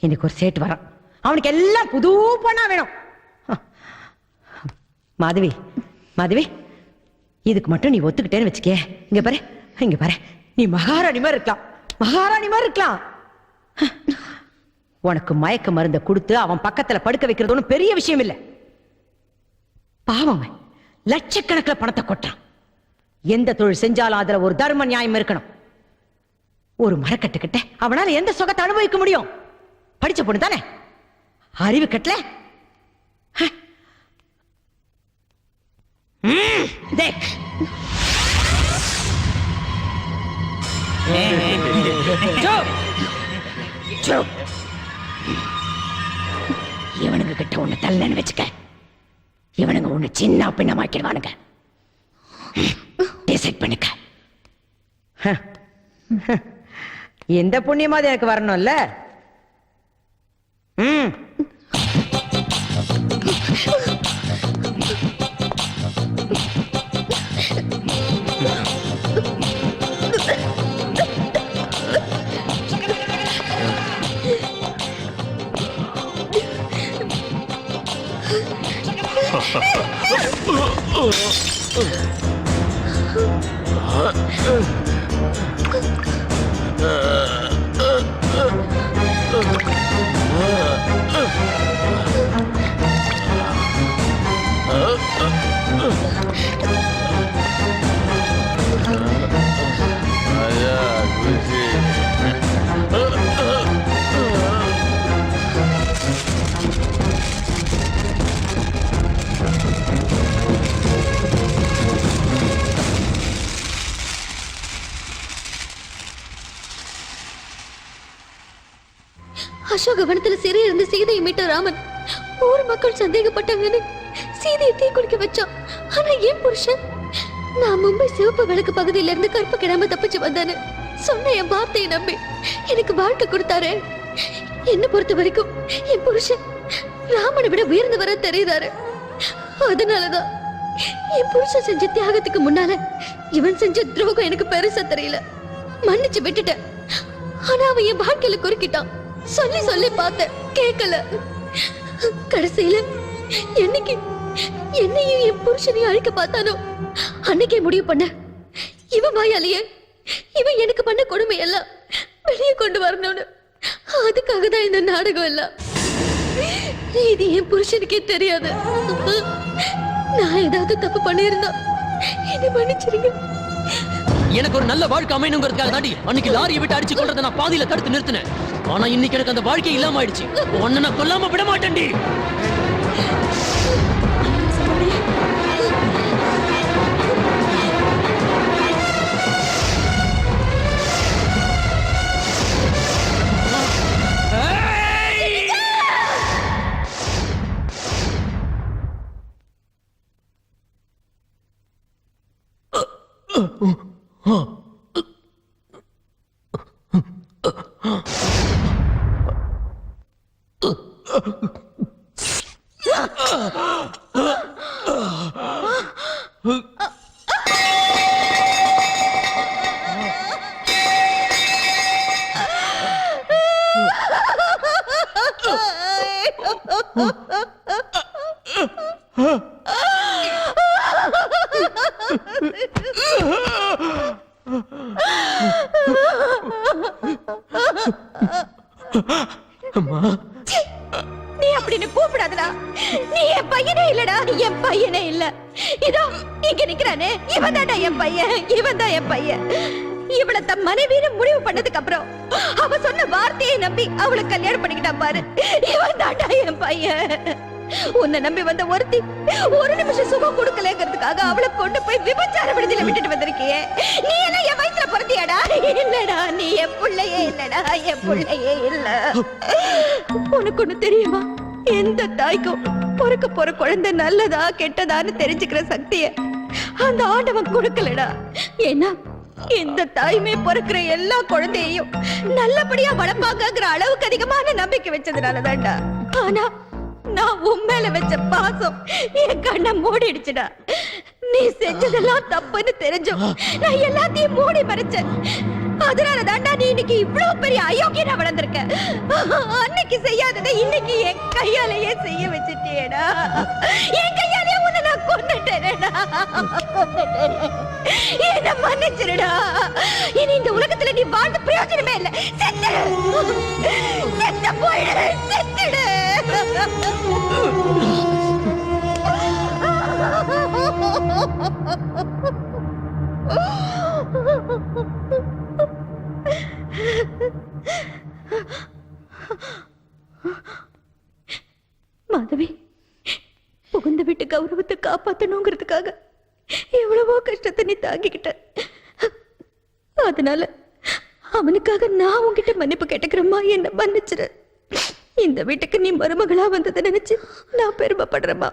இன்னைக்கு ஒரு சேட்டு வரான், அவனுக்கு எல்லாம் புது பொண்ணா வேணும். மாதவி மாதவி, இதுக்கு மட்டும் நீ ஒத்துக்கிட்டேன்னு வச்சுக்கே, இங்க பாரு இங்க பாரு, நீ மகாராணி மாதிரி இருக்கலாம், மகாராணி மாதிரி இருக்கலாம். உனக்கு மயக்க மருந்தை கொடுத்து அவன் பக்கத்துல படுக்க வைக்கிறது ஒன்றும் பெரிய விஷயம் இல்லை. பாவம், லட்சக்கணக்கில் பணத்தை கொட்டான். எந்த தொழில் செஞ்சாலும் அதுல ஒரு தர்ம நியாயம் இருக்கணும். ஒரு மரக்கட்டுக்கிட்ட அவனால எந்த சுகத்தை அனுபவிக்க முடியும்? படிச்ச பொண்ணு தானே, அறிவு கட்டல. இவனுங்க கிட்ட ஒண்ணு தள்ளன்னு வச்சுக்க, இவனுங்க ஒண்ணு சின்ன பின்னமாக்கிடுவானுங்க. டிசைட் பண்ணிக்க. எந்த புண்ணியமாவது எனக்கு வரணும்ல. அசோகவனத்துல சிறை இருந்து சீதையை மீட்ட ராமன் ஊர் மக்கள் சந்தேகப்பட்டாங்கன்னு சீதையை தீ குளிக்க வச்சான். ஆனா என் புருஷன் நான் மும்பை சிவப்பு விளக்கு பகுதியில இருந்து கருப்பு கிடாம தப்பிச்சு வந்தானு சொன்ன என் வார்த்தையை நம்பி எனக்கு வாழ்க்கை கொடுத்தாரு. என்ன பொறுத்த வரைக்கும் என் புருஷன் ராமனை விட உயர்ந்தவர தெரியுறாரு. அதனாலதான் என் புருஷன் செஞ்ச தியாகத்துக்கு முன்னால இவன் செஞ்ச துரோகம் எனக்கு பெருசா தெரியல. மன்னிச்சு விட்டுட்டேன். ஆனா அவன் என் வாழ்க்கையில குறுக்கிட்டான். சொல்லி சொல்லி பார்த்தேன், கேட்கல. கடைசியில என்னைக்கு என்னையும் என் புருஷனையும் அழிக்க பார்த்தானோ அன்னைக்கே முடிவு பண்ண இவன் வாயாலேயே இவன் எனக்கு பண்ண கொடுமை எல்லாம் வெளியே கொண்டு வரணும்னு. அதுக்காக தான் இந்த நாடகம் எல்லாம். இது என் புருஷனுக்கே தெரியாது. நான் ஏதாவது தப்பு பண்ணியிருந்தா என்ன மன்னிச்சிருங்க. எனக்கு ஒரு நல்ல வாழ்க்கை அமையணுங்கிறதுக்காக தாண்டி அன்னைக்கு லாரியை விட்டு அடிச்சு கொள்றதை நான் பாதியில தடுத்து நிறுத்தினேன். ஆனா இன்னைக்கு எனக்கு அந்த வாழ்க்கை இல்லாம ஆயிடுச்சு. உன்னை நான் கொல்லாம விட மாட்டேன்டி. நீ அப்படின்னு கூப்பிடாதடா. நீ என் பையனே இல்லடா, என் பையனே இல்ல. இதோ இங்க நிக்கிறானே, இவன் தான்டா என் பையன், இவன் தான் என் பையன். இவளை தன் மனைவின்னு முடிவு பண்ணதுக்கு அப்புறம் அவ சொன்ன வார்த்தையை நம்பி அவளை கல்யாணம் பண்ணிக்கிட்டான் பாரு, இவன் தான்டா என் பையன். உன்னை நம்பி வந்த ஒருத்தி ஒரு நிமிஷம் சுகம் கொடுக்கலங்கிறதுக்காக அவளை கொண்டு போய் விபச்சார விடுதியில விட்டுட்டு வந்திருக்கியே. நீ என்ன என் வயித்துல பிறந்தியாடா? இல்லடா, நீ என் பிள்ளையே இல்லடா, என் பிள்ளையே இல்ல. உனக்கு ஒண்ணு தெரியுமா? எந்த தாய்க்கும் பிறக்க போற குழந்தை நல்லதா கெட்டதான்னு தெரிஞ்சுக்கிற சக்திய அந்த ஆண்டவன் கொடுக்கலடா. ஏன்னா எந்த தாயுமே பிறக்கிற எல்லா குழந்தையையும் நல்லபடியா வளர்ப்பாங்கங்கிற அளவுக்கு அதிகமான நம்பிக்கை வச்சதுனாலதான்டா. ஆனா நான் உன் மேல வச்ச பாசம் என் கண்ணை மூடிடுச்சுடா. நீ செஞ்சதெல்லாம் தப்புன்னு தெரிஞ்சும் நான் எல்லாத்தையும் மூடி மறைச்சேன். அதனால தாண்டா நீ இன்னைக்கு இவ்வளவு பெரிய அயோக்கியனா வளர்ந்திருக்க. அன்னைக்கு செய்யாததை இன்னைக்கு என் கையாலேயே செய்ய வச்சுட்டேடா. என் கையாலே உன்னை நான் கொன்னுட்டேனேடா, கொன்னுட்டேன். என்ன மன்னிச்சிருடா. இனி இந்த உலகத்துல நீ வாழ்ந்த பிரயோஜனமே இல்லை. செத்துடு, செத்து போயிடு, செத்துடு. மாதவி, புகுந்த வீட்டு கௌரவத்தை காப்பாத்தணுங்கிறதுக்காக எவ்வளவோ கஷ்டத்தை நீ தாங்கிக்கிட்ட. அதனால அவனுக்காக நான் உன்கிட்ட மன்னிப்பு கேட்டுக்கிறேம்மா, என்ன மன்னிச்சிரு. இந்த வீட்டுக்கு நீ மருமகளா வந்ததை நினைச்சு நான் பெருமைப்படுறேம்மா.